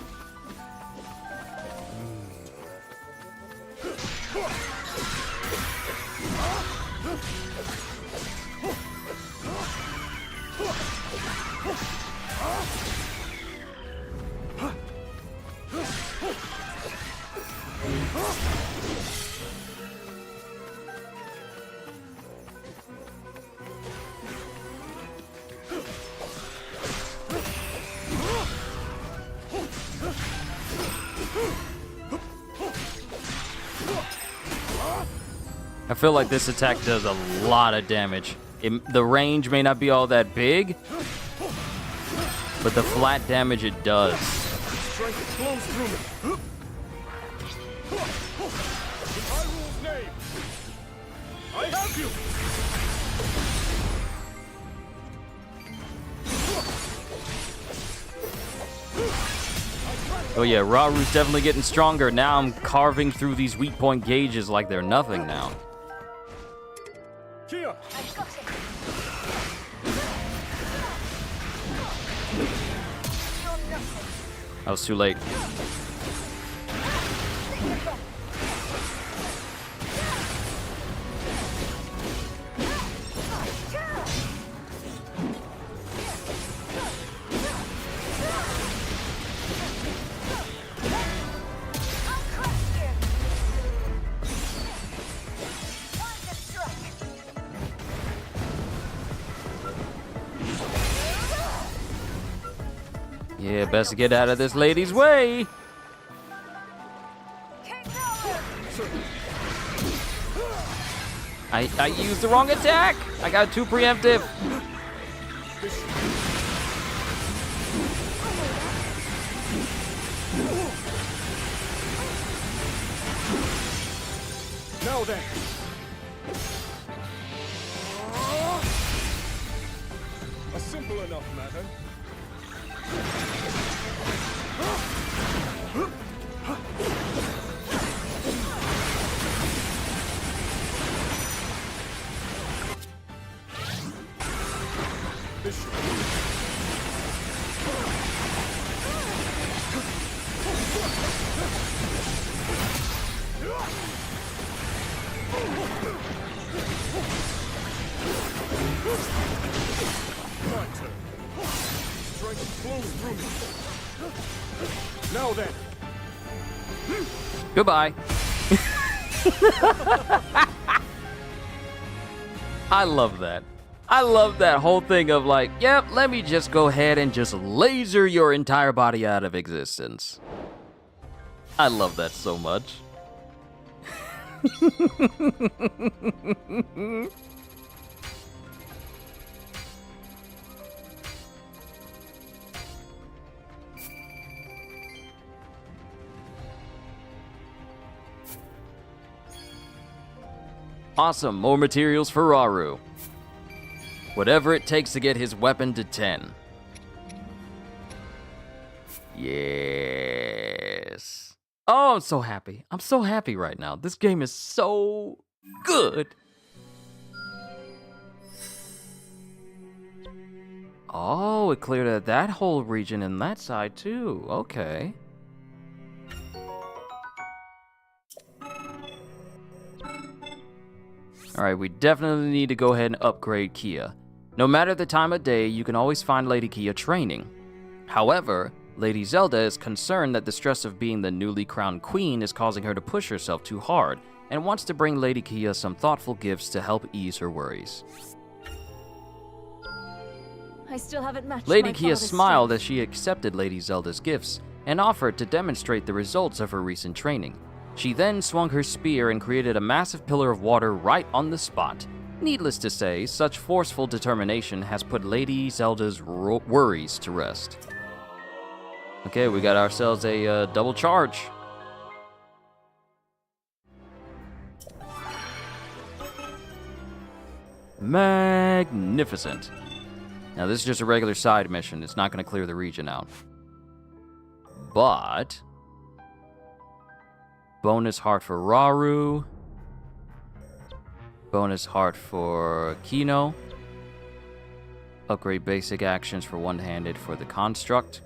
I feel like this attack does a lot of damage. The range may not be all that big, but the flat damage it does. Strength flows through me. In HYRULE's name, I have you. Oh yeah, Raru's definitely getting stronger. Now I'm carving through these weak point gauges like they're nothing now. Kia. I was too late. Yeah, best to get out of this lady's way. I used the wrong attack. I got too preemptive. Now then. A simple enough matter. Now then. Goodbye. I love that. I love that whole thing of like, yep, let me just go ahead and just laser your entire body out of existence. I love that so much. Awesome, more materials for Raru. Whatever it takes to get his weapon to 10. Yes. Oh, I'm so happy. I'm so happy right now. This game is so good. Oh, it cleared out that whole region in that side too. Okay. Alright, we definitely need to go ahead and upgrade Kia. No matter the time of day, you can always find Lady Kia training. However, Lady Zelda is concerned that the stress of being the newly crowned queen is causing her to push herself too hard, and wants to bring Lady Kia some thoughtful gifts to help ease her worries. I still haven't matched Lady my Kia father's smiled strength. as she accepted Lady Zelda's gifts, and offered to demonstrate the results of her recent training. She then swung her spear and created a massive pillar of water right on the spot. Needless to say, such forceful determination has put Lady Zelda's worries to rest. Okay, we got ourselves a double charge. Magnificent. Now this is just a regular side mission. It's not going to clear the region out. But bonus heart for Raru. Bonus heart for Kino. Upgrade basic actions for one-handed for the construct.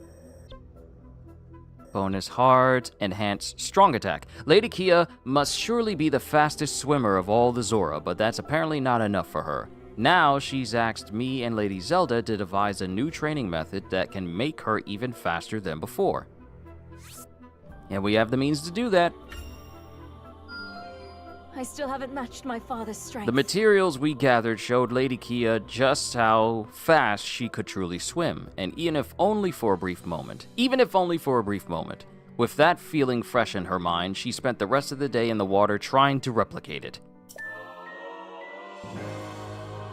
Bonus heart, enhance strong attack. Lady Kia must surely be the fastest swimmer of all the Zora, but that's apparently not enough for her. Now she's asked me and Lady Zelda to devise a new training method that can make her even faster than before. And we have the means to do that. I still haven't matched my father's strength. The materials we gathered showed Lady Kia just how fast she could truly swim, and even if only for a brief moment. With that feeling fresh in her mind, she spent the rest of the day in the water trying to replicate it.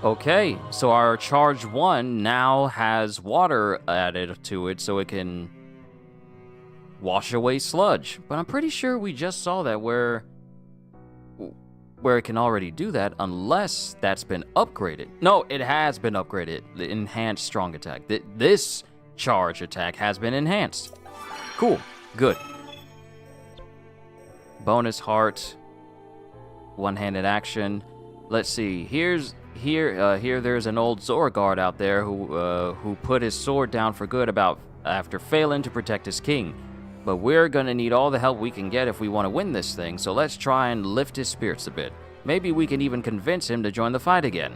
Okay, so our charge 1 now has water added to it so it can wash away sludge. But I'm pretty sure we just saw that where it can already do that unless that's been upgraded. No, it has been upgraded. The enhanced strong attack. This charge attack has been enhanced. Cool. Good. Bonus heart. One-handed action. Let's see. Here there's an old Zora guard out there who put his sword down for good after failing to protect his king. But we're gonna need all the help we can get if we want to win this thing, so let's try and lift his spirits a bit. Maybe we can even convince him to join the fight again.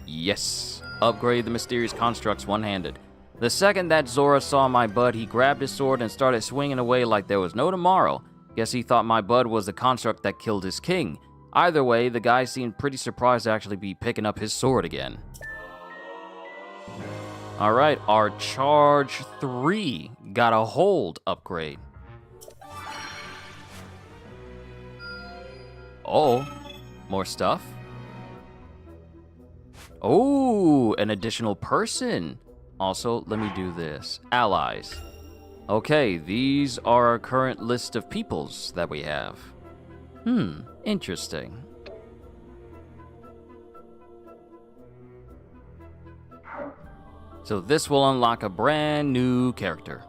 Yes. Upgrade the mysterious constructs one-handed. The second that Zora saw my bud, he grabbed his sword and started swinging away like there was no tomorrow. Guess he thought my bud was the construct that killed his king. Either way, the guy seemed pretty surprised to actually be picking up his sword again. All right, our Charge 3 got a Hold upgrade. Oh, more stuff. Oh, an additional person. Also, let me do this. Allies. Okay, these are our current list of peoples that we have. Interesting. So this will unlock a brand new character.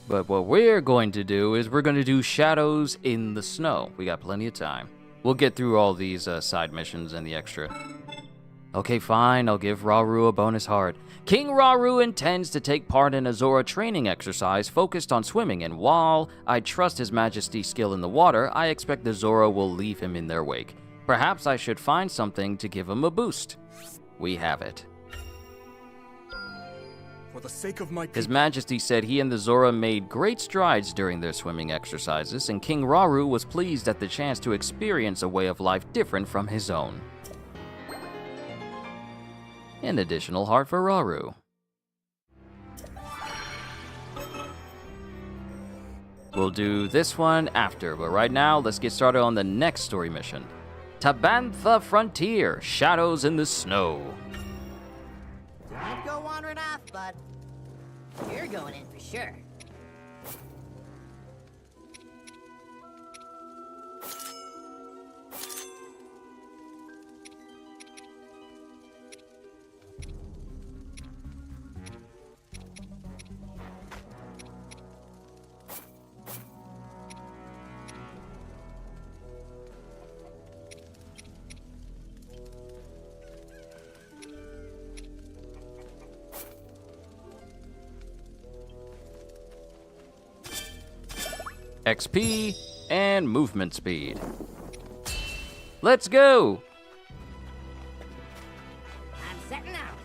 But what we're going to do is we're going to do Shadows in the Snow. We got plenty of time. We'll get through all these side missions and the extra. Okay, fine, I'll give Rauru a bonus heart. King Rauru intends to take part in a Zora training exercise focused on swimming, and while I trust His Majesty's skill in the water, I expect the Zora will leave him in their wake. Perhaps I should find something to give him a boost. We have it. For the sake of my people. His Majesty said he and the Zora made great strides during their swimming exercises, and King Rauru was pleased at the chance to experience a way of life different from his own. An additional heart for Rauru. We'll do this one after, but right now, let's get started on the next story mission. Tabantha Frontier, Shadows in the Snow. Don't go wandering off, bud. You're going in for sure. XP and movement speed. Let's go! I'm setting out.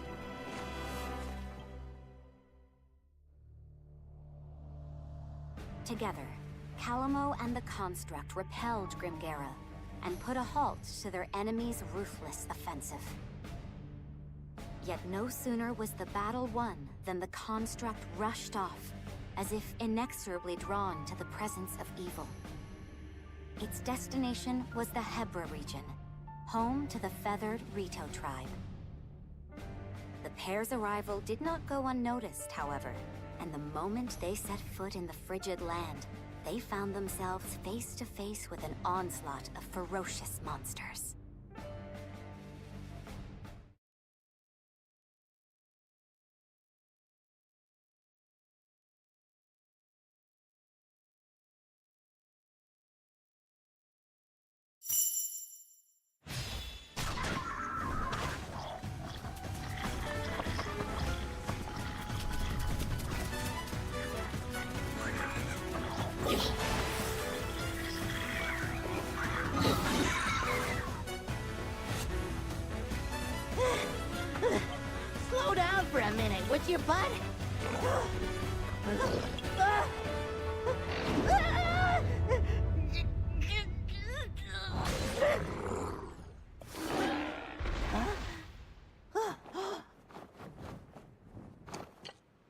Together, Calamo and the Construct repelled Grimgera and put a halt to their enemy's ruthless offensive. Yet no sooner was the battle won than the Construct rushed off, as if inexorably drawn to the presence of evil. Its destination was the Hebra region, home to the feathered Rito tribe. The pair's arrival did not go unnoticed, however, and the moment they set foot in the frigid land, they found themselves face to face with an onslaught of ferocious monsters. Slow down for a minute, would you, bud?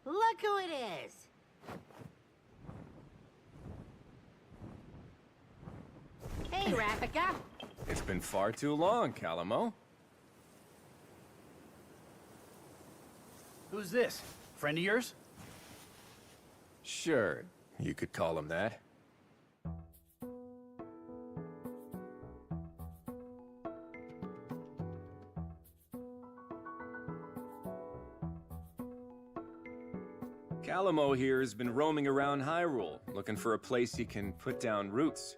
Look who it is! Hey, Rafika! It's been far too long, Calamo. Who's this? Friend of yours? Sure, you could call him that. Calamo here has been roaming around Hyrule, looking for a place he can put down roots.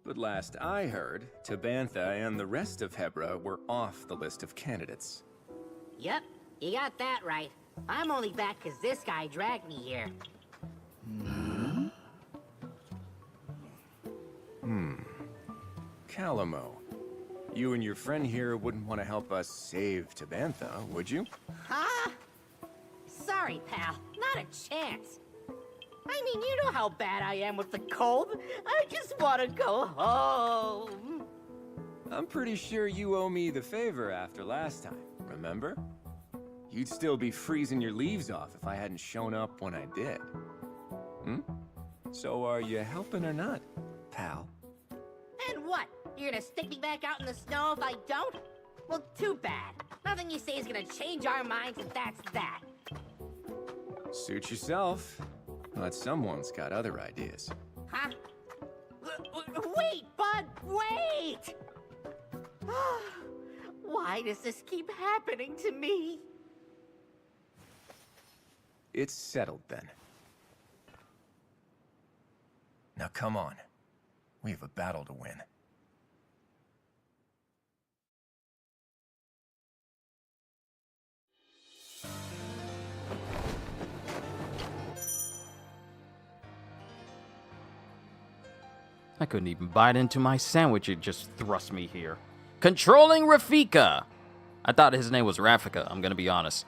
But last I heard, Tabantha and the rest of Hebra were off the list of candidates. Yep, you got that right. I'm only back because this guy dragged me here. Calamo. You and your friend here wouldn't want to help us save Tabantha, would you? Huh? Sorry, pal. Not a chance. I mean, you know how bad I am with the cold. I just want to go home. I'm pretty sure you owe me the favor after last time, remember? You'd still be freezing your leaves off if I hadn't shown up when I did. Hmm? So are you helping or not, pal? And what? You're gonna stick me back out in the snow if I don't? Well, too bad. Nothing you say is gonna change our minds, and that's that. Suit yourself. But someone's got other ideas. Huh? Wait, Bud, wait! Why does this keep happening to me? It's settled then. Now come on. We have a battle to win. I couldn't even bite into my sandwich, it just thrust me here. Controlling Rafika! I thought his name was Rafika, I'm gonna be honest.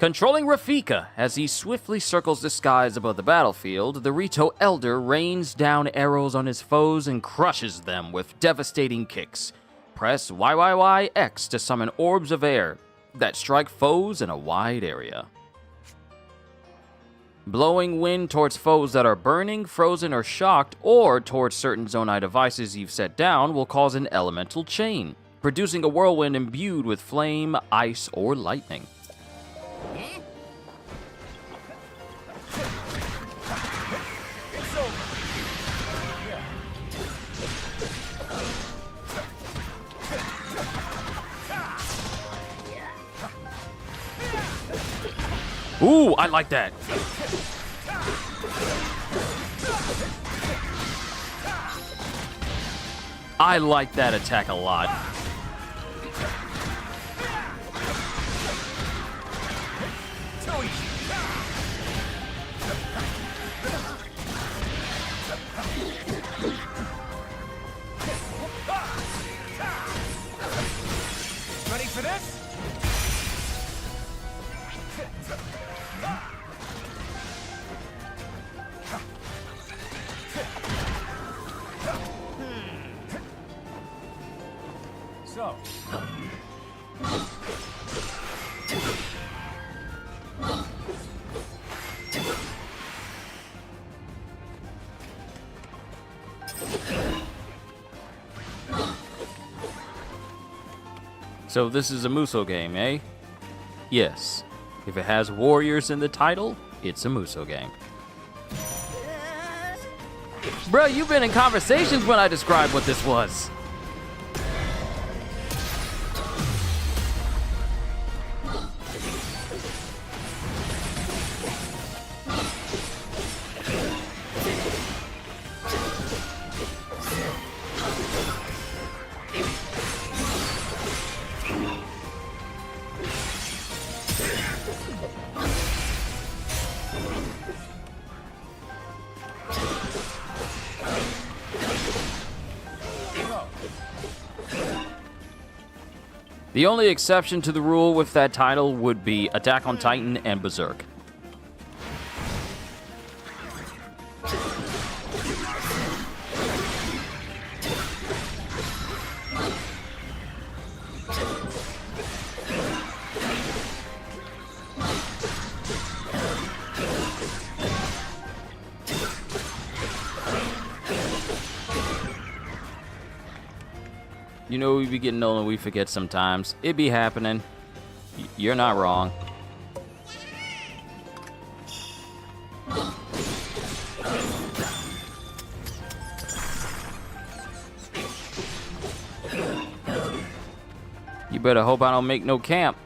Controlling Rafika, as he swiftly circles the skies above the battlefield, the Rito Elder rains down arrows on his foes and crushes them with devastating kicks. Press YYYX to summon orbs of air that strike foes in a wide area. Blowing wind towards foes that are burning, frozen, or shocked, or towards certain Zonai devices you've set down will cause an elemental chain, producing a whirlwind imbued with flame, ice, or lightning. Ooh, I like that. I like that attack a lot. Ready for this? So. So this is a Muso game, eh? Yes. If it has warriors in the title, it's a Muso game. Bro, you've been in conversations when I described what this was. The only exception to the rule with that title would be Attack on Titan and Berserk. You know, we be getting old and we forget sometimes. It be happening. You're not wrong. You better hope I don't make no camp.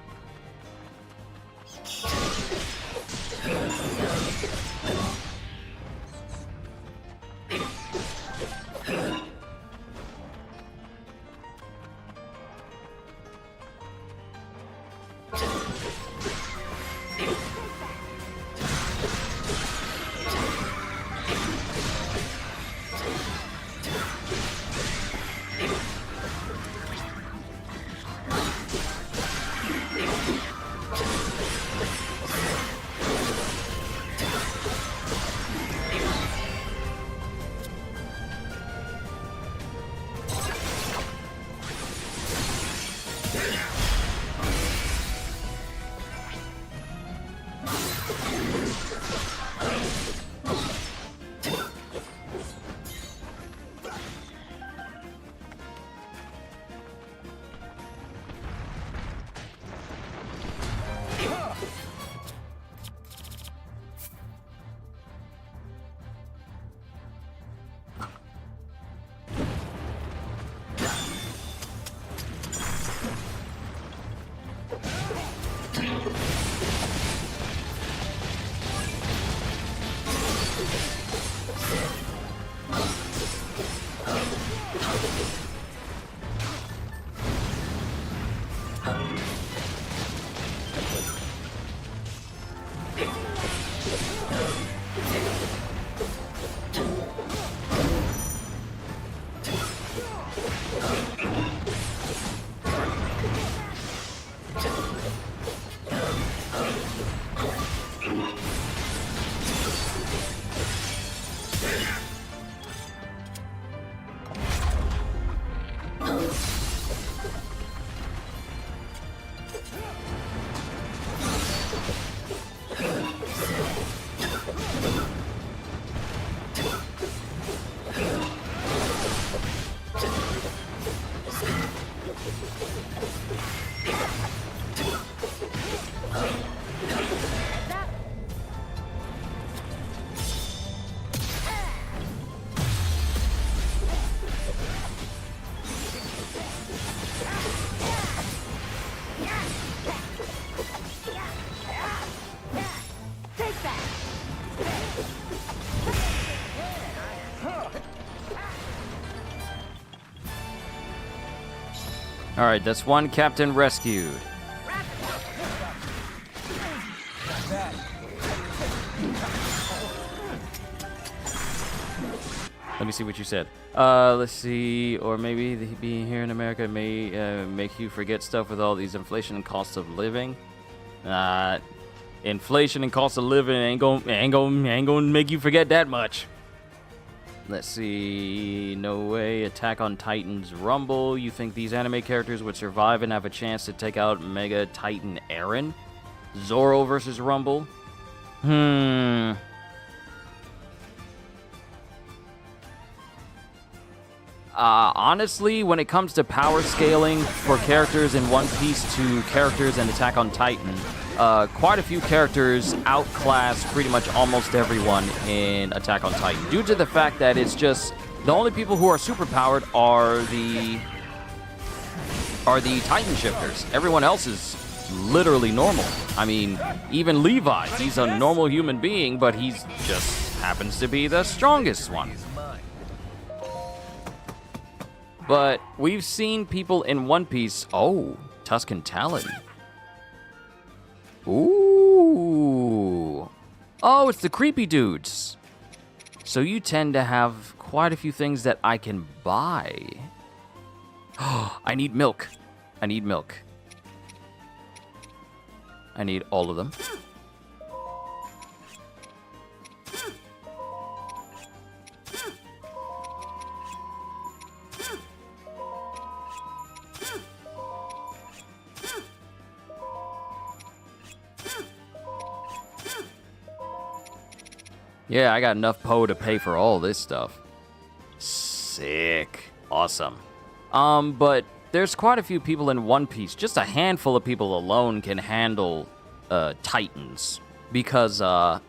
Alright, that's one captain rescued. Let me see what you said. Let's see. Or maybe being here in America may make you forget stuff with all these inflation and costs of living. Inflation and cost of living ain't gonna make you forget that much. Let's see. No way. Attack on Titans Rumble. You think these anime characters would survive and have a chance to take out Mega Titan Eren? Zoro versus Rumble? Honestly, when it comes to power scaling for characters in One Piece to characters in Attack on Titan, quite a few characters outclass pretty much almost everyone in Attack on Titan, due to the fact that it's just the only people who are superpowered are the Titan shifters. Everyone else is literally normal. I mean, even Levi, he's a normal human being, but he's just happens to be the strongest one. But we've seen people in One Piece. Oh, Tusken Talon. Ooh. Oh, it's the creepy dudes. So you tend to have quite a few things that I can buy. Oh, I need milk. I need milk. I need all of them. Yeah, I got enough Poe to pay for all this stuff. Sick. Awesome. But there's quite a few people in One Piece. Just a handful of people alone can handle Titans. Because the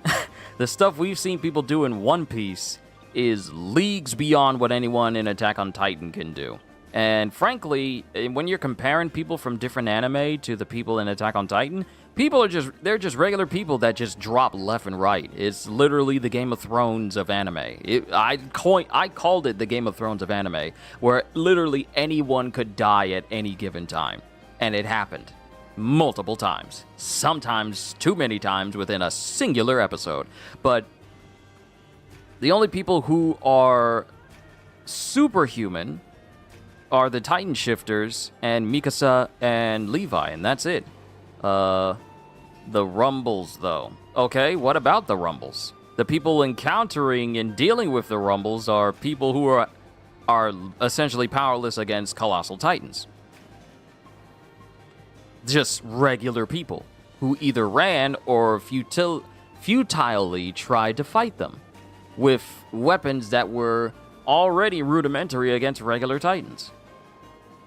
stuff we've seen people do in One Piece is leagues beyond what anyone in Attack on Titan can do. And frankly, when you're comparing people from different anime to the people in Attack on Titan, people are they're just regular people that just drop left and right. It's literally the Game of Thrones of anime. I called it the Game of Thrones of anime, where literally anyone could die at any given time. And it happened multiple times. Sometimes too many times within a singular episode. But the only people who are superhuman are the Titan Shifters and Mikasa and Levi, and that's it. The Rumbles, though. Okay, what about the Rumbles? The people encountering and dealing with the Rumbles are people who are essentially powerless against Colossal Titans. just regular people who either ran or futilely tried to fight them with weapons that were already rudimentary against regular Titans.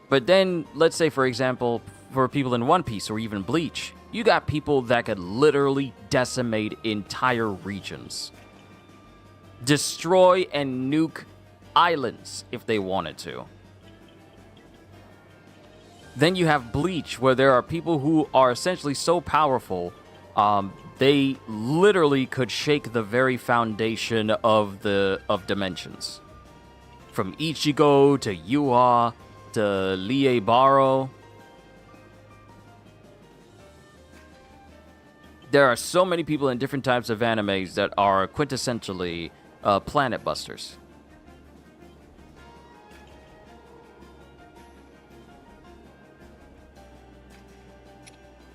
But then, let's say, for example, for people in One Piece or even Bleach, you got people that could literally decimate entire regions. Destroy and nuke islands if they wanted to. Then you have Bleach, where there are people who are essentially so powerful, they literally could shake the very foundation of dimensions. From Ichigo to Yua to Liebaro. There are so many people in different types of animes that are quintessentially planet busters.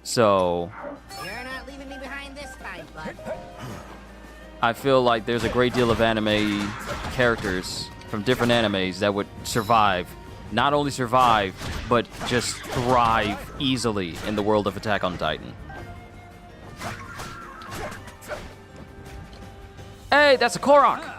So You're not leaving me behind this time, bud. I feel like there's a great deal of anime characters from different animes that would survive. Not only survive, but just thrive easily in the world of Attack on Titan. Hey, that's a Korok!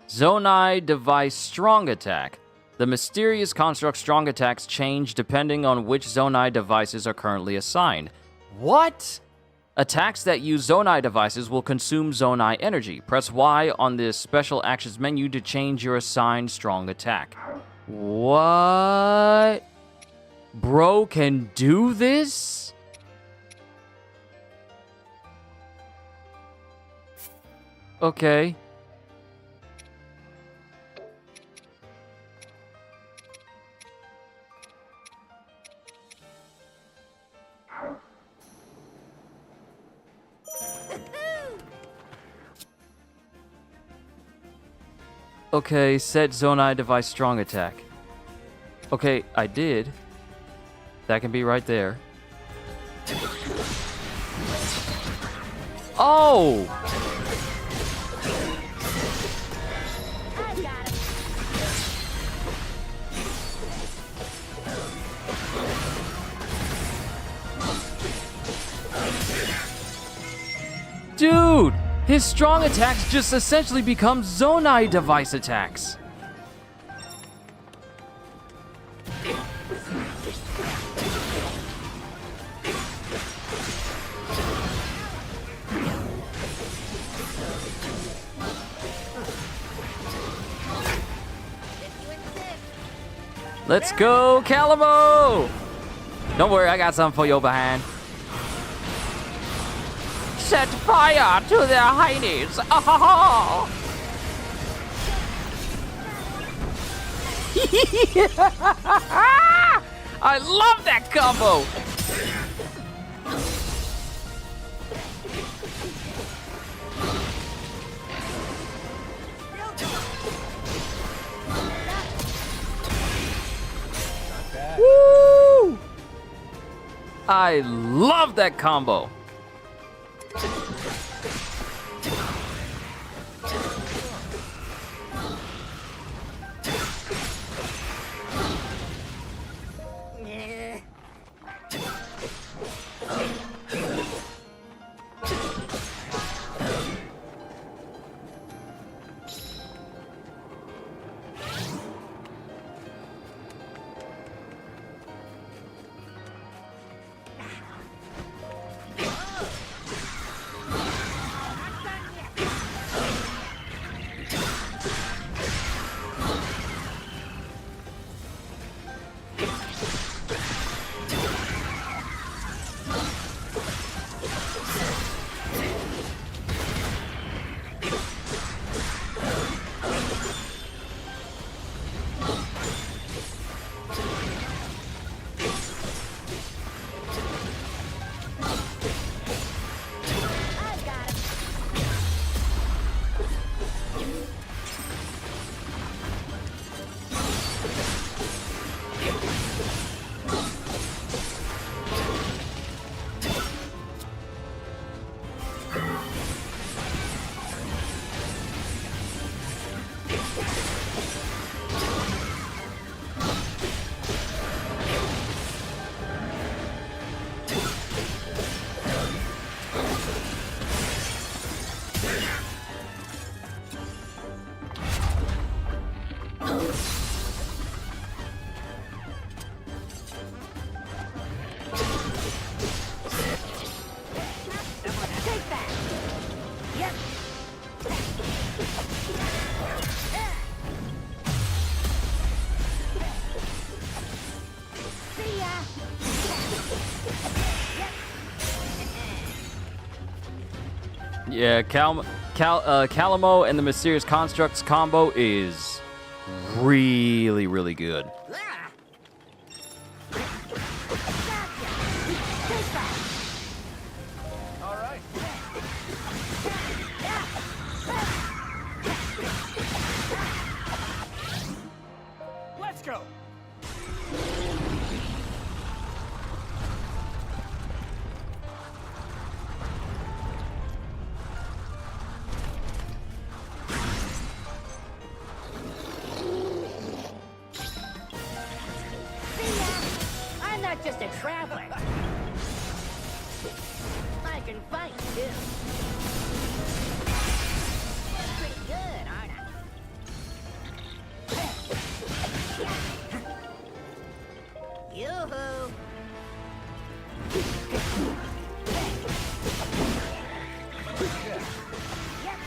Zonai Device Strong Attack. The mysterious construct strong attacks change depending on which Zonai devices are currently assigned. What? Attacks that use Zonai devices will consume Zonai energy. Press Y on the special actions menu to change your assigned strong attack. What? Bro can do this? Okay. Okay, set Zonai device strong attack. Okay, I did. That can be right there. Oh! Dude! His strong attacks just essentially become Zonai device attacks. Let's go, Calamo! Don't worry, I got something for your behind. Set fire to their heinies! Oh! I love that combo! Woo! I love that combo! Take that! Yep! See ya! Yeah, Calamo and the Mysterious Constructs combo is really, really good. Ah. Gotcha. Take that! All right. Let's go. See ya! I'm not just a traveler. I can fight too. Pretty good, aren't I? Yoo-hoo! Yep.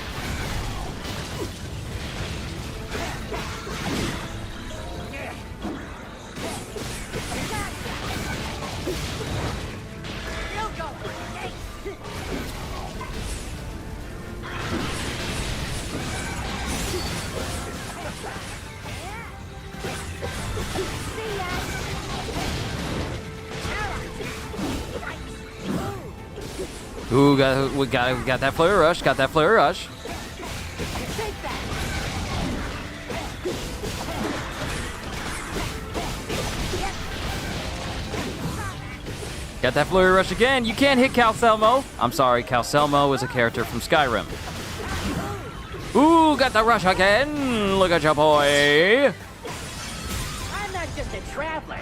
Still going. Hey. See ya. Ooh, we got that flare rush. Got that flare rush. Take that. Got that flurry rush again. You can't hit Calcelmo. I'm sorry, Calcelmo is a character from Skyrim. Ooh, got the rush again. Look at your boy. I'm not just a traveler.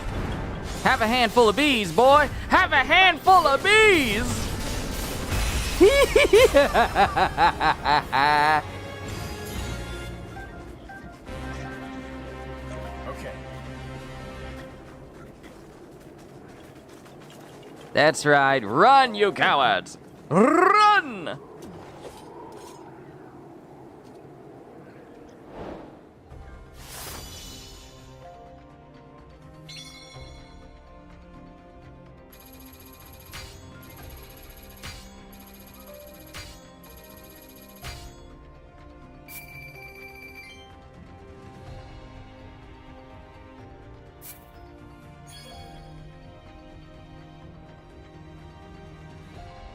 Have a handful of bees, boy. Have a handful of bees. Okay. That's right. Run, you cowards. Run!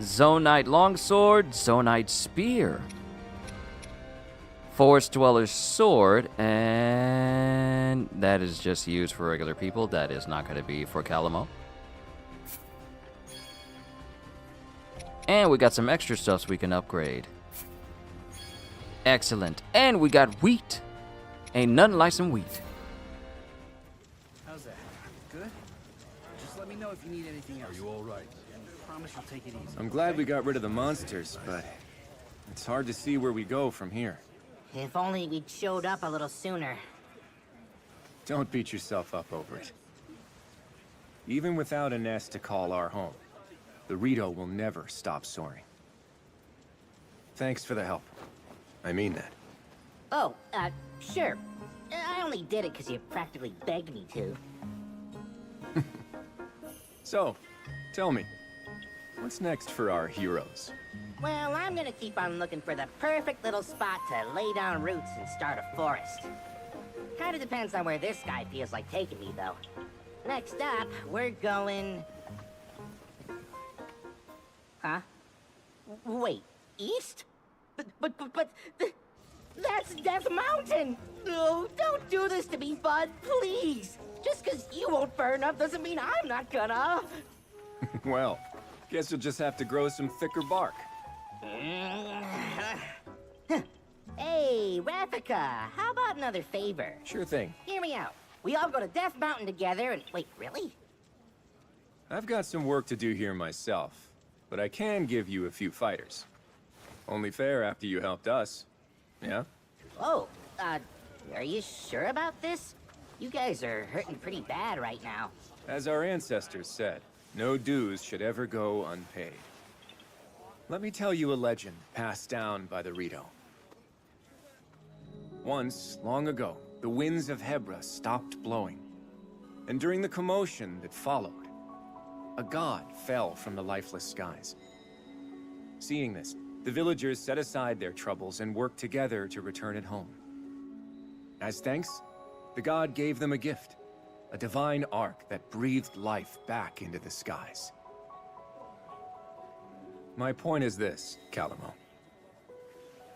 Zonite Longsword, Zonite Spear. Forest Dweller's Sword, and that is just used for regular people. That is not going to be for Calamo. And we got some extra stuff so we can upgrade. Excellent. And we got wheat. Ain't nothing like some wheat. How's that? Good? Just let me know if you need anything else. Are you all right? Promise you'll take it easy. I'm glad we got rid of the monsters, but it's hard to see where we go from here. If only we'd showed up a little sooner. Don't beat yourself up over it. Even without a nest to call our home, the Rito will never stop soaring. Thanks for the help. I mean that. Oh, sure. I only did it because you practically begged me to. So, tell me, what's next for our heroes? Well, I'm gonna keep on looking for the perfect little spot to lay down roots and start a forest. Kinda depends on where this guy feels like taking me, though. Next up, we're going... Huh? Wait, east? But, that's Death Mountain! No, don't do this to me, bud, please! Just because you won't burn up doesn't mean I'm not gonna! Well, guess you'll just have to grow some thicker bark. Hey, Rafika, how about another favor? Sure thing. Hear me out. We all go to Death Mountain together and... Wait, really? I've got some work to do here myself, but I can give you a few fighters. Only fair after you helped us. Yeah? Oh, are you sure about this? You guys are hurting pretty bad right now. As our ancestors said, no dues should ever go unpaid. Let me tell you a legend passed down by the Rito. Once, long ago, the winds of Hebra stopped blowing. And during the commotion that followed, a god fell from the lifeless skies. Seeing this, the villagers set aside their troubles and worked together to return it home. As thanks, the god gave them a gift, a divine ark that breathed life back into the skies. My point is this, Calamo.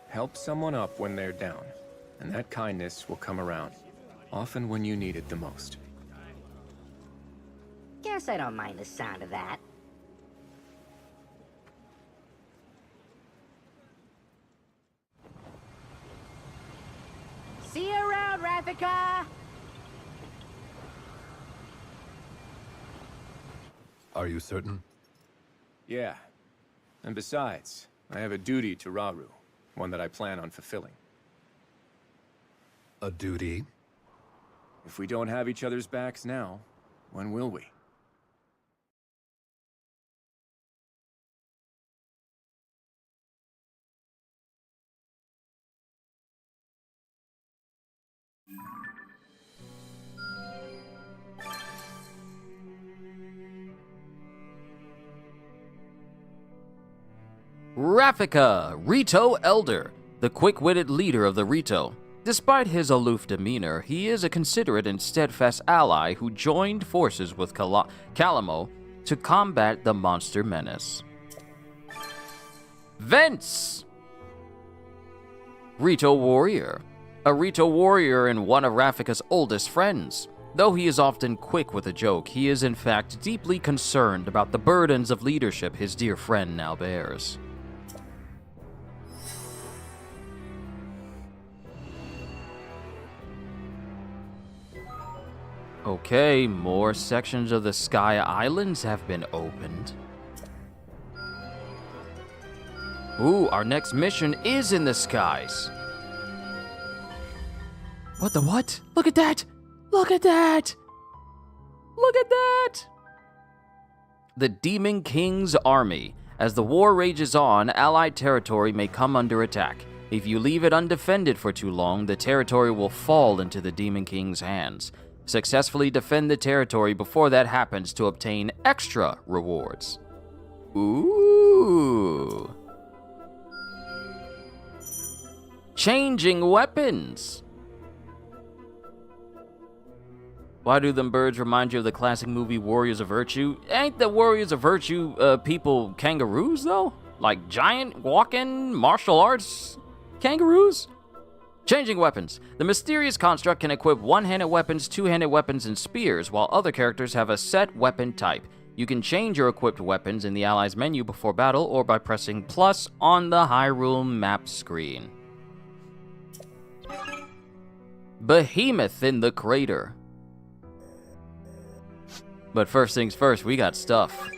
Help someone up when they're down, and that kindness will come around, often when you need it the most. Guess I don't mind the sound of that. See you around, Ravika! Are you certain? Yeah. And besides, I have a duty to Rauru, one that I plan on fulfilling. A duty? If we don't have each other's backs now, when will we? Ravika, Rito Elder, the quick-witted leader of the Rito. Despite his aloof demeanor, he is a considerate and steadfast ally who joined forces with Calamo to combat the monster menace. Vence, Rito Warrior, a Rito warrior and one of Ravika's oldest friends. Though he is often quick with a joke, he is in fact deeply concerned about the burdens of leadership his dear friend now bears. Okay, more sections of the Sky Islands have been opened. Ooh, our next mission is in the skies. What the what? Look at that! Look at that! Look at that! The Demon King's army. As the war rages on, allied territory may come under attack. If you leave it undefended for too long, the territory will fall into the Demon King's hands. Successfully defend the territory before that happens to obtain extra rewards. Ooh. Changing weapons. Why do them birds remind you of the classic movie Warriors of Virtue? Ain't the Warriors of Virtue people kangaroos, though? Like giant walking martial arts kangaroos? Changing weapons. The mysterious construct can equip one-handed weapons, two-handed weapons, and spears, while other characters have a set weapon type. You can change your equipped weapons in the Allies menu before battle or by pressing plus on the Hyrule map screen. Behemoth in the Crater. But first things first, we got stuff.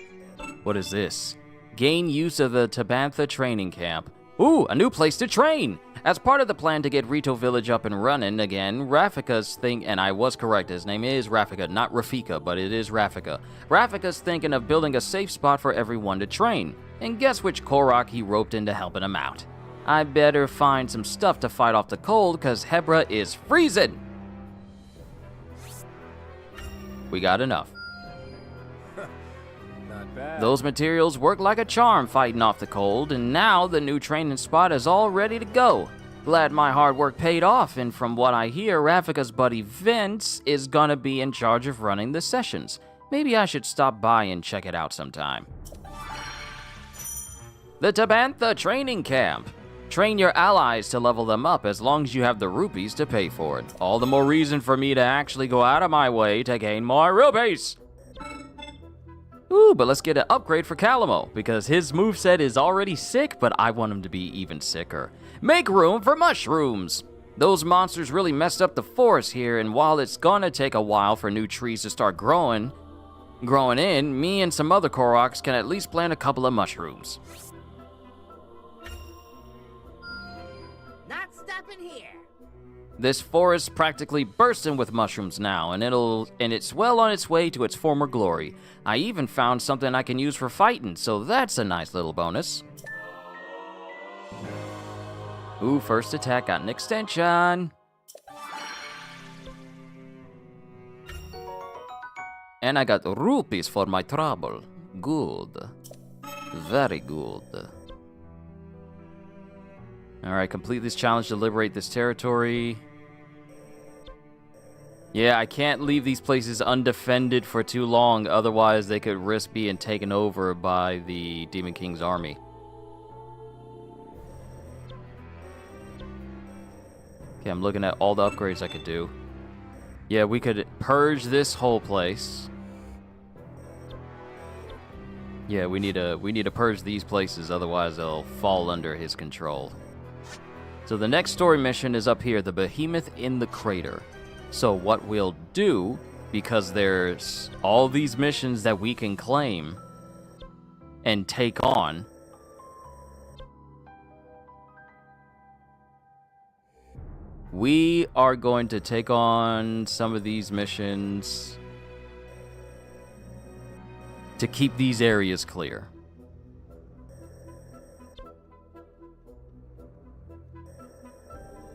What is this? Gain use of the Tabantha training camp. Ooh, a new place to train! As part of the plan to get Rito Village up and running again, Rafika's and I was correct, his name is Rafika, not Rafika, but it is Rafika. Rafika's thinking of building a safe spot for everyone to train. And guess which Korok he roped into helping him out? I better find some stuff to fight off the cold, cause Hebra is freezing! We got enough. Not bad. Those materials work like a charm fighting off the cold, and now the new training spot is all ready to go. Glad my hard work paid off, and from what I hear, Rafika's buddy Vince is gonna be in charge of running the sessions. Maybe I should stop by and check it out sometime. The Tabantha Training Camp. Train your allies to level them up as long as you have the rupees to pay for it. All the more reason for me to actually go out of my way to gain more rupees. Ooh, but let's get an upgrade for Calamo, because his moveset is already sick, but I want him to be even sicker. Make room for mushrooms! Those monsters really messed up the forest here, and while it's gonna take a while for new trees to start growing in, me and some other Koroks can at least plant a couple of mushrooms. up in here. This forest practically bursting with mushrooms now, and it's well on its way to its former glory. I even found something I can use for fighting, so that's a nice little bonus. Ooh, first attack got an extension. And I got rupees for my trouble. Good. Very good. Alright, complete this challenge to liberate this territory. Yeah, I can't leave these places undefended for too long, otherwise they could risk being taken over by the Demon King's army. Okay, I'm looking at all the upgrades I could do. Yeah, we could purge this whole place. Yeah, we need to purge these places, otherwise they'll fall under his control. So the next story mission is up here, the Behemoth in the Crater. So what we'll do, because there's all these missions that we can claim and take on, we are going to take on some of these missions to keep these areas clear.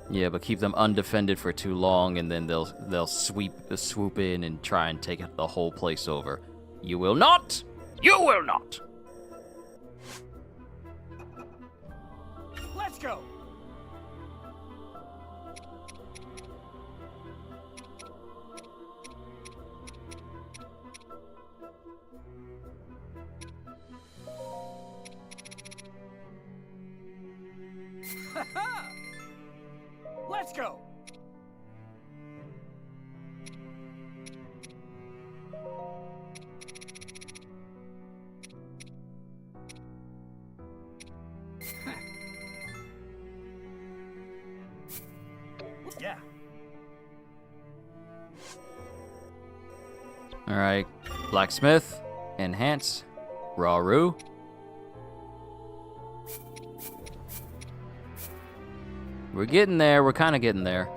Yeah, but keep them undefended for too long, and then they'll swoop in and try and take the whole place over. You will not! You will not! Let's go! Let's go! Yeah. Alright, Blacksmith, Enhance, Raru. We're getting there, we're kind of getting there.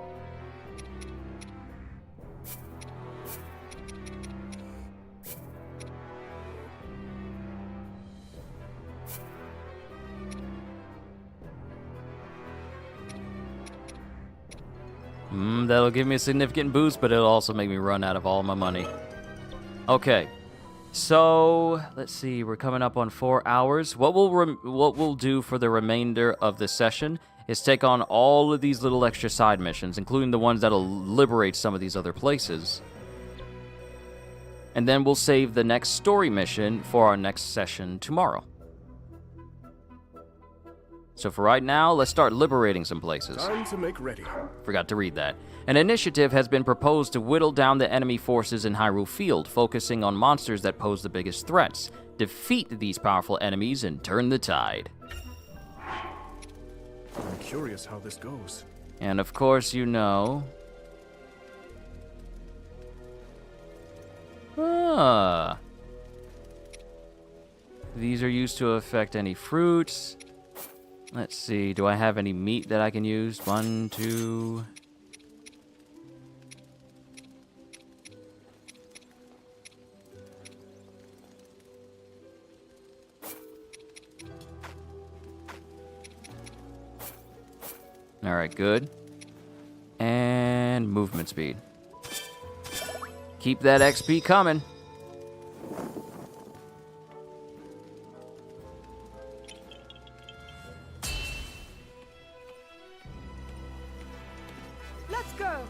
That'll give me a significant boost, but it'll also make me run out of all my money. Okay, so let's see, we're coming up on 4 hours. What we'll do for the remainder of the session is take on all of these little extra side missions, including the ones that'll liberate some of these other places. And then we'll save the next story mission for our next session tomorrow. So for right now, let's start liberating some places. Time to make ready. Forgot to read that. An initiative has been proposed to whittle down the enemy forces in Hyrule Field, focusing on monsters that pose the biggest threats. Defeat these powerful enemies and turn the tide. I'm curious how this goes. And of course, you know... These are used to affect any fruits. Let's see, do I have any meat that I can use? 1, 2... Alright, good. And movement speed. Keep that XP coming. Let's go!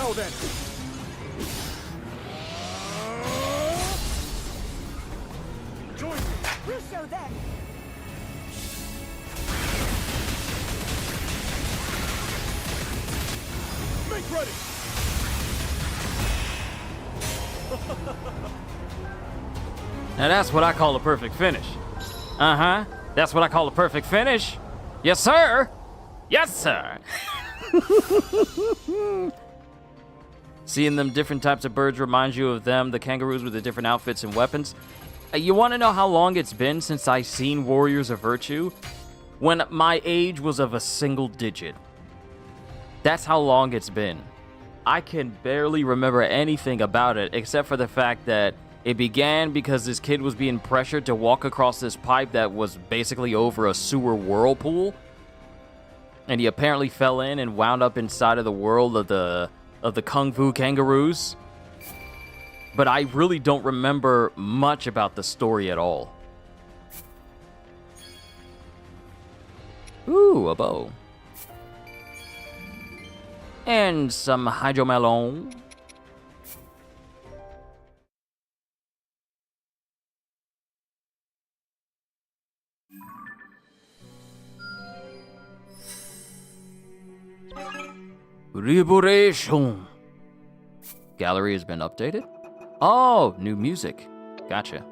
Now then. Join me. We'll show them. Make ready. Now that's what I call a perfect finish. Uh-huh. That's what I call a perfect finish. Yes, sir. Yes, sir. Seeing them different types of birds reminds you of them, the kangaroos with the different outfits and weapons. You want to know how long it's been since I seen Warriors of Virtue? When my age was of a single digit. That's how long it's been. I can barely remember anything about it except for the fact that it began because this kid was being pressured to walk across this pipe that was basically over a sewer whirlpool. And he apparently fell in and wound up inside of the world of the Kung Fu kangaroos. But I really don't remember much about the story at all. Ooh, a bow. And some hydromelon. Liberation. Gallery has been updated? Oh, new music. Gotcha.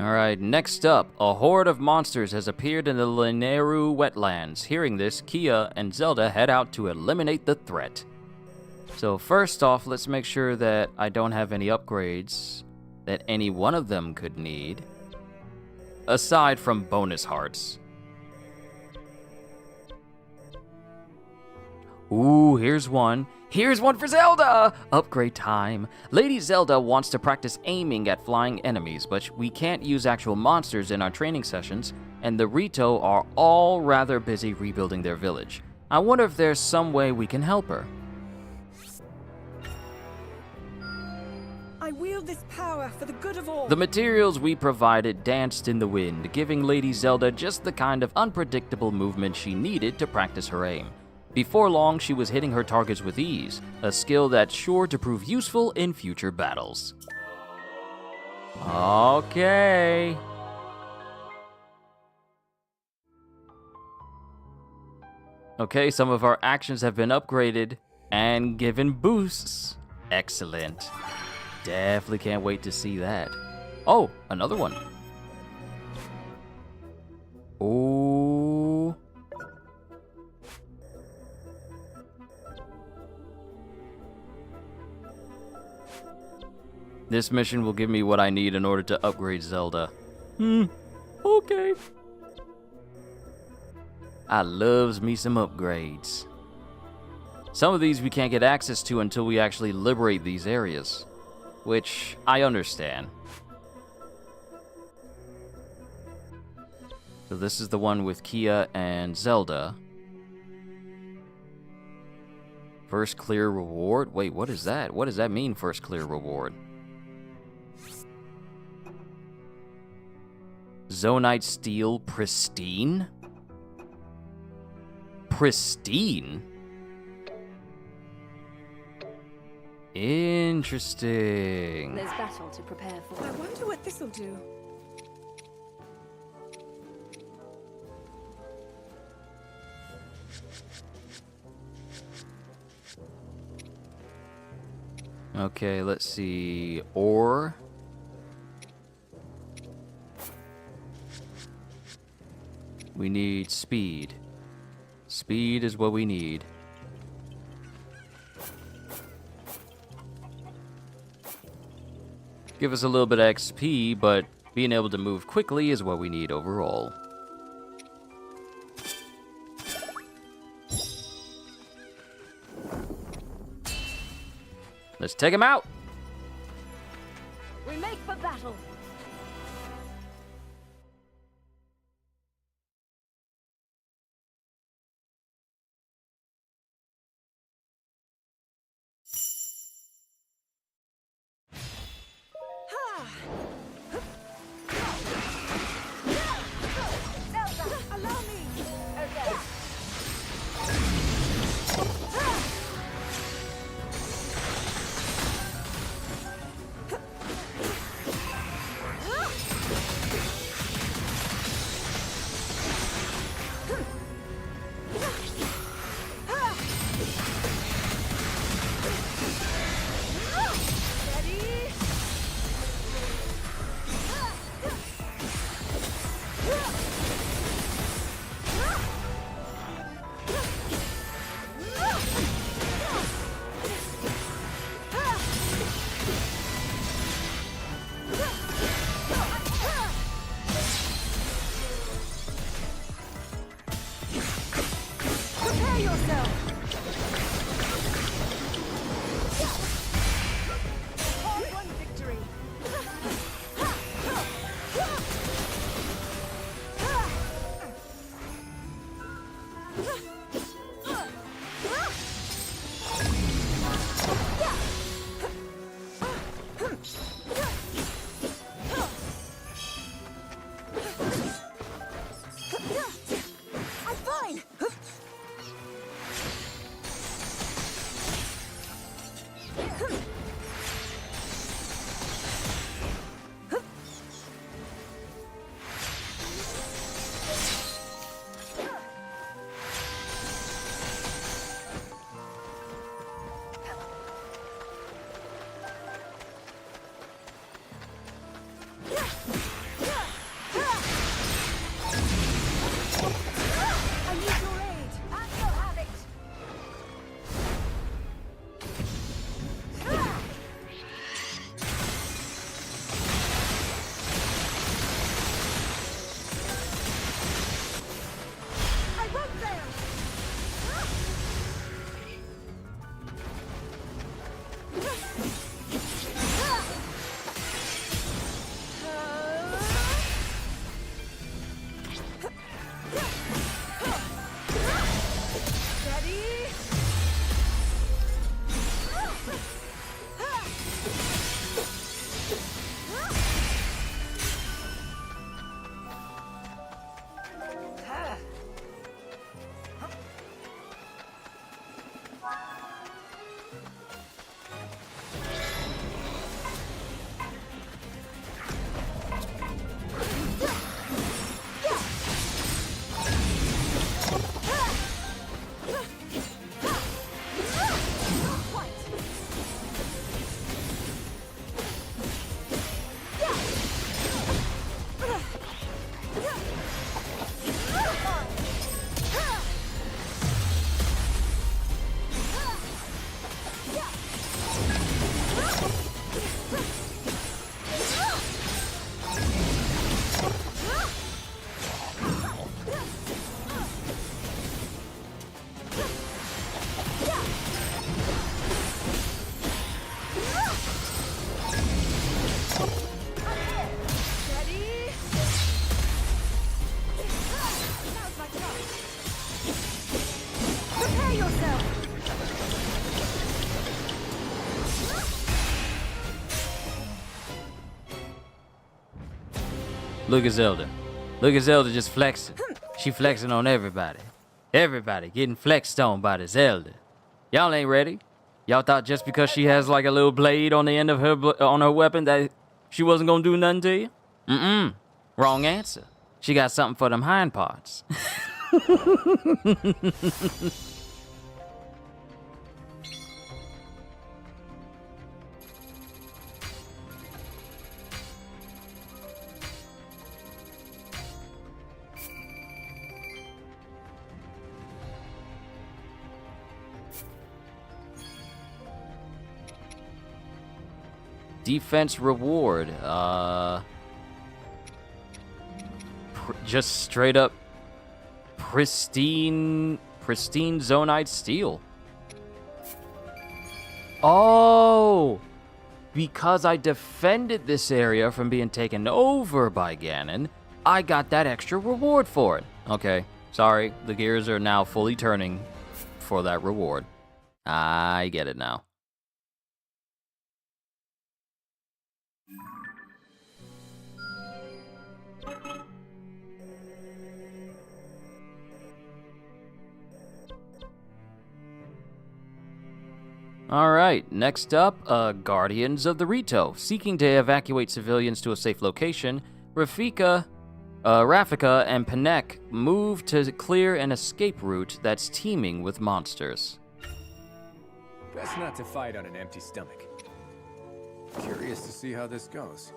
Alright, next up, a horde of monsters has appeared in the Lineru wetlands. Hearing this, Kia and Zelda head out to eliminate the threat. So first off, let's make sure that I don't have any upgrades that any one of them could need. Aside from bonus hearts. Ooh, here's one. Here's one for Zelda! Upgrade time. Lady Zelda wants to practice aiming at flying enemies, but we can't use actual monsters in our training sessions, and the Rito are all rather busy rebuilding their village. I wonder if there's some way we can help her. I wield this power for the good of all. The materials we provided danced in the wind, giving Lady Zelda just the kind of unpredictable movement she needed to practice her aim. Before long, she was hitting her targets with ease, a skill that's sure to prove useful in future battles. Okay. Okay, some of our actions have been upgraded and given boosts. Excellent. Definitely can't wait to see that. Oh, another one. Oh. This mission will give me what I need in order to upgrade Zelda. Okay. I loves me some upgrades. Some of these we can't get access to until we actually liberate these areas, which I understand. So this is the one with Kia and Zelda. First clear reward? Wait, what is that? What does that mean, first clear reward? Zonite Steel Pristine? Pristine? Interesting. There's battle to prepare for. I wonder what this'll do. Okay, let's see. Ore. We need speed. Speed is what we need. Give us a little bit of XP, but being able to move quickly is what we need overall. Let's take him out! We make for battle! Look at Zelda. Look at Zelda just flexing. She flexing on everybody. Everybody getting flexed on by the Zelda. Y'all ain't ready. Y'all thought just because she has like a little blade on the end of her weapon that she wasn't gonna do nothing to you? Mm-mm. Wrong answer. She got something for them hind parts. Defense reward. Just straight up pristine zonite steel. Oh, because I defended this area from being taken over by Ganon, I got that extra reward for it. Okay, sorry, the gears are now fully turning for that reward. I get it now. Alright, next up, Guardians of the Rito. Seeking to evacuate civilians to a safe location, Rafika, and Panek move to clear an escape route that's teeming with monsters. Best not to fight on an empty stomach. Curious to see how this goes.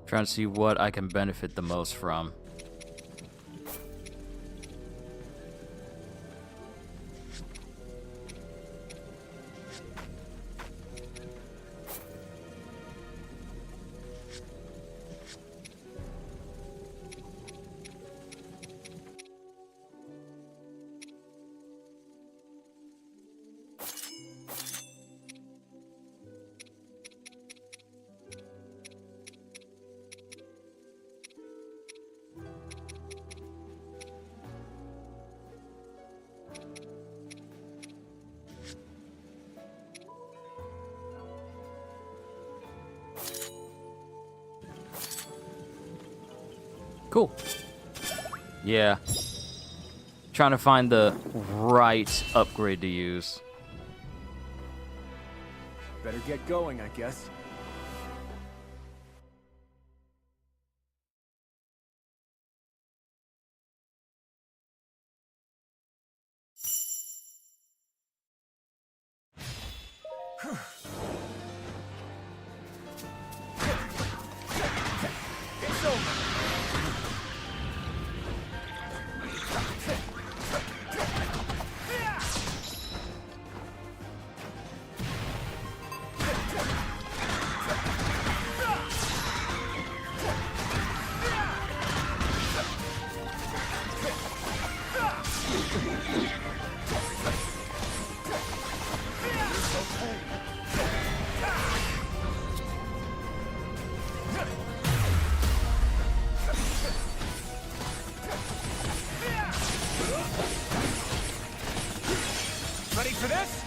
Trying to see what I can benefit the most from. Cool. Yeah. Trying to find the right upgrade to use. Better get going, I guess. Ready for this?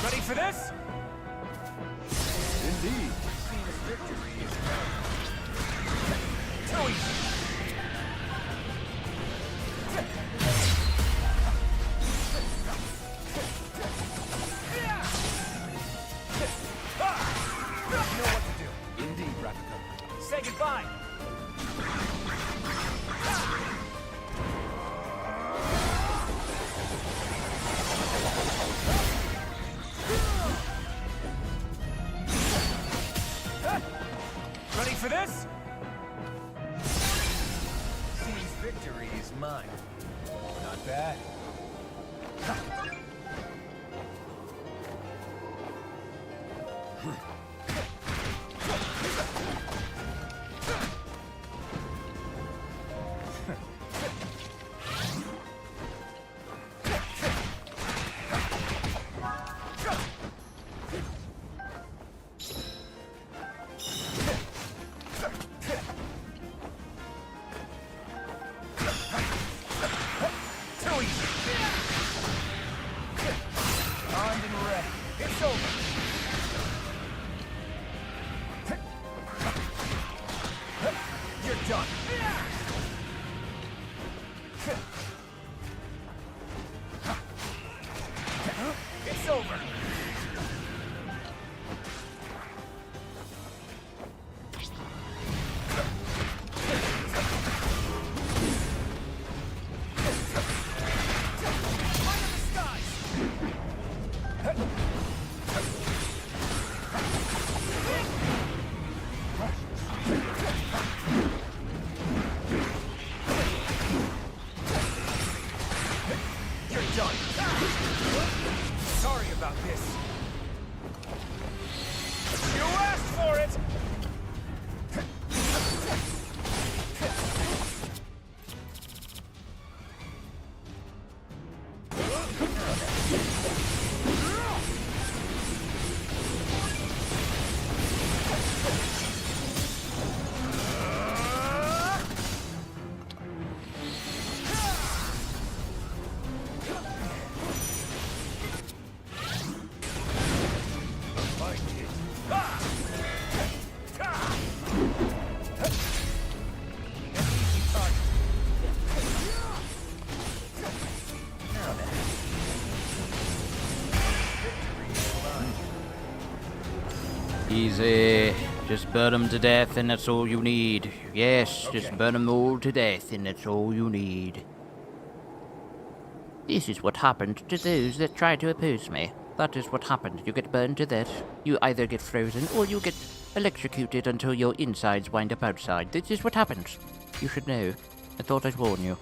Ready for this? Indeed. Seems victory is too easy. You know what to do. Indeed, Ravnica. Say goodbye. Ready for this? Seems victory is mine. Not bad. Armed and ready. It's over. You're done. It's over. You're done. Sorry about this. You asked for it! Easy. Just burn them to death and that's all you need. Yes, just burn them all to death and that's all you need. This is what happened to those that try to oppose me. That is what happened. You get burned to death. You either get frozen or you get electrocuted until your insides wind up outside. This is what happens. You should know. I thought I'd warn you.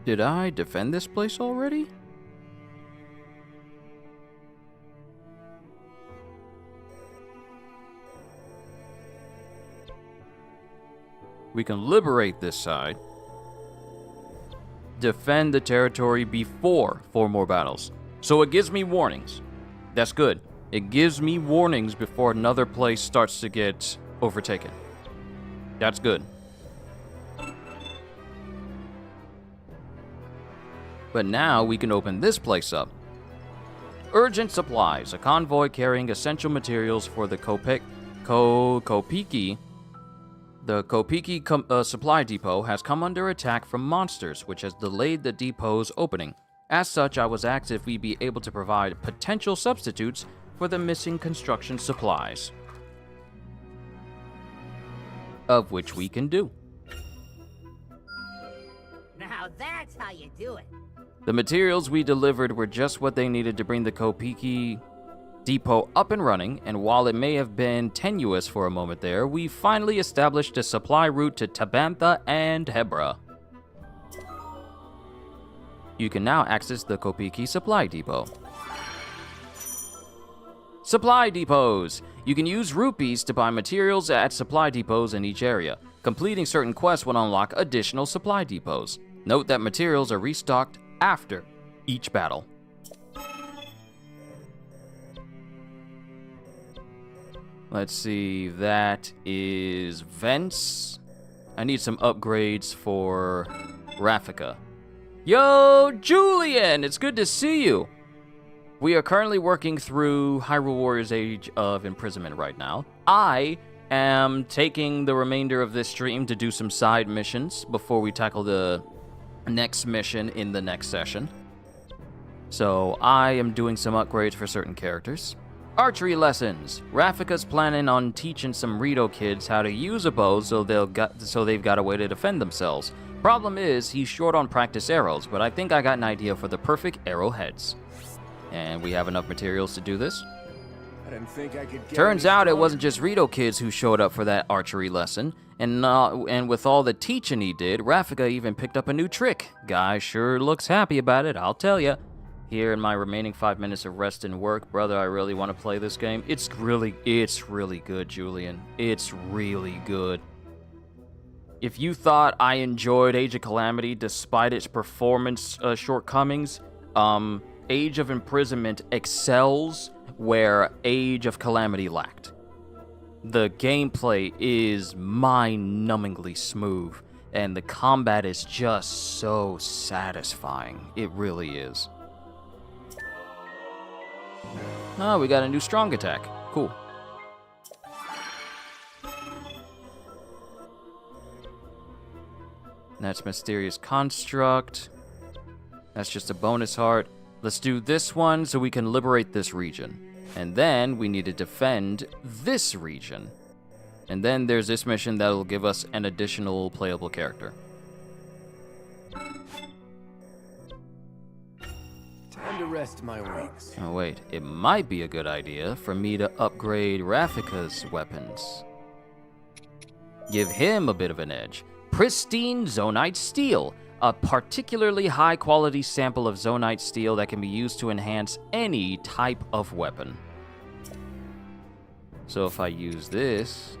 Did I defend this place already? We can liberate this side. Defend the territory before 4 more battles. So it gives me warnings. That's good. It gives me warnings before another place starts to get overtaken. That's good. But now we can open this place up. Urgent supplies. A convoy carrying essential materials for the Kopiki. The Kopiki supply depot has come under attack from monsters, which has delayed the depot's opening. As such, I was asked if we'd be able to provide potential substitutes for the missing construction supplies. Of which we can do. Now that's how you do it. The materials we delivered were just what they needed to bring the Kopiki depot up and running, and while it may have been tenuous for a moment there, we finally established a supply route to Tabantha and Hebra. You can now access the Kopiki Supply Depot. Supply depots! You can use rupees to buy materials at supply depots in each area. Completing certain quests will unlock additional supply depots. Note that materials are restocked after each battle. Let's see, that is vents. I need some upgrades for Rafika. Yo, Julian, it's good to see you. We are currently working through Hyrule Warriors Age of Imprisonment right now. I am taking the remainder of this stream to do some side missions before we tackle the next mission in the next session. So I am doing some upgrades for certain characters. Archery lessons. Rafika's planning on teaching some Rito kids how to use a bow so they've got a way to defend themselves. Problem is, he's short on practice arrows, but I think I got an idea for the perfect arrowheads. And we have enough materials to do this. I didn't think I could get Turns out it wasn't just Rito kids who showed up for that archery lesson, and with all the teaching he did, Rafika even picked up a new trick. Guy sure looks happy about it, I'll tell ya. Here in my remaining 5 minutes of rest and work, brother, I really want to play this game. It's really good, Julian. It's really good. If you thought I enjoyed Age of Calamity despite its performance shortcomings, Age of Imprisonment excels where Age of Calamity lacked. The gameplay is mind-numbingly smooth, and the combat is just so satisfying. It really is. Oh, we got a new strong attack. Cool. That's Mysterious Construct. That's just a bonus heart. Let's do this one so we can liberate this region. And then we need to defend this region. And then there's this mission that'll give us an additional playable character. Time to rest my wings. Oh wait, it might be a good idea for me to upgrade Rafika's weapons. Give him a bit of an edge. Pristine Zonite Steel, a particularly high-quality sample of Zonite Steel that can be used to enhance any type of weapon. So if I use this...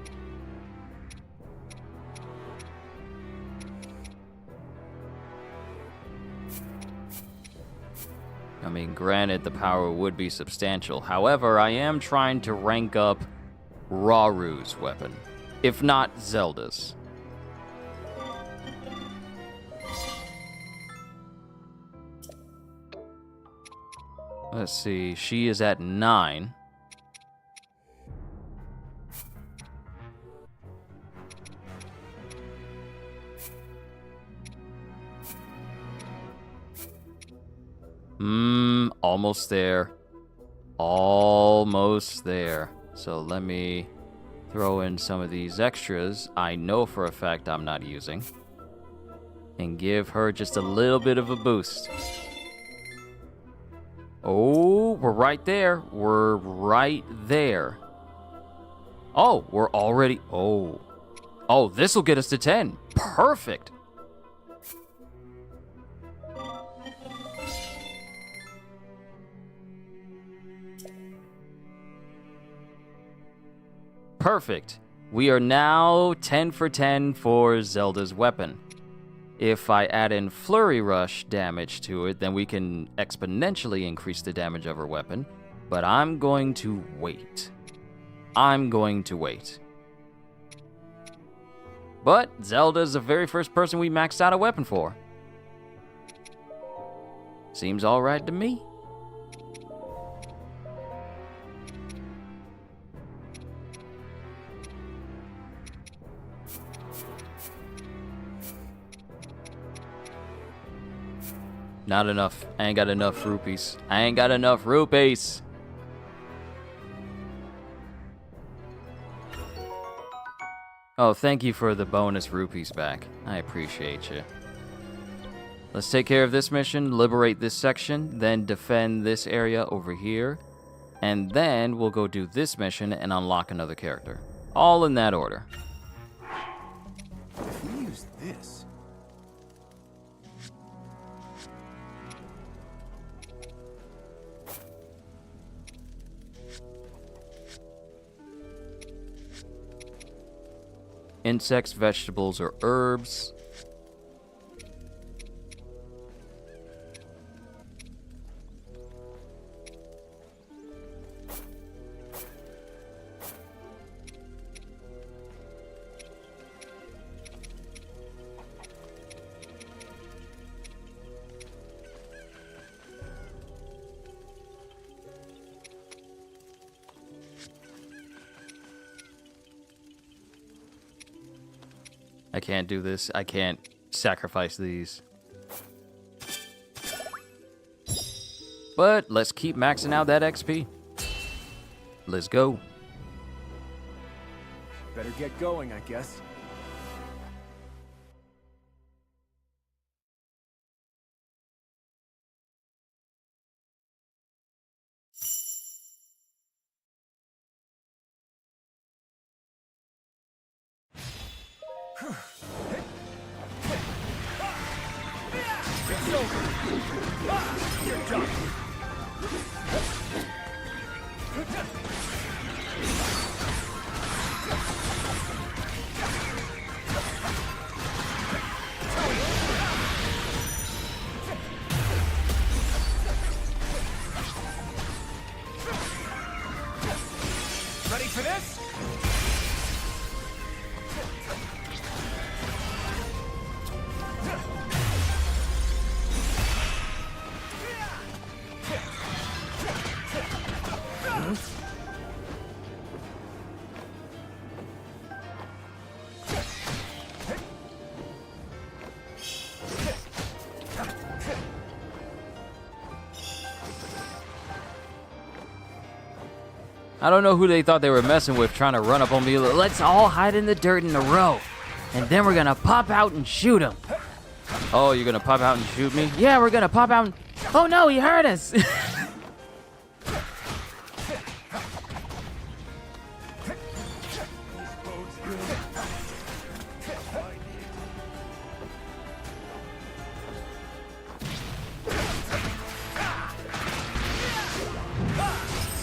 I mean, granted, the power would be substantial. However, I am trying to rank up Raru's weapon, if not Zelda's. Let's see, she is at 9. Almost there. Almost there. So let me throw in some of these extras I know for a fact I'm not using. And give her just a little bit of a boost. Oh, we're right there. We're right there. Oh, we're already... Oh. Oh, this will get us to 10. Perfect. Perfect. We are now 10 for 10 for Zelda's weapon. If I add in Flurry Rush damage to it, then we can exponentially increase the damage of her weapon. But I'm going to wait. I'm going to wait. But Zelda's the very first person we maxed out a weapon for. Seems alright to me. Not enough. I ain't got enough rupees. I ain't got enough rupees. Oh, thank you for the bonus rupees back. I appreciate you. Let's take care of this mission, liberate this section, then defend this area over here. And then we'll go do this mission and unlock another character. All in that order. If we use this... Insects, vegetables, or herbs. I can't do this. I can't sacrifice these. But let's keep maxing out that XP. Let's go. Better get going, I guess. Ready for this? I don't know who they thought they were messing with trying to run up on me. Let's all hide in the dirt in a row. And then we're gonna pop out and shoot him. Oh, you're gonna pop out and shoot me? Yeah, we're gonna pop out and... Oh no, he heard us!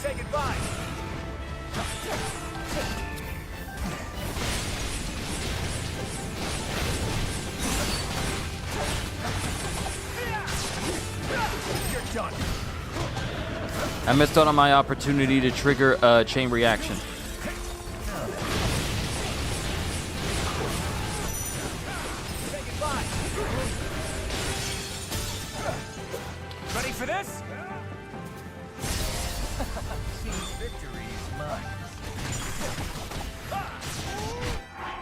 Say goodbye. You're done. I missed out on my opportunity to trigger a chain reaction. Say goodbye. Ready for this? Victory is mine.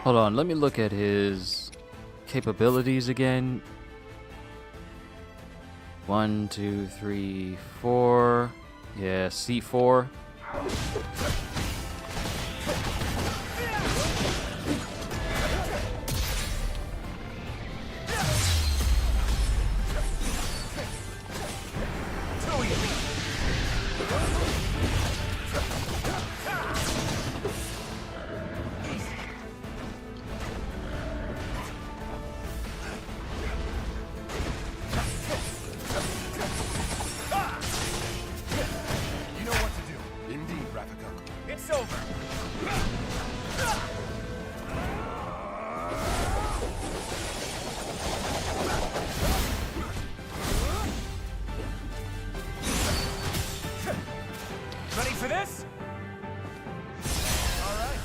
Hold on, let me look at his capabilities again. 1, 2, 3, 4. Yeah, C4. You know what to do. Indeed, Rafika. It's over. Ready for this? All right.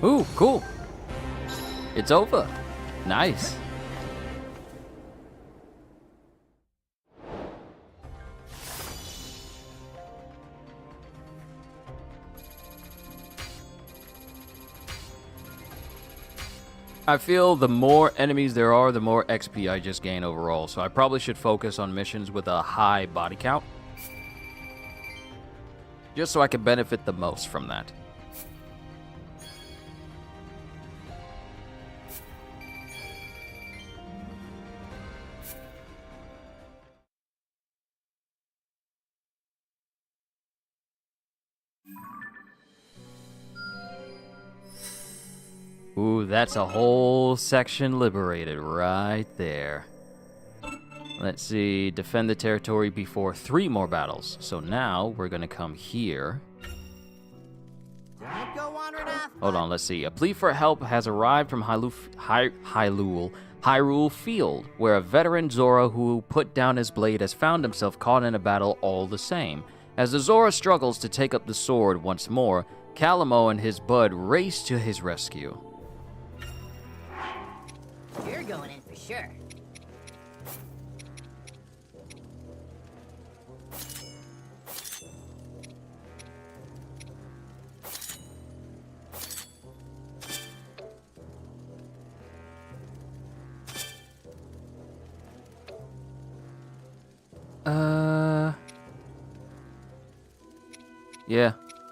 Ooh, cool. It's over. Nice. I feel the more enemies there are, the more XP I just gain overall, so I probably should focus on missions with a high body count. Just so I can benefit the most from that. Ooh, that's a whole section liberated right there. Let's see, defend the territory before 3 more battles. So now we're gonna come here. Don't go wandering off. Hold on, let's see. A plea for help has arrived from Hyrule Field, where a veteran Zora who put down his blade has found himself caught in a battle all the same. As the Zora struggles to take up the sword once more, Calamo and his bud race to his rescue. You're going in for sure.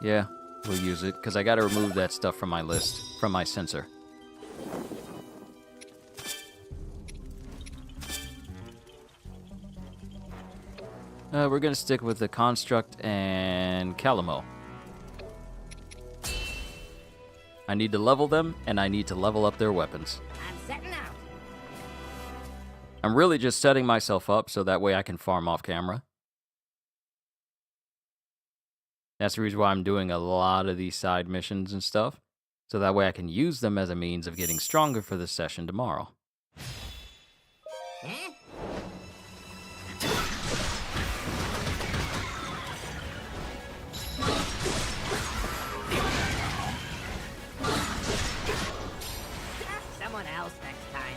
Yeah, we'll use it, because I gotta remove that stuff from my list, from my sensor. We're gonna stick with the Construct and Calamo. I need to level them, and I need to level up their weapons. I'm setting out. I'm really just setting myself up so that way I can farm off camera. That's the reason why I'm doing a lot of these side missions and stuff, so that way I can use them as a means of getting stronger for the session tomorrow. Huh? Someone else next time.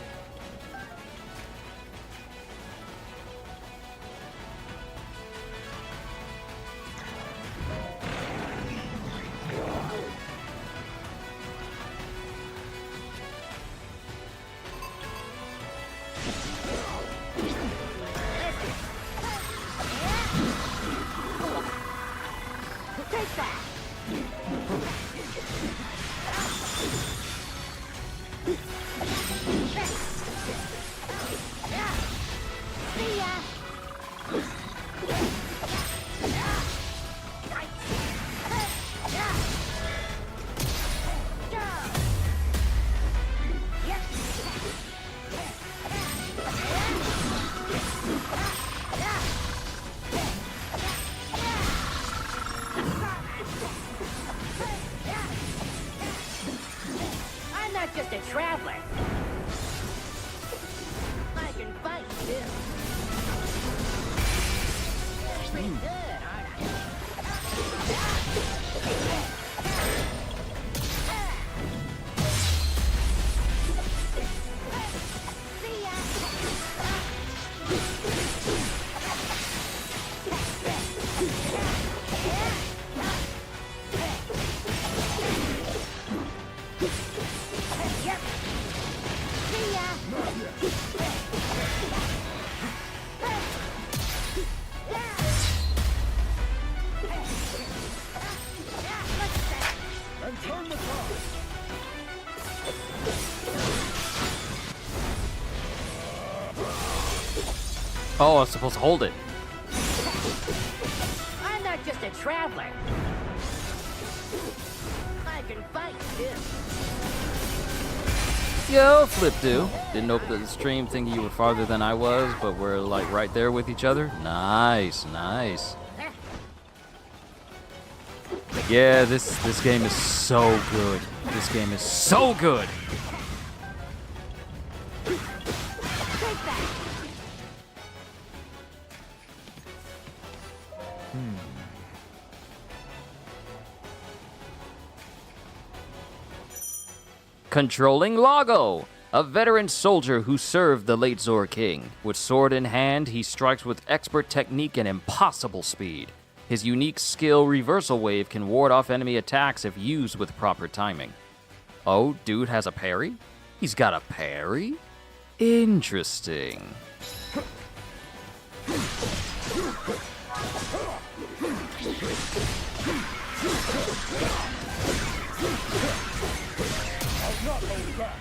Take that! See ya! I'm not just a traveler. I can fight too. Pretty good, aren't I? See ya! Yep. See ya! And turn the car! Oh, I was supposed to hold it. I'm not just a traveler. I can fight too. Yo, Flip-Do. Didn't open the stream thinking you were farther than I was, but we're like right there with each other. Nice, nice. Yeah, this game is so good. This game is so good. Take that! Controlling Lago, a veteran soldier who served the late Zora King. With sword in hand, he strikes with expert technique and impossible speed. His unique skill, Reversal Wave, can ward off enemy attacks if used with proper timing. Oh, dude has a parry? He's got a parry? Interesting. I'll not hold back!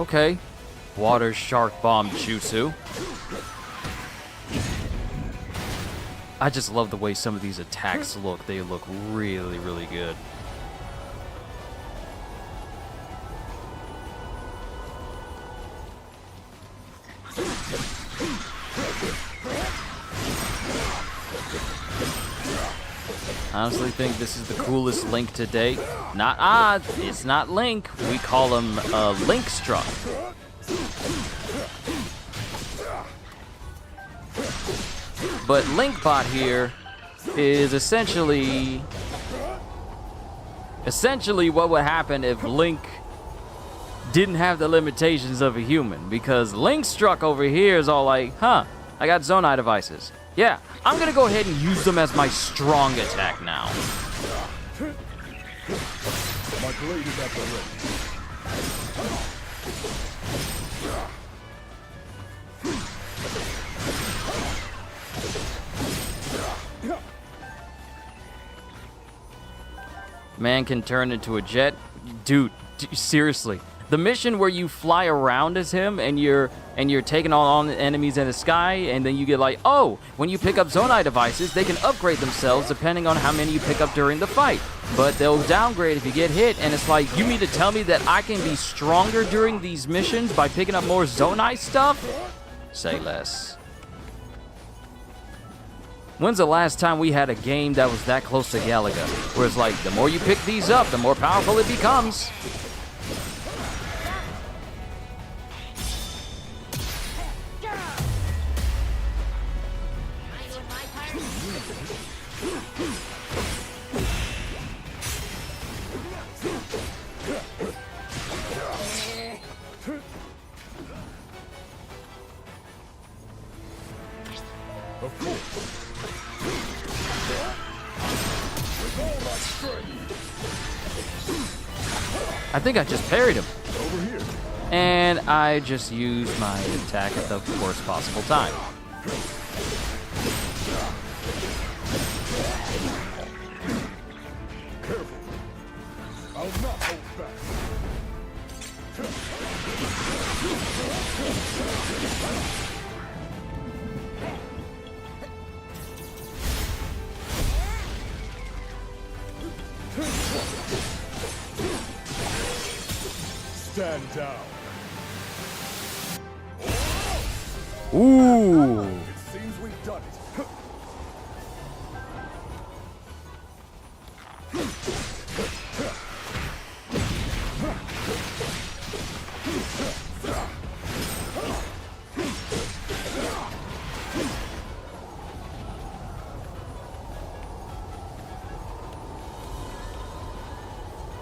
Okay. Water Shark Bomb Jutsu. I just love the way some of these attacks look. They look really, really good. I honestly think this is the coolest Link to date. It's not Link. We call him Link Struck. But Linkbot here is essentially what would happen if Link didn't have the limitations of a human. Because Link Struck over here is all like, I got Zonai devices. Yeah, I'm gonna go ahead and use them as my strong attack now. My blade is at the ready. Man can turn into a jet. Dude, seriously. The mission where you fly around as him and you're taking on the enemies in the sky, and then you get like, oh, when you pick up Zonai devices, they can upgrade themselves depending on how many you pick up during the fight. But they'll downgrade if you get hit, and it's like, you mean to tell me that I can be stronger during these missions by picking up more Zonai stuff? Say less. When's the last time we had a game that was that close to Galaga? Where it's like, the more you pick these up, the more powerful it becomes. I think I just parried him. Over here. And I just used my attack at the worst possible time. Careful. I'll not hold back. Stand down. Ooh. It seems we've done it.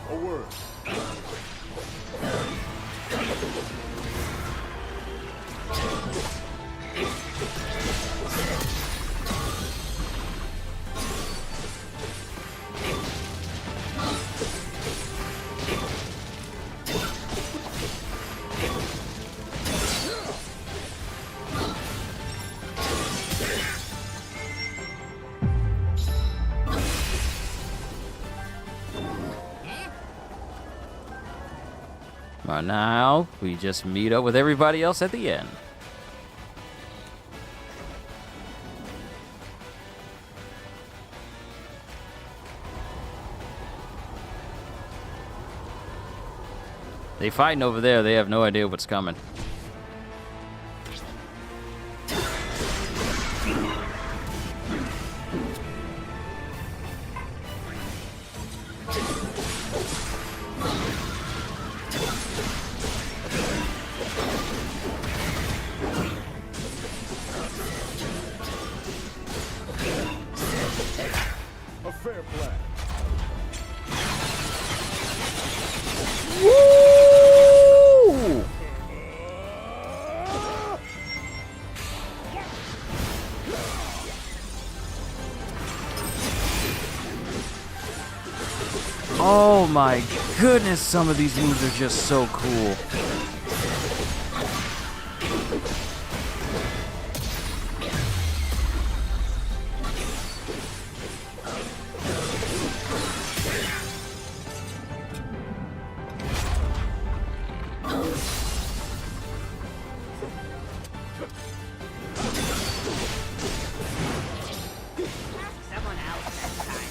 A word. Right now, we just meet up with everybody else at the end. They fighting over there, they have no idea what's coming. A fair plan. Woo! Oh my goodness, some of these moves are just so cool. Someone else next time.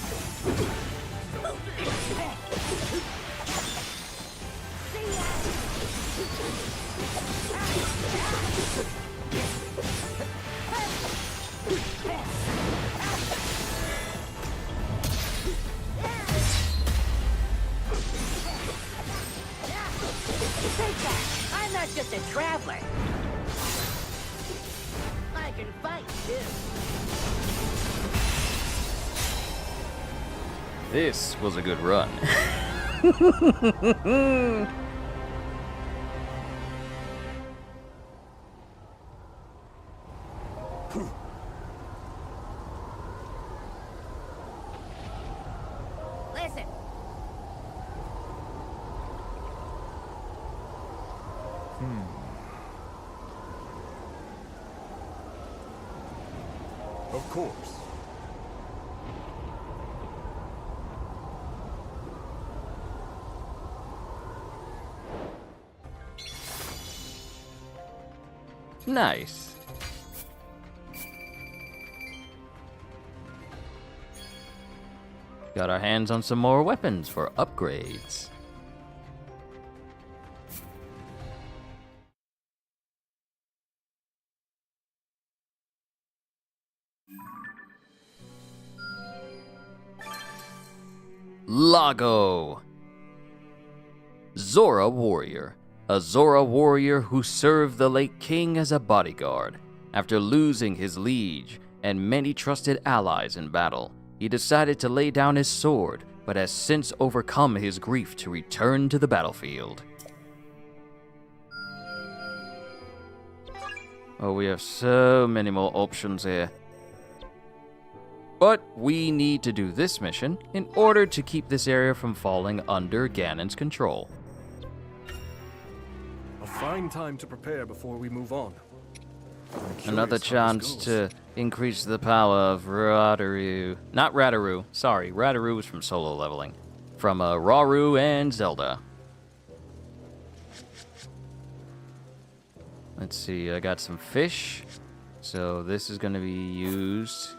Take that! I'm not just a traveler. I can fight too. This was a good run. Listen. Of course. Nice. Got our hands on some more weapons for upgrades. Lago. Zora Warrior. A Zora warrior who served the late king as a bodyguard. After losing his liege and many trusted allies in battle, he decided to lay down his sword, but has since overcome his grief to return to the battlefield. Oh, we have so many more options here. But we need to do this mission in order to keep this area from falling under Ganon's control. A fine time to prepare before we move on. Another chance to increase the power of Radaru. Not Radaru, sorry, Radaru is from solo leveling. From Rauru and Zelda. Let's see, I got some fish. So this is going to be used.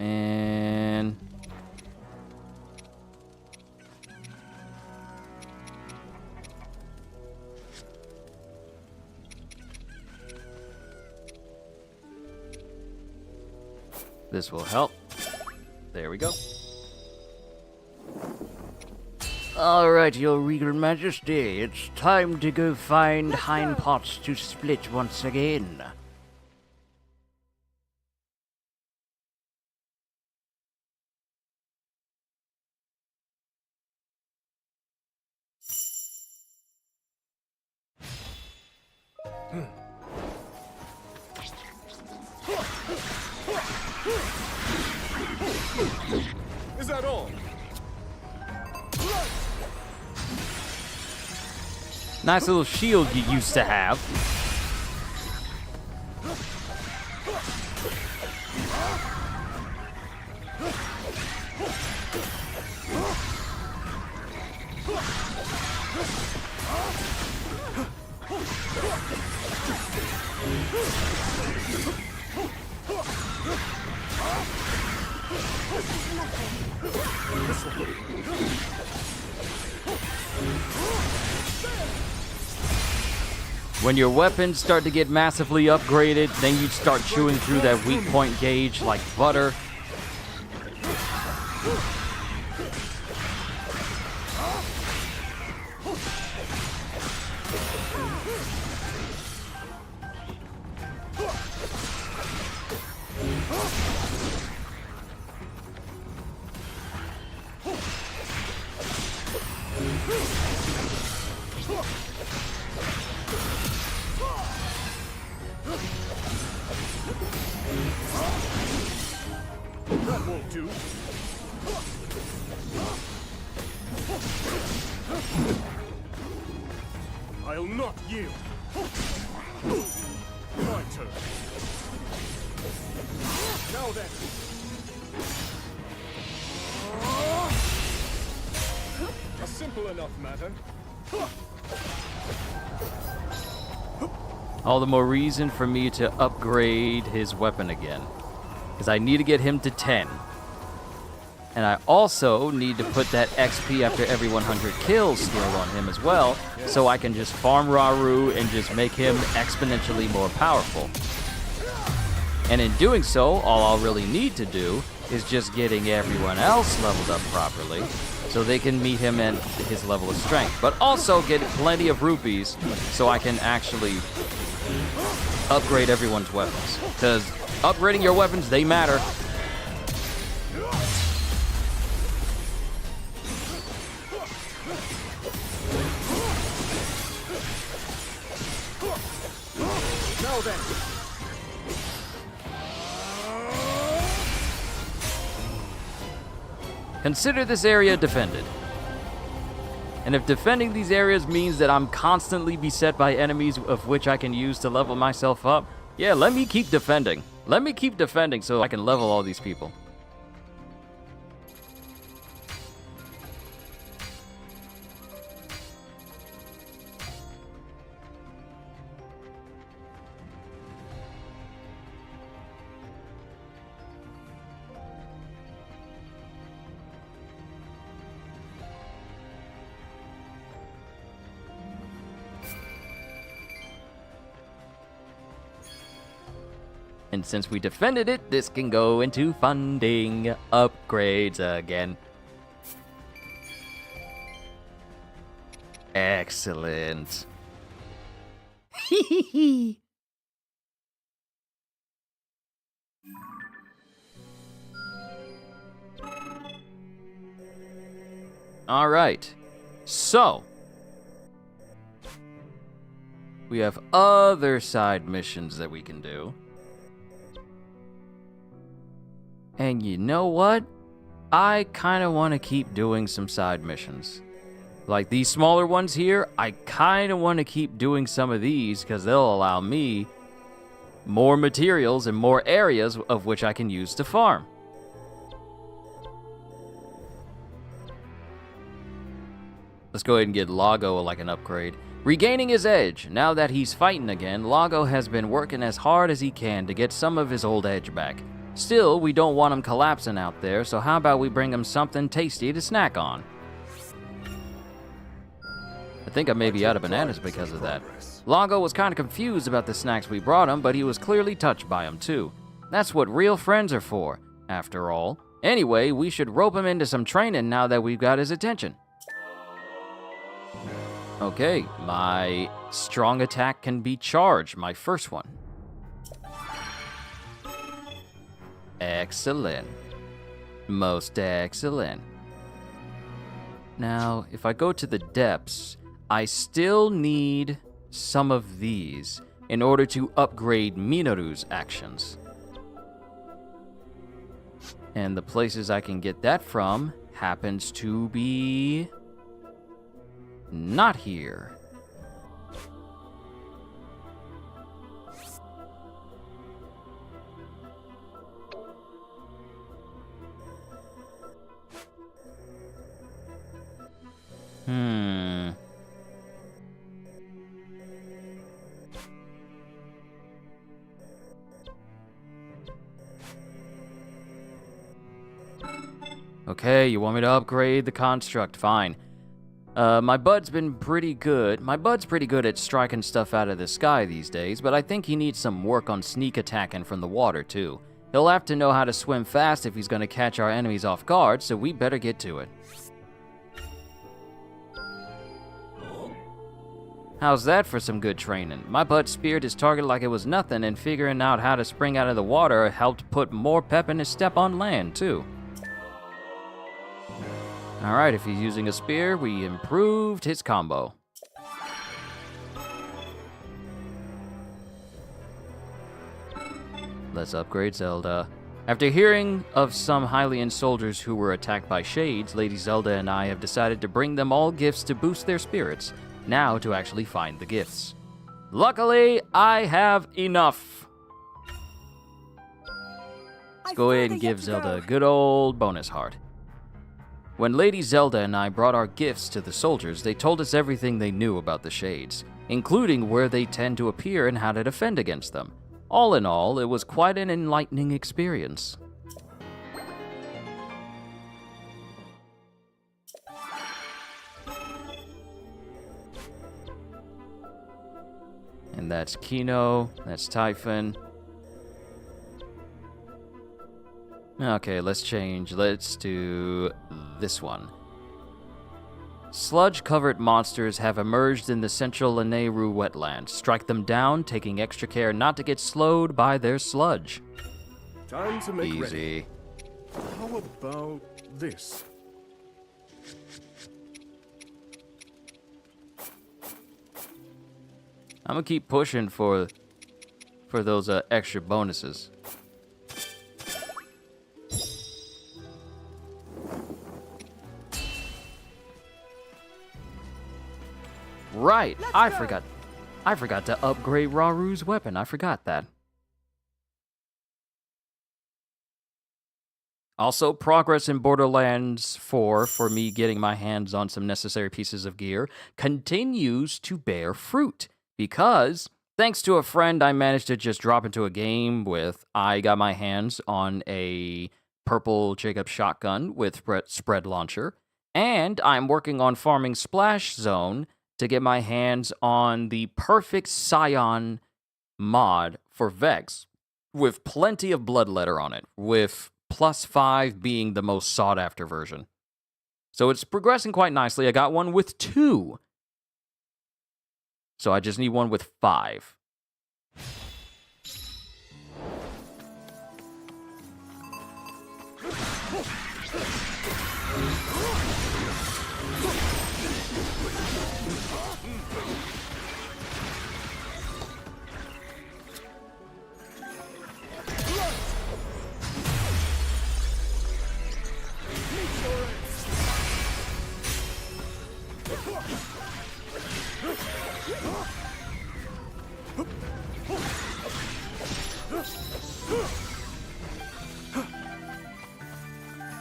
And this will help. There we go. Alright, Your Regal Majesty, it's time to go find hindparts to split once again. Is that all? Nice little shield you used to have. When your weapons start to get massively upgraded, then you start chewing through that weak point gauge like butter. That won't do. I'll not yield. My turn. Now then. simple enough matter. All the more reason for me to upgrade his weapon again. Because I need to get him to 10. And I also need to put that XP after every 100 kills skill on him as well, so I can just farm Rauru and just make him exponentially more powerful. And in doing so, all I'll really need to do is just getting everyone else leveled up properly, so they can meet him at his level of strength. But also get plenty of rupees, so I can actually upgrade everyone's weapons. Because upgrading your weapons, they matter. Now then. Consider this area defended. And if defending these areas means that I'm constantly beset by enemies of which I can use to level myself up, yeah, let me keep defending. Let me keep defending so I can level all these people. And since we defended it, this can go into funding upgrades again. Excellent. All right. So, we have other side missions that we can do. And you know what? I kind of want to keep doing some side missions. Like these smaller ones here, I kind of want to keep doing some of these because they'll allow me more materials and more areas of which I can use to farm. Let's go ahead and get Lago like an upgrade. Regaining his edge. Now that he's fighting again, Lago has been working as hard as he can to get some of his old edge back. Still, we don't want him collapsing out there, so how about we bring him something tasty to snack on? I think I may be out of bananas because of that. Lago was kind of confused about the snacks we brought him, but he was clearly touched by them too. That's what real friends are for, after all. Anyway, we should rope him into some training now that we've got his attention. Okay, my strong attack can be charged, my first one. Excellent. Most excellent. Now, if I go to the depths, I still need some of these in order to upgrade Minoru's actions. And the places I can get that from happens to be not here. Okay, you want me to upgrade the construct? Fine. My bud's been pretty good. My bud's pretty good at striking stuff out of the sky these days, but I think he needs some work on sneak attacking from the water, too. He'll have to know how to swim fast if he's going to catch our enemies off guard, so we better get to it. How's that for some good training? My bud speared his target like it was nothing, and figuring out how to spring out of the water helped put more pep in his step on land, too. Alright, if he's using a spear, we improved his combo. Let's upgrade Zelda. After hearing of some Hylian soldiers who were attacked by shades, Lady Zelda and I have decided to bring them all gifts to boost their spirits. Now to actually find the gifts. Luckily, I have enough. Let's go ahead and give Zelda a good old bonus heart. When Lady Zelda and I brought our gifts to the soldiers, they told us everything they knew about the Shades, including where they tend to appear and how to defend against them. All in all, it was quite an enlightening experience. And that's Kino, that's Typhon. Okay, let's change. Let's do this one. Sludge-covered monsters have emerged in the central Lanayru wetlands. Strike them down, taking extra care not to get slowed by their sludge. Time to make Easy. ready. How about this? I'm gonna keep pushing for those extra bonuses. Right, I forgot to upgrade Raru's weapon. I forgot that. Also, progress in Borderlands 4 for me getting my hands on some necessary pieces of gear continues to bear fruit. Because, thanks to a friend I managed to just drop into a game with, I got my hands on a purple Jacob shotgun with spread launcher, and I'm working on farming Splash Zone to get my hands on the perfect Scion mod for Vex, with plenty of bloodletter on it, with +5 being the most sought-after version. So it's progressing quite nicely. I got one with 2. So I just need one with 5.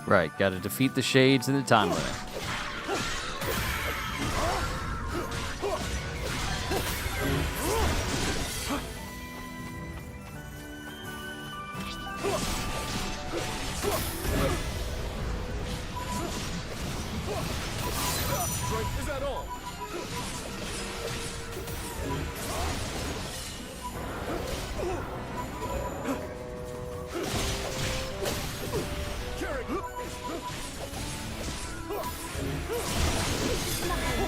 Right, gotta defeat the Shades in the time limit. Is that all?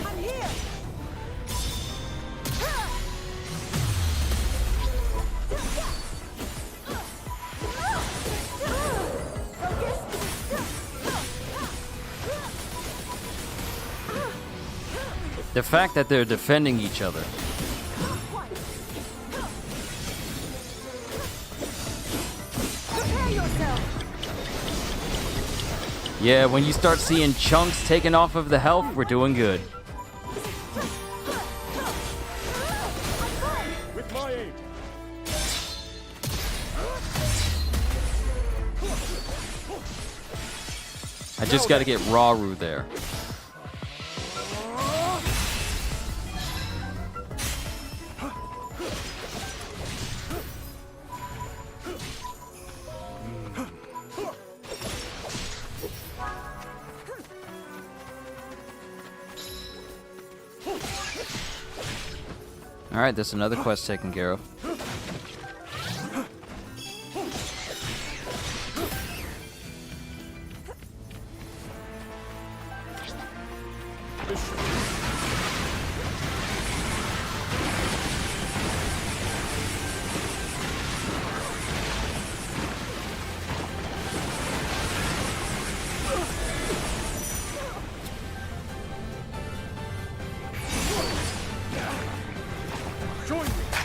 I'm here! The fact that they're defending each other. Prepare yourself! Yeah, when you start seeing chunks taken off of the health, we're doing good. With my aid. I just gotta get Raru there. Alright, that's another quest taken care of.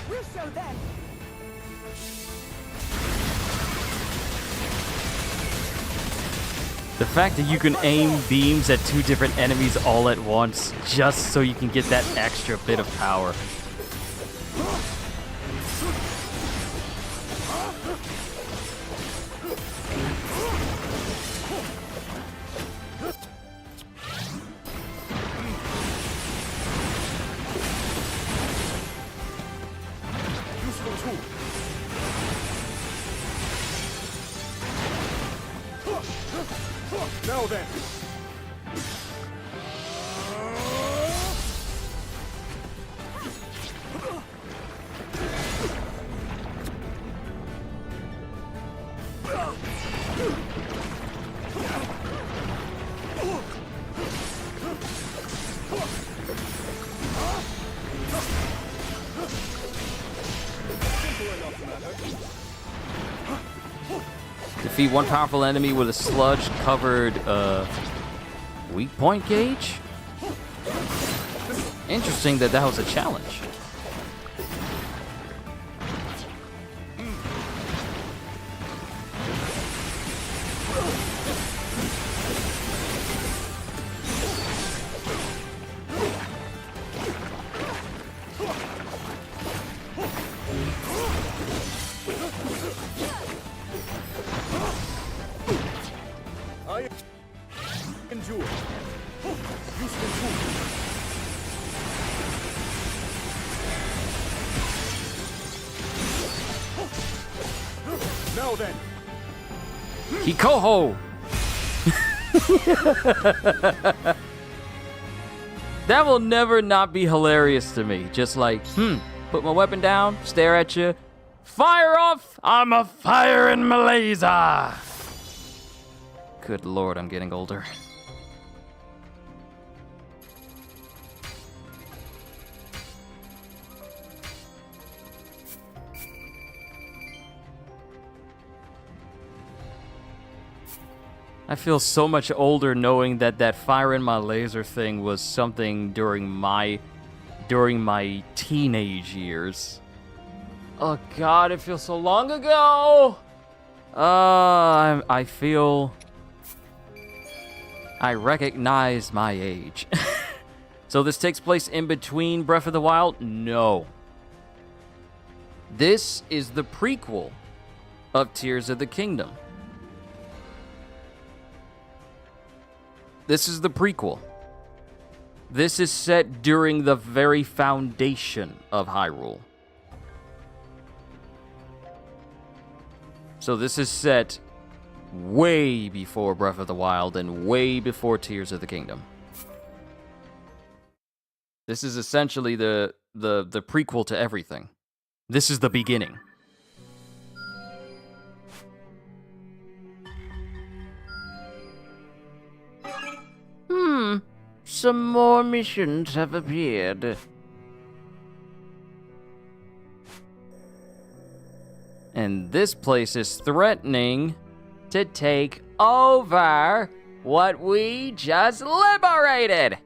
We'll show them! The fact that you can aim beams at 2 different enemies all at once, just so you can get that extra bit of power. Now then. Defeat one powerful enemy with a sludge-covered, weak point gauge? Interesting that that was a challenge. Endure. Useful tool. Now then. Hikoho! That will never not be hilarious to me. Just like, put my weapon down, stare at you, fire off! I'm a firing my laser! Good lord, I'm getting older. I feel so much older knowing that that fire in my laser thing was something during my teenage years. Oh god, it feels so long ago! I feel... I recognize my age. So this takes place in between Breath of the Wild? No. This is the prequel of Tears of the Kingdom. This is the prequel. This is set during the very foundation of Hyrule. So this is set way before Breath of the Wild and way before Tears of the Kingdom. This is essentially the prequel to everything. This is the beginning. Some more missions have appeared. And this place is threatening to take over what we just liberated.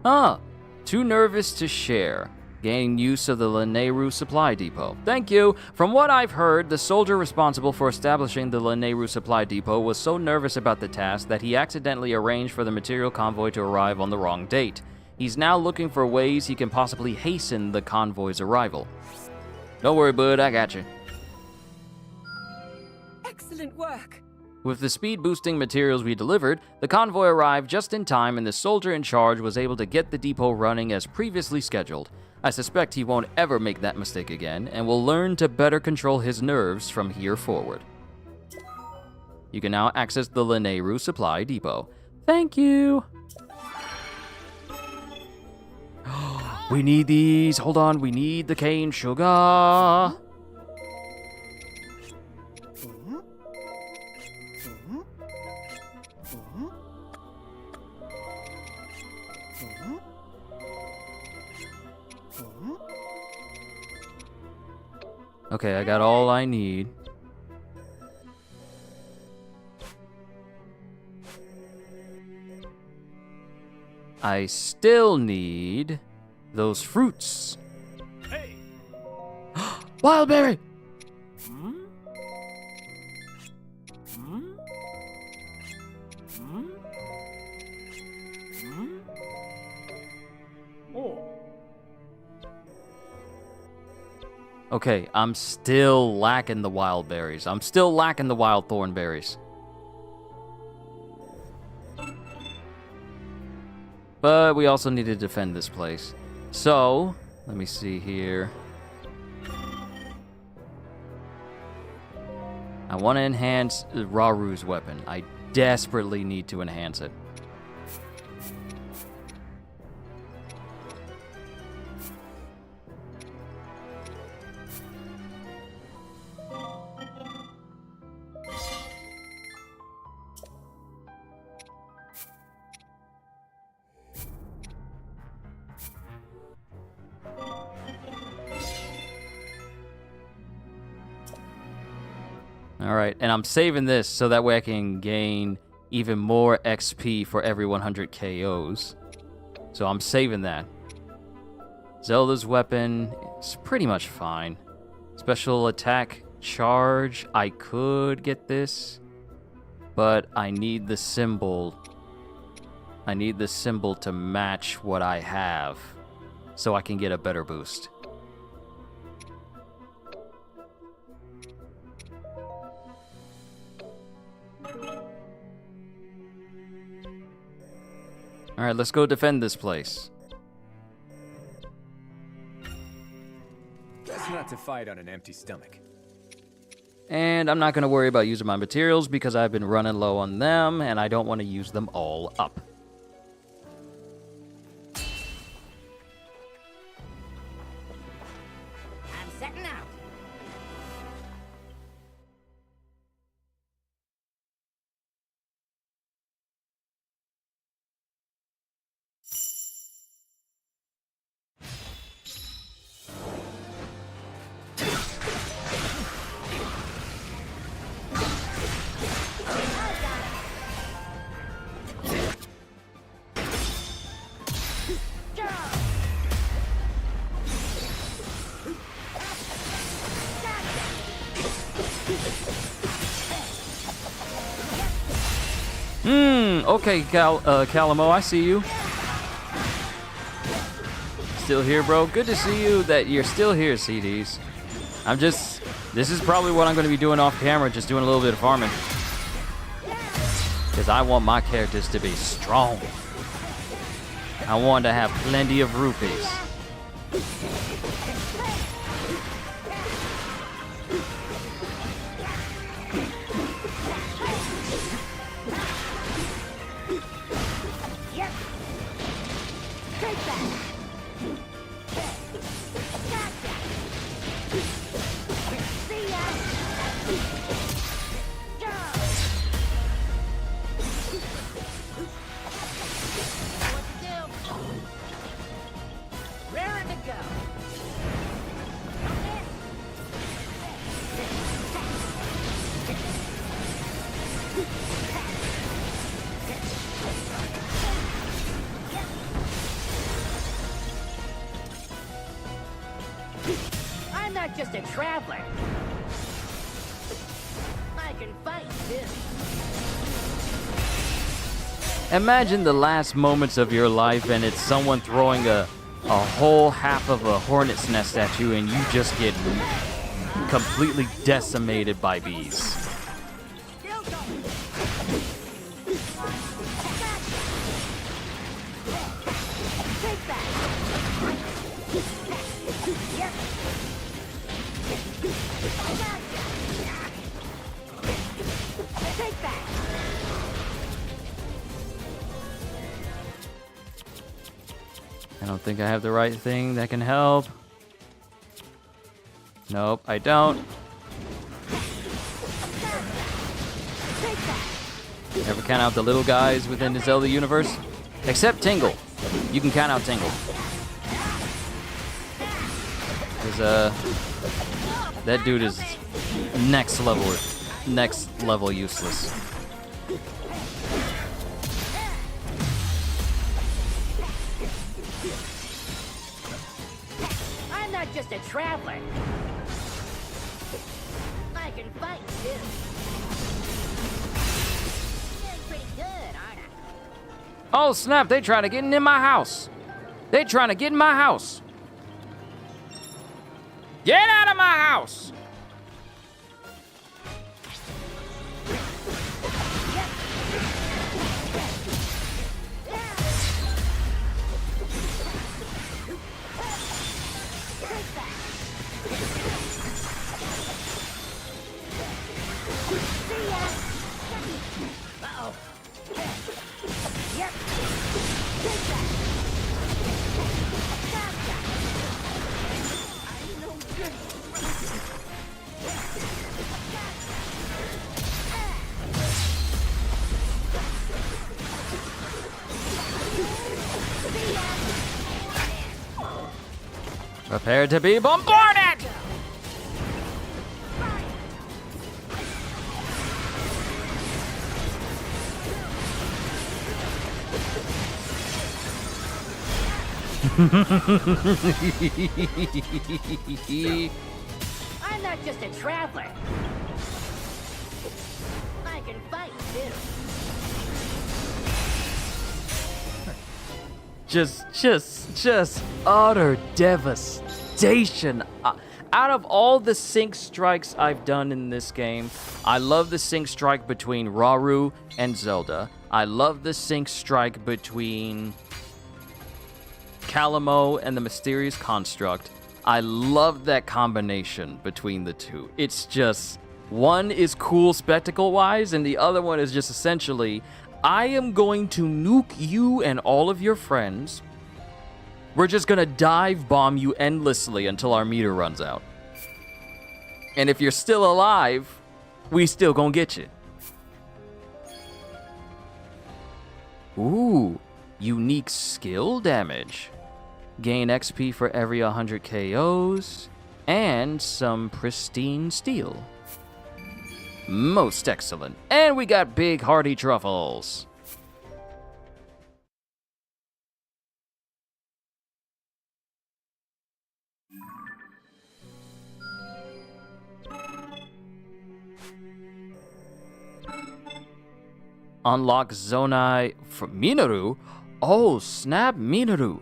Huh. Too nervous to share. Gaining use of the Lanayru supply depot. Thank you. From what I've heard, the soldier responsible for establishing the Lanayru supply depot was so nervous about the task that he accidentally arranged for the material convoy to arrive on the wrong date. He's now looking for ways he can possibly hasten the convoy's arrival. Don't worry, bud, I got you. Excellent work. With the speed-boosting materials we delivered, the convoy arrived just in time and the soldier in charge was able to get the depot running as previously scheduled. I suspect he won't ever make that mistake again and will learn to better control his nerves from here forward. You can now access the Lanayru supply depot. Thank you! We need these. Hold on, we need the cane sugar. Okay, I got all I need. I still need those fruits. Hey! Wildberry! Okay, I'm still lacking the wild berries. I'm still lacking the wild thorn berries. But we also need to defend this place. So, let me see here. I want to enhance Raru's weapon. I desperately need to enhance it. Alright, and I'm saving this so that way I can gain even more XP for every 100 KOs. So I'm saving that. Zelda's weapon is pretty much fine. Special attack charge, I could get this, but I need the symbol. I need the symbol to match what I have so I can get a better boost. Alright, let's go defend this place. Best not to fight on an empty stomach. And I'm not going to worry about using my materials because I've been running low on them and I don't want to use them all up. I'm setting out. Okay, Calamo, I see you. Still here, bro? Good to see you that you're still here, CDs. This is probably what I'm going to be doing off camera, just doing a little bit of farming. Because I want my characters to be strong. I want to have plenty of rupees. I'm not just a traveler. I can fight too. Imagine the last moments of your life and it's someone throwing a whole half of a hornet's nest at you and you just get completely decimated by bees. I don't think I have the right thing that can help. Nope, I don't. Ever count out the little guys within the Zelda universe? Except Tingle. You can count out Tingle. Because, that dude is next level useless. I'm not just a traveler. I can fight too. Doing pretty good, aren't I? Oh snap, they trying to get in my house. They trying to get in my house. Get out of my house! Uh-oh. Yep. Take that. Gotcha. I know good. Prepare to be bombarded! I'm not just a traveler. I can fight too. Just utter devastation. Out of all the sync strikes I've done in this game, I love the sync strike between Rauru and Zelda. I love the sync strike between Calamo and the Mysterious Construct. I love that combination between the two. It's just, one is cool spectacle-wise, and the other one is just essentially, I am going to nuke you and all of your friends. We're just gonna dive bomb you endlessly until our meter runs out. And if you're still alive, we still gonna get you. Ooh, unique skill damage. Gain XP for every 100 KOs, and some pristine steel. Most excellent. And we got big hearty truffles. Unlock Zonai for Minoru? Oh, snap Minoru.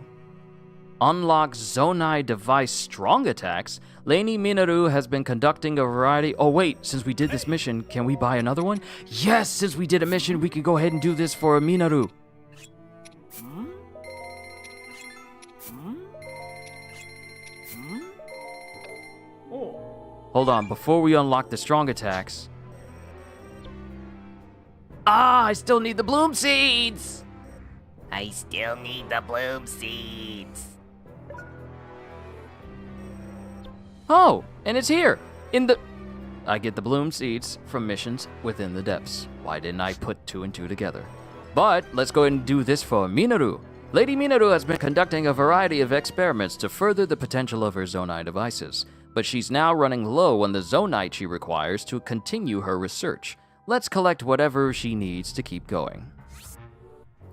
Unlock Zonai device strong attacks. Lady Minoru has been conducting a variety... Oh wait, since we did this mission, can we buy another one? Yes, since we did a mission, we can go ahead and do this for Minoru. Hold on, before we unlock the strong attacks... Ah, I still need the bloom seeds! I still need the bloom seeds. Oh, and it's here, in the... I get the bloom seeds from missions within the depths. Why didn't I put two and two together? But let's go ahead and do this for Minoru. Lady Minoru has been conducting a variety of experiments to further the potential of her Zonai devices, but she's now running low on the Zonite she requires to continue her research. Let's collect whatever she needs to keep going.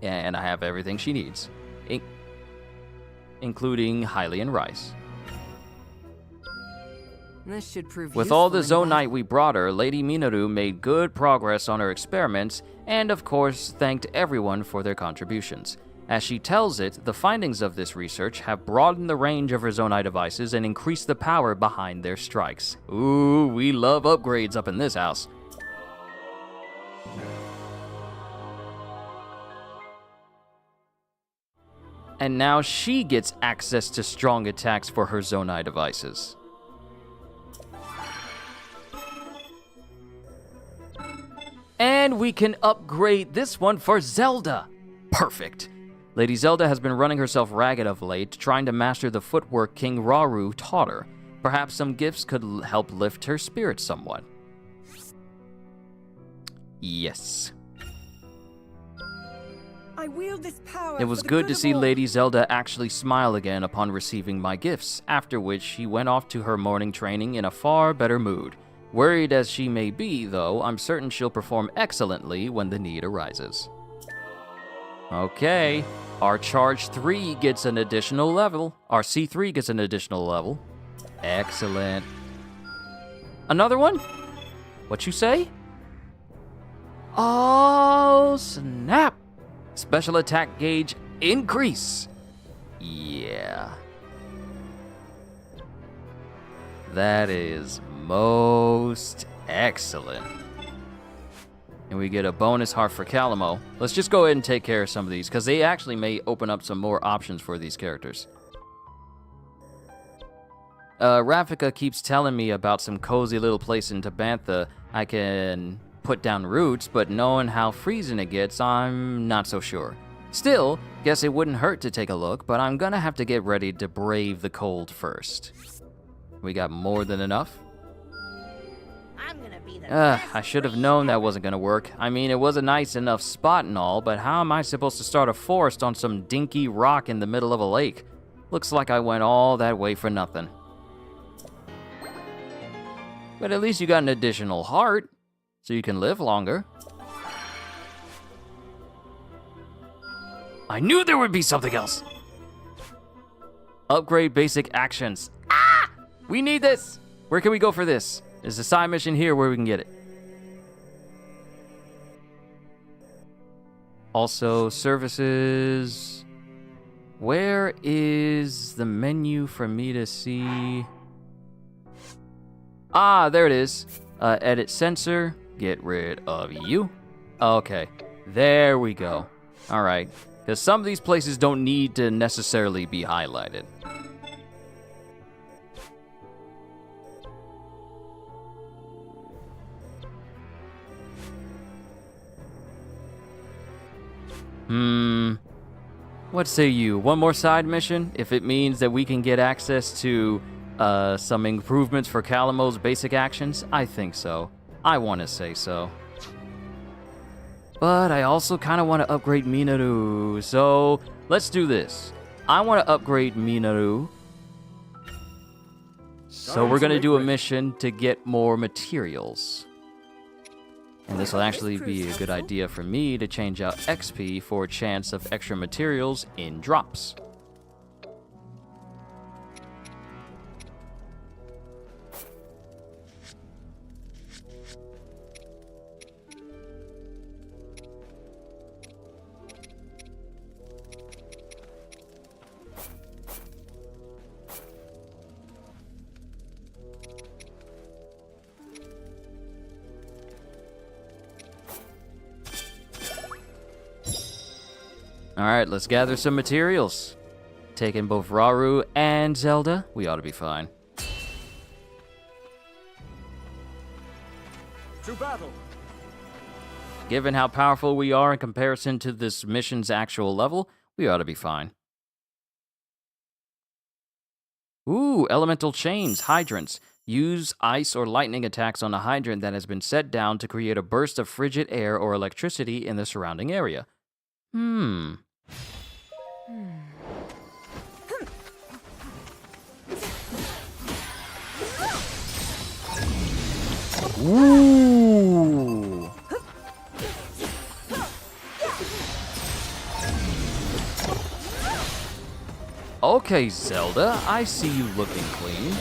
And I have everything she needs, including Hylian rice. This should prove With all the useful in Zonite we brought her, Lady Minoru made good progress on her experiments, and of course thanked everyone for their contributions. As she tells it, the findings of this research have broadened the range of her Zonai devices and increased the power behind their strikes. Ooh, we love upgrades up in this house. And now she gets access to strong attacks for her Zonai devices. And we can upgrade this one for Zelda. Perfect. Lady Zelda has been running herself ragged of late, trying to master the footwork King Rauru taught her. Perhaps some gifts could help lift her spirit somewhat. Yes. I wield this power. It was good to see Lady Zelda actually smile again upon receiving my gifts, after which she went off to her morning training in a far better mood. Worried as she may be, though, I'm certain she'll perform excellently when the need arises. Okay, our Charge 3 gets an additional level. Our C3 gets an additional level. Excellent. Another one? What you say? Oh, snap! Special attack gauge increase. Yeah. That is most excellent. And we get a bonus heart for Calamo. Let's just go ahead and take care of some of these, because they actually may open up some more options for these characters. Rafika keeps telling me about some cozy little place in Tabantha I can put down roots, but knowing how freezing it gets, I'm not so sure. Still, guess it wouldn't hurt to take a look, but I'm gonna have to get ready to brave the cold first. We got more than enough? I should have known that wasn't gonna work. I mean, it was a nice enough spot and all, but how am I supposed to start a forest on some dinky rock in the middle of a lake? Looks like I went all that way for nothing. But at least you got an additional heart, so you can live longer. I knew there would be something else! Upgrade basic actions. Ah! We need this! Where can we go for this? There's a side mission here where we can get it. Also, services. Where is the menu for me to see? Ah, there it is. Edit sensor. Get rid of you. Okay, there we go. All right, because some of these places don't need to necessarily be highlighted. What say you? One more side mission? If it means that we can get access to some improvements for Calamo's basic actions, I think so. I want to say so. But I also kind of want to upgrade Minaru, so let's do this. I want to upgrade Minaru. So we're going to do a mission to get more materials. And this will actually be a good idea for me to change out XP for a chance of extra materials in drops. Alright, let's gather some materials. Taking both Rauru and Zelda, we ought to be fine. To battle! Given how powerful we are in comparison to this mission's actual level, we ought to be fine. Ooh, elemental chains, hydrants. Use ice or lightning attacks on a hydrant that has been set down to create a burst of frigid air or electricity in the surrounding area. Ooh. Okay, Zelda, I see you looking clean.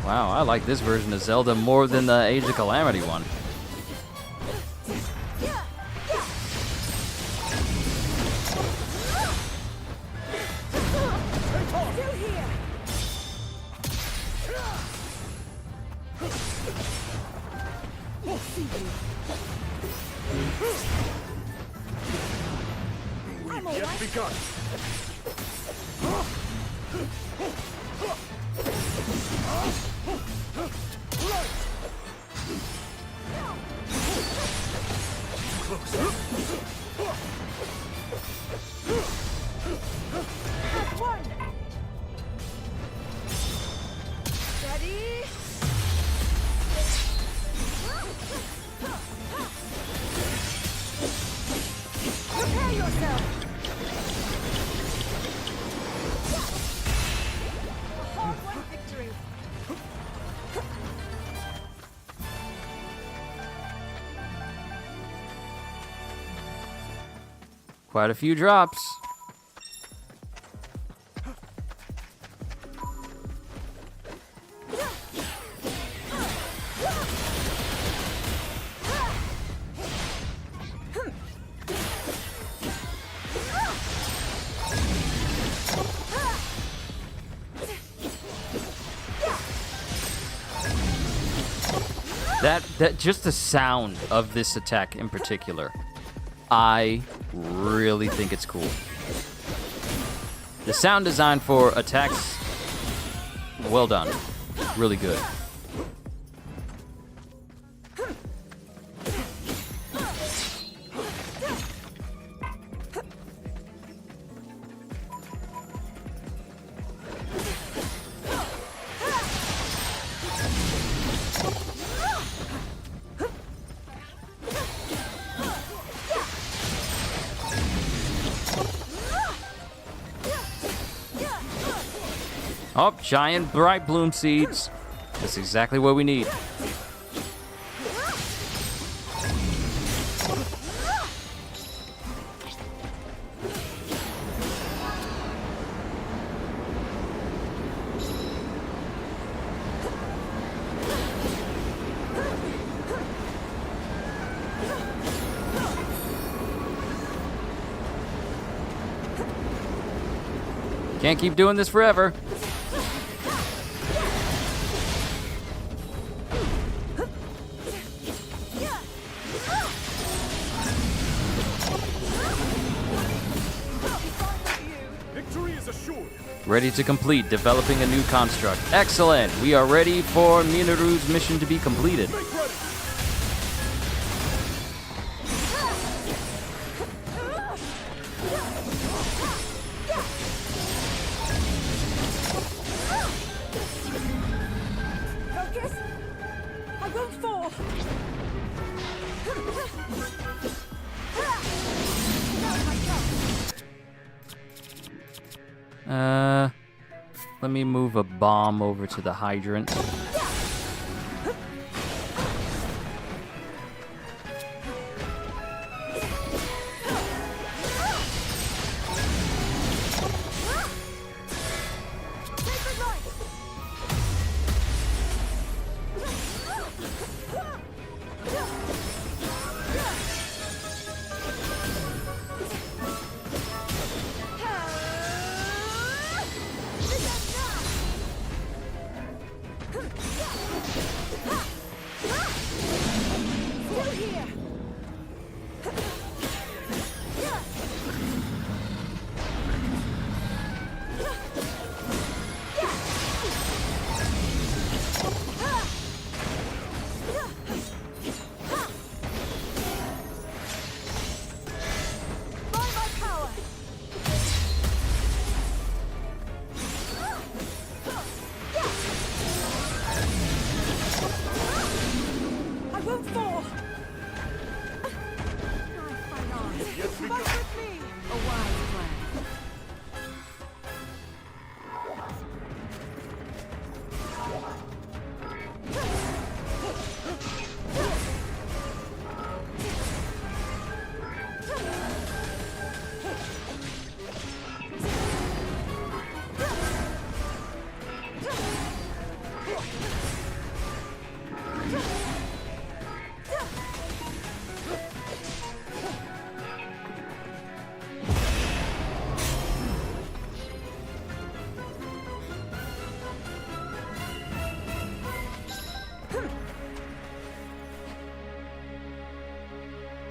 Wow, I like this version of Zelda more than the Age of Calamity one. We've yet begun. Ready? Prepare yourself. A hard-won victory. Quite a few drops. That just the sound of this attack in particular I really think it's cool. The sound design for attacks, well done. Really good. Oh, giant bright bloom seeds. That's exactly what we need. Can't keep doing this forever. Ready to complete developing a new construct. Excellent! We are ready for Minaru's mission to be completed. Focus! I won't fall! Let me move a bomb over to the hydrant.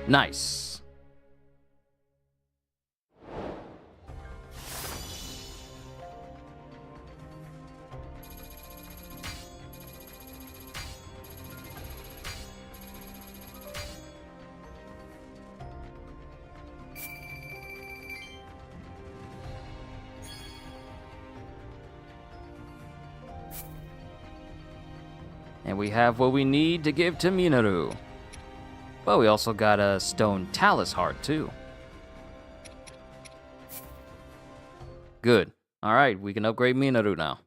Nice. And we have what we need to give to Minaru. But we also got a stone talus heart, too. Good. Alright, we can upgrade Minaru now.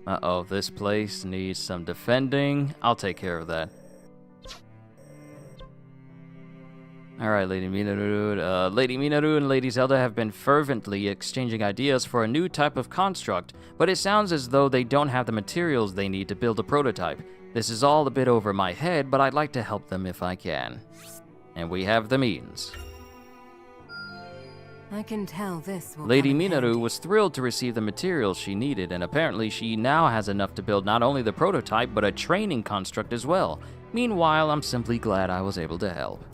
Uh-oh, this place needs some defending. I'll take care of that. Alright, Lady Minaru. Lady Minaru and Lady Zelda have been fervently exchanging ideas for a new type of construct, but it sounds as though they don't have the materials they need to build a prototype. This is all a bit over my head, but I'd like to help them if I can. And we have the means. I can tell this will Lady come in handy. Minaru was thrilled to receive the materials she needed, and apparently she now has enough to build not only the prototype, but a training construct as well. Meanwhile, I'm simply glad I was able to help.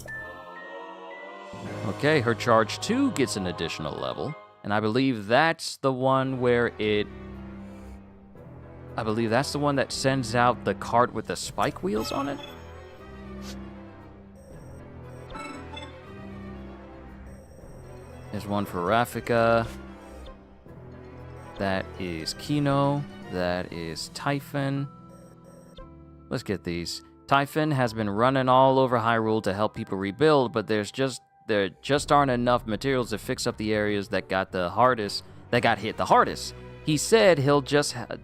Okay, her charge 2 gets an additional level, and I believe that's the one where it... I believe that's the one that sends out the cart with the spike wheels on it? There's one for Rafika. That is Kino. That is Typhon. Let's get these. Typhon has been running all over Hyrule to help people rebuild, but there just aren't enough materials to fix up the areas that got hit the hardest. He said he'll take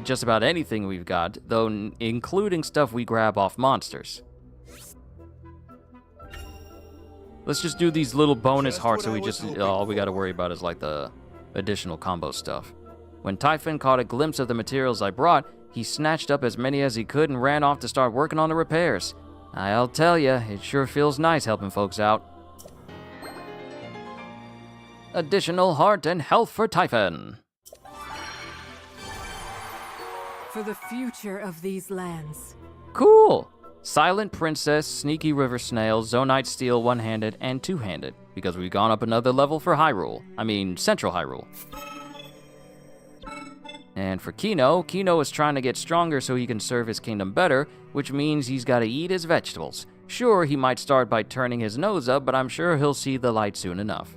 just about anything we've got, though including stuff we grab off monsters. Let's just do these little bonus hearts, so all we gotta worry about is like the additional combo stuff. When Typhon caught a glimpse of the materials I brought, he snatched up as many as he could and ran off to start working on the repairs. I'll tell ya, it sure feels nice helping folks out. Additional heart and health for Typhon. For the future of these lands. Cool! Silent Princess, Sneaky River Snail, Zonite Steel one-handed and two-handed, because we've gone up another level for Hyrule. I mean, Central Hyrule. And for Kino is trying to get stronger so he can serve his kingdom better, which means he's got to eat his vegetables. Sure, he might start by turning his nose up, but I'm sure he'll see the light soon enough.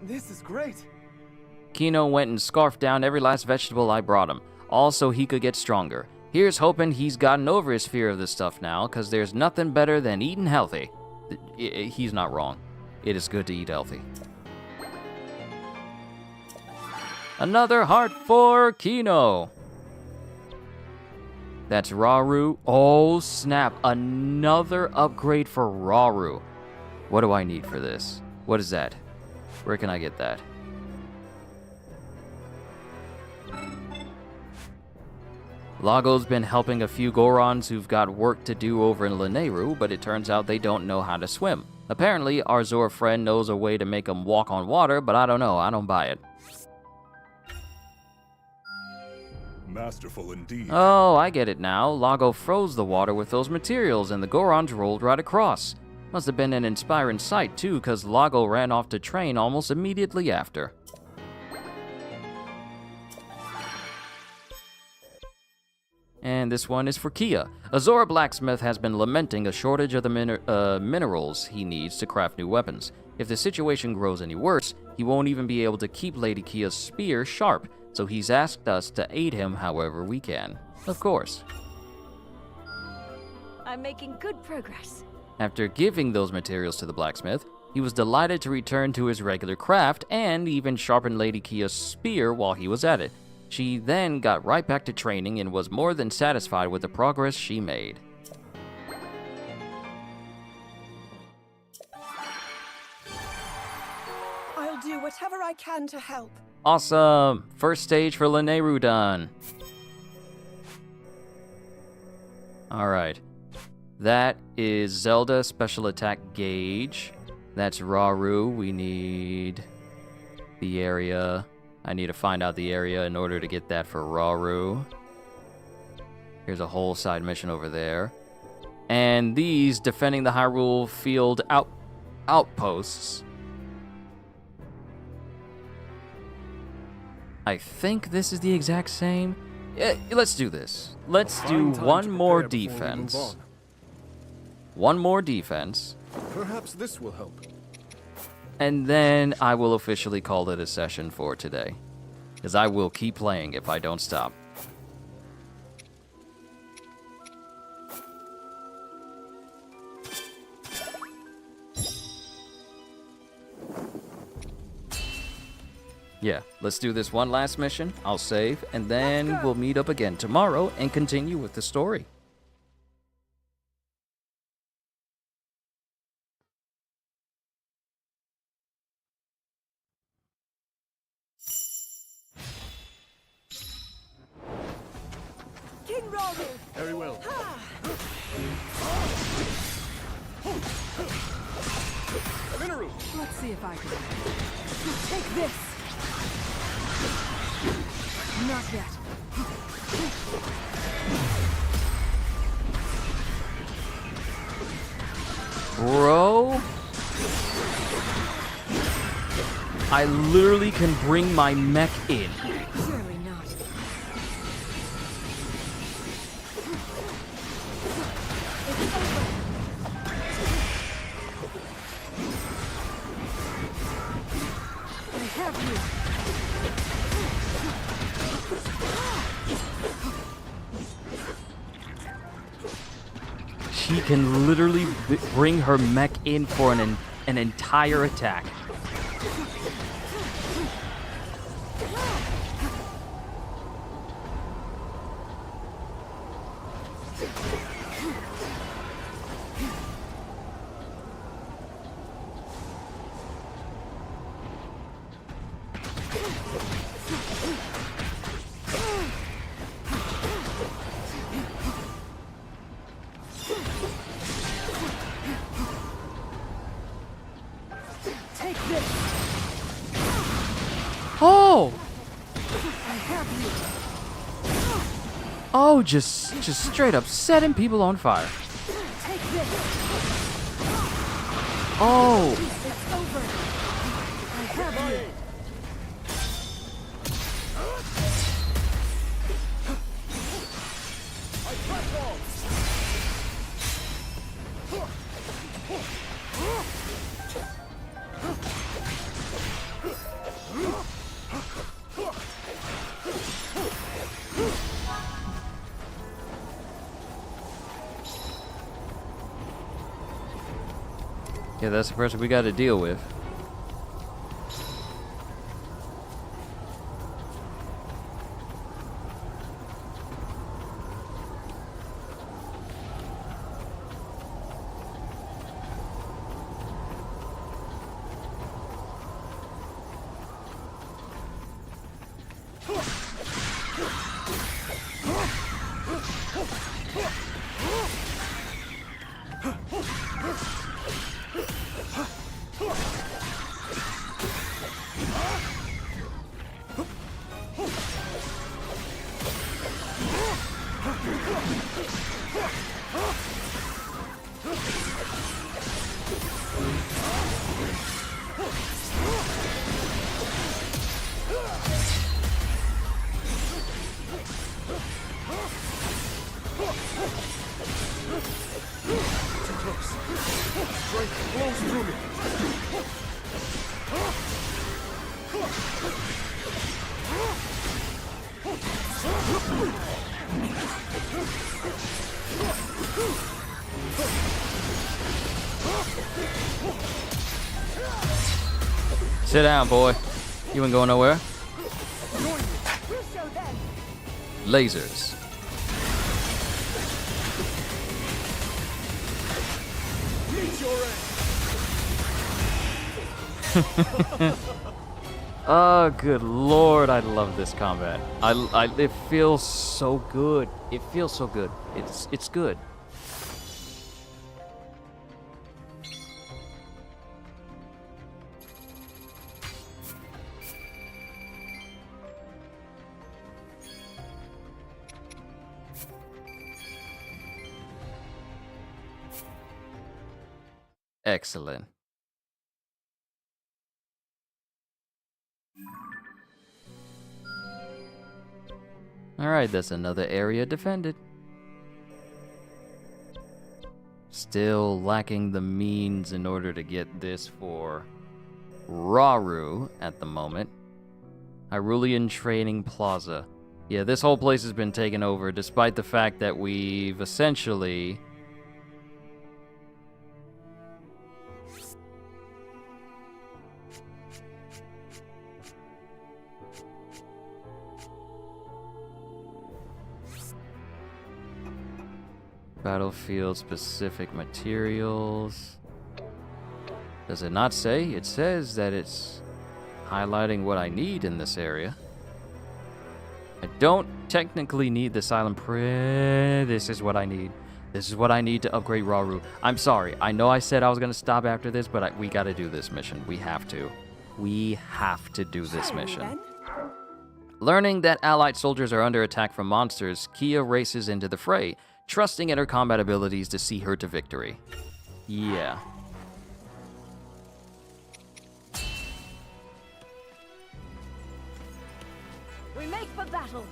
This is great. Kino went and scarfed down every last vegetable I brought him, all so he could get stronger. Here's hoping he's gotten over his fear of this stuff now, because there's nothing better than eating healthy. He's not wrong. It is good to eat healthy. Another heart for Kino. That's Rauru. Oh, snap. Another upgrade for Rauru. What do I need for this? What is that? Where can I get that? Lago's been helping a few Gorons who've got work to do over in Lanayru, but it turns out they don't know how to swim. Apparently, our Zora friend knows a way to make them walk on water, but I don't know. I don't buy it. Masterful indeed. Oh, I get it now. Lago froze the water with those materials, and the Gorons rolled right across. Must have been an inspiring sight, too, because Lago ran off to train almost immediately after. And this one is for Kia. Azora Blacksmith has been lamenting a shortage of the minerals he needs to craft new weapons. If the situation grows any worse, he won't even be able to keep Lady Kia's spear sharp, so he's asked us to aid him however we can. Of course. I'm making good progress. After giving those materials to the blacksmith, he was delighted to return to his regular craft and even sharpen Lady Kia's spear while he was at it. She then got right back to training and was more than satisfied with the progress she made. I'll do whatever I can to help. Awesome! First stage for Lanayru done. Alright. That is Zelda Special Attack Gauge. That's Rauru. We need the area. I need to find out the area in order to get that for Rauru. Here's a whole side mission over there. And these, defending the Hyrule Field outposts. I think this is the exact same. Let's do this. Let's do one more defense. One more defense. Perhaps this will help. And then I will officially call it a session for today. Because I will keep playing if I don't stop. Yeah, let's do this one last mission. I'll save, and then we'll meet up again tomorrow and continue with the story. King Rauru! Very well. Let's see if I can. Take this! Not yet. Bro, I literally can bring my mech in. Surely not. I have you. She can literally bring her mech in for an entire attack. Take this. Oh! I have you. Oh, just straight up setting people on fire. Take this. Oh! It's over. I have you. Yeah, that's the person we got to deal with. Sit down, boy. You ain't going nowhere. Lasers. Oh, good lord, I love this combat. It feels so good. It feels so good. It's good. Excellent. Alright, that's another area defended. Still lacking the means in order to get this for Raru at the moment. Hyrulean Training Plaza. Yeah, this whole place has been taken over despite the fact that we've essentially... Battlefield specific materials. Does it not say? It says that it's highlighting what I need in this area. I don't technically need the silent prayer. This is what I need. This is what I need to upgrade Rauru. I'm sorry. I know I said I was going to stop after this, but we got to do this mission. We have to. We have to do this mission. Learning that allied soldiers are under attack from monsters, Kia races into the fray, trusting in her combat abilities to see her to victory. Yeah. We make for battle!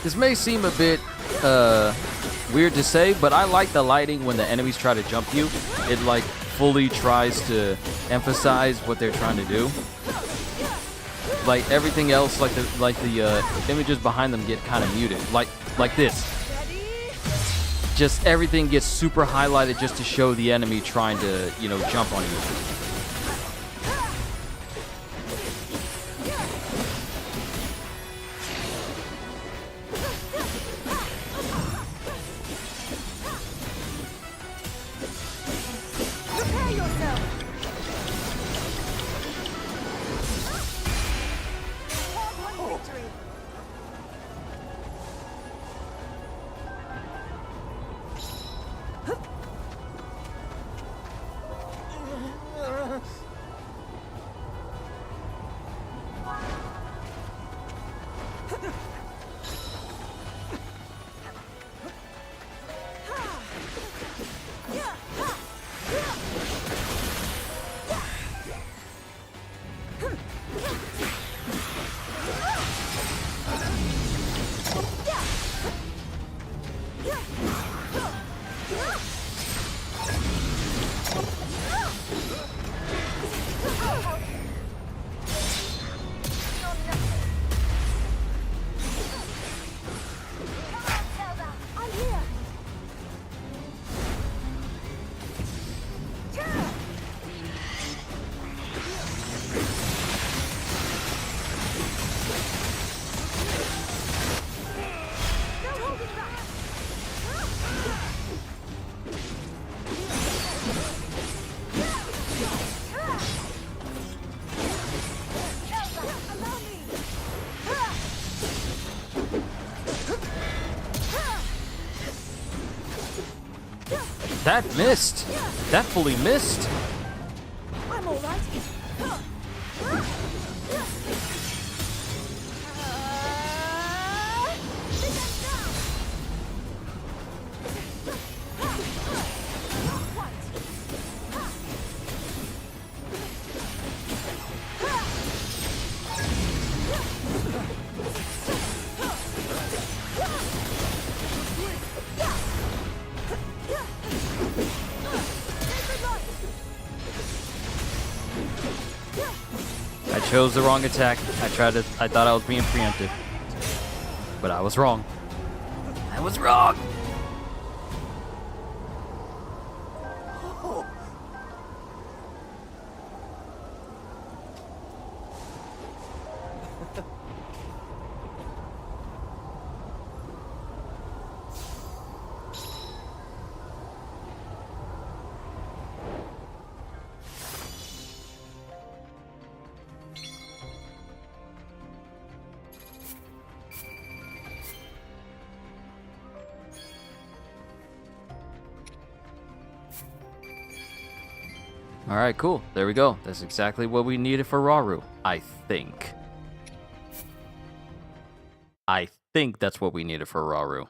This may seem a bit weird to say, but I like the lighting when the enemies try to jump you. It like fully tries to emphasize what they're trying to do. Like everything else, like the images behind them get kind of muted. Like this. Just everything gets super highlighted just to show the enemy trying to, you know, jump on you. That missed. That fully missed. I'm all right. I chose the wrong attack. I thought I was being preemptive. But I was wrong. I was wrong! Alright, cool. There we go. That's exactly what we needed for Rauru. I think. I think that's what we needed for Rauru.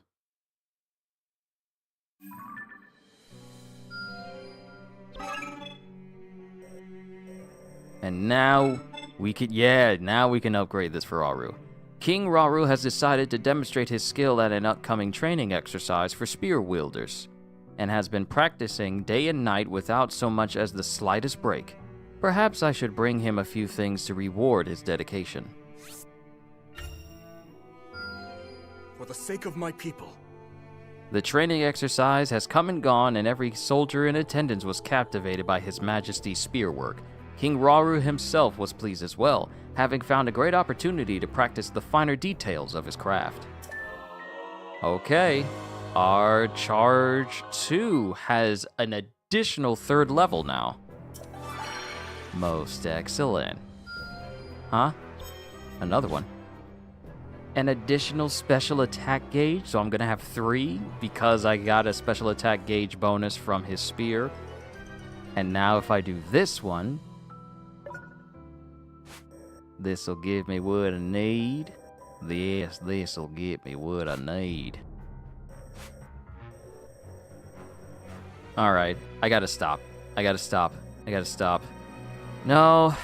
And now we can upgrade this for Rauru. King Rauru has decided to demonstrate his skill at an upcoming training exercise for spear wielders, and has been practicing day and night without so much as the slightest break. Perhaps I should bring him a few things to reward his dedication. For the sake of my people. The training exercise has come and gone, and every soldier in attendance was captivated by His Majesty's spear work. King Rauru himself was pleased as well, having found a great opportunity to practice the finer details of his craft. Okay, our Charge 2 has an additional 3rd level now. Most excellent. Huh? Another one. An additional special attack gauge, so I'm gonna have 3 because I got a special attack gauge bonus from his spear. And now if I do this one, this'll give me what I need. Yes, this'll give me what I need. Alright, I gotta stop. No.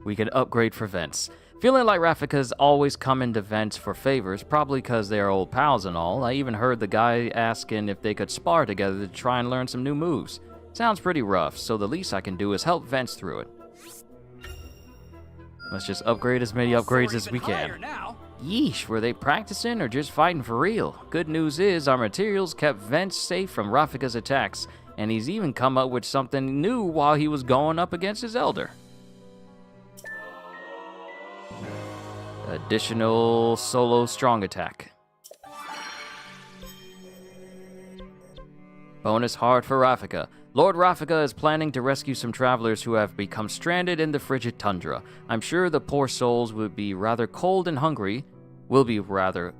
We can upgrade for vents. Feeling like Rafika's always coming to vents for favors, probably because they're old pals and all. I even heard the guy asking if they could spar together to try and learn some new moves. Sounds pretty rough, so the least I can do is help Vents through it. Let's just upgrade as many upgrades as we can. Yeesh, were they practicing or just fighting for real? Good news is our materials kept Vents safe from Rafika's attacks, and he's even come up with something new while he was going up against his elder. Additional solo strong attack. Bonus hard for Rafika. Lord Rafika is planning to rescue some travelers who have become stranded in the frigid tundra. I'm sure the poor souls would be rather cold and hungry. Will be rather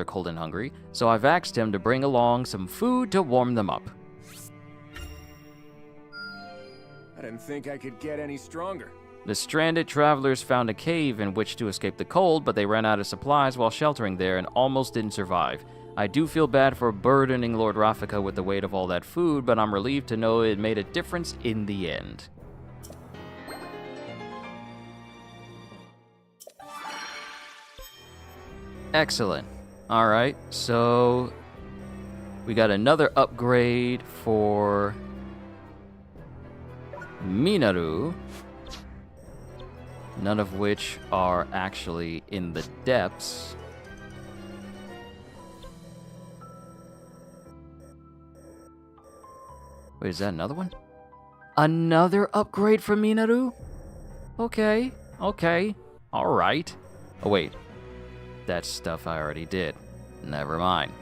cold and hungry. So I've asked him to bring along some food to warm them up. I didn't think I could get any stronger. The stranded travelers found a cave in which to escape the cold, but they ran out of supplies while sheltering there and almost didn't survive. I do feel bad for burdening Lord Rafika with the weight of all that food, but I'm relieved to know it made a difference in the end. Excellent. Alright, so we got another upgrade for Minaru. None of which are actually in the depths. Wait, is that another one? Another upgrade for Minaru? Okay, alright. Oh wait, that's stuff I already did. Never mind.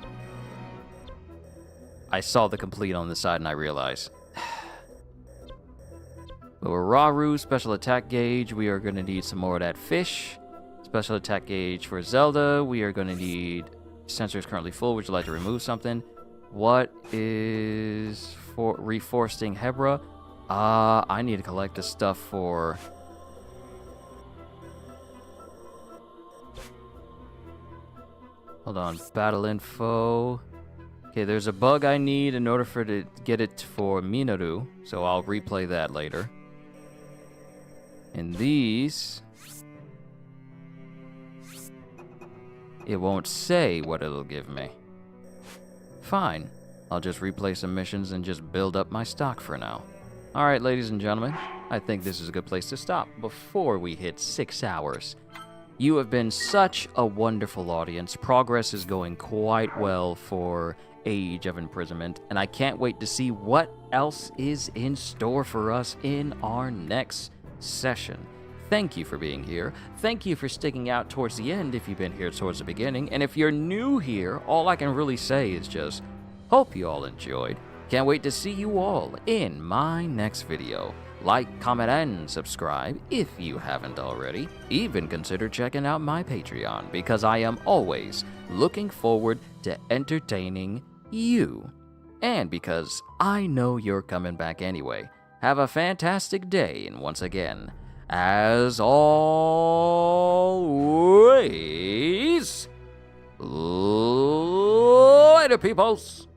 I saw the complete on the side and I realized. But with Rauru, special attack gauge, we are going to need some more of that fish. Special attack gauge for Zelda, we are going to need... Sensor is currently full, would you like to remove something? What is for reforesting Hebra? I need to collect the stuff for... Hold on, battle info. Okay, there's a bug I need in order for to get it for Minaru, so I'll replay that later. And these... It won't say what it'll give me. Fine. I'll just replay some missions and just build up my stock for now. Alright, ladies and gentlemen, I think this is a good place to stop before we hit 6 hours. You have been such a wonderful audience. Progress is going quite well for Age of Imprisonment, and I can't wait to see what else is in store for us in our next session. Thank you for being here. Thank you for sticking out towards the end if you've been here towards the beginning. And if you're new here, all I can really say is just, hope you all enjoyed. Can't wait to see you all in my next video. Like, comment, and subscribe if you haven't already. Even consider checking out my Patreon, because I am always looking forward to entertaining you. and because I know you're coming back anyway. Have a fantastic day, and once again, as always, later, peoples!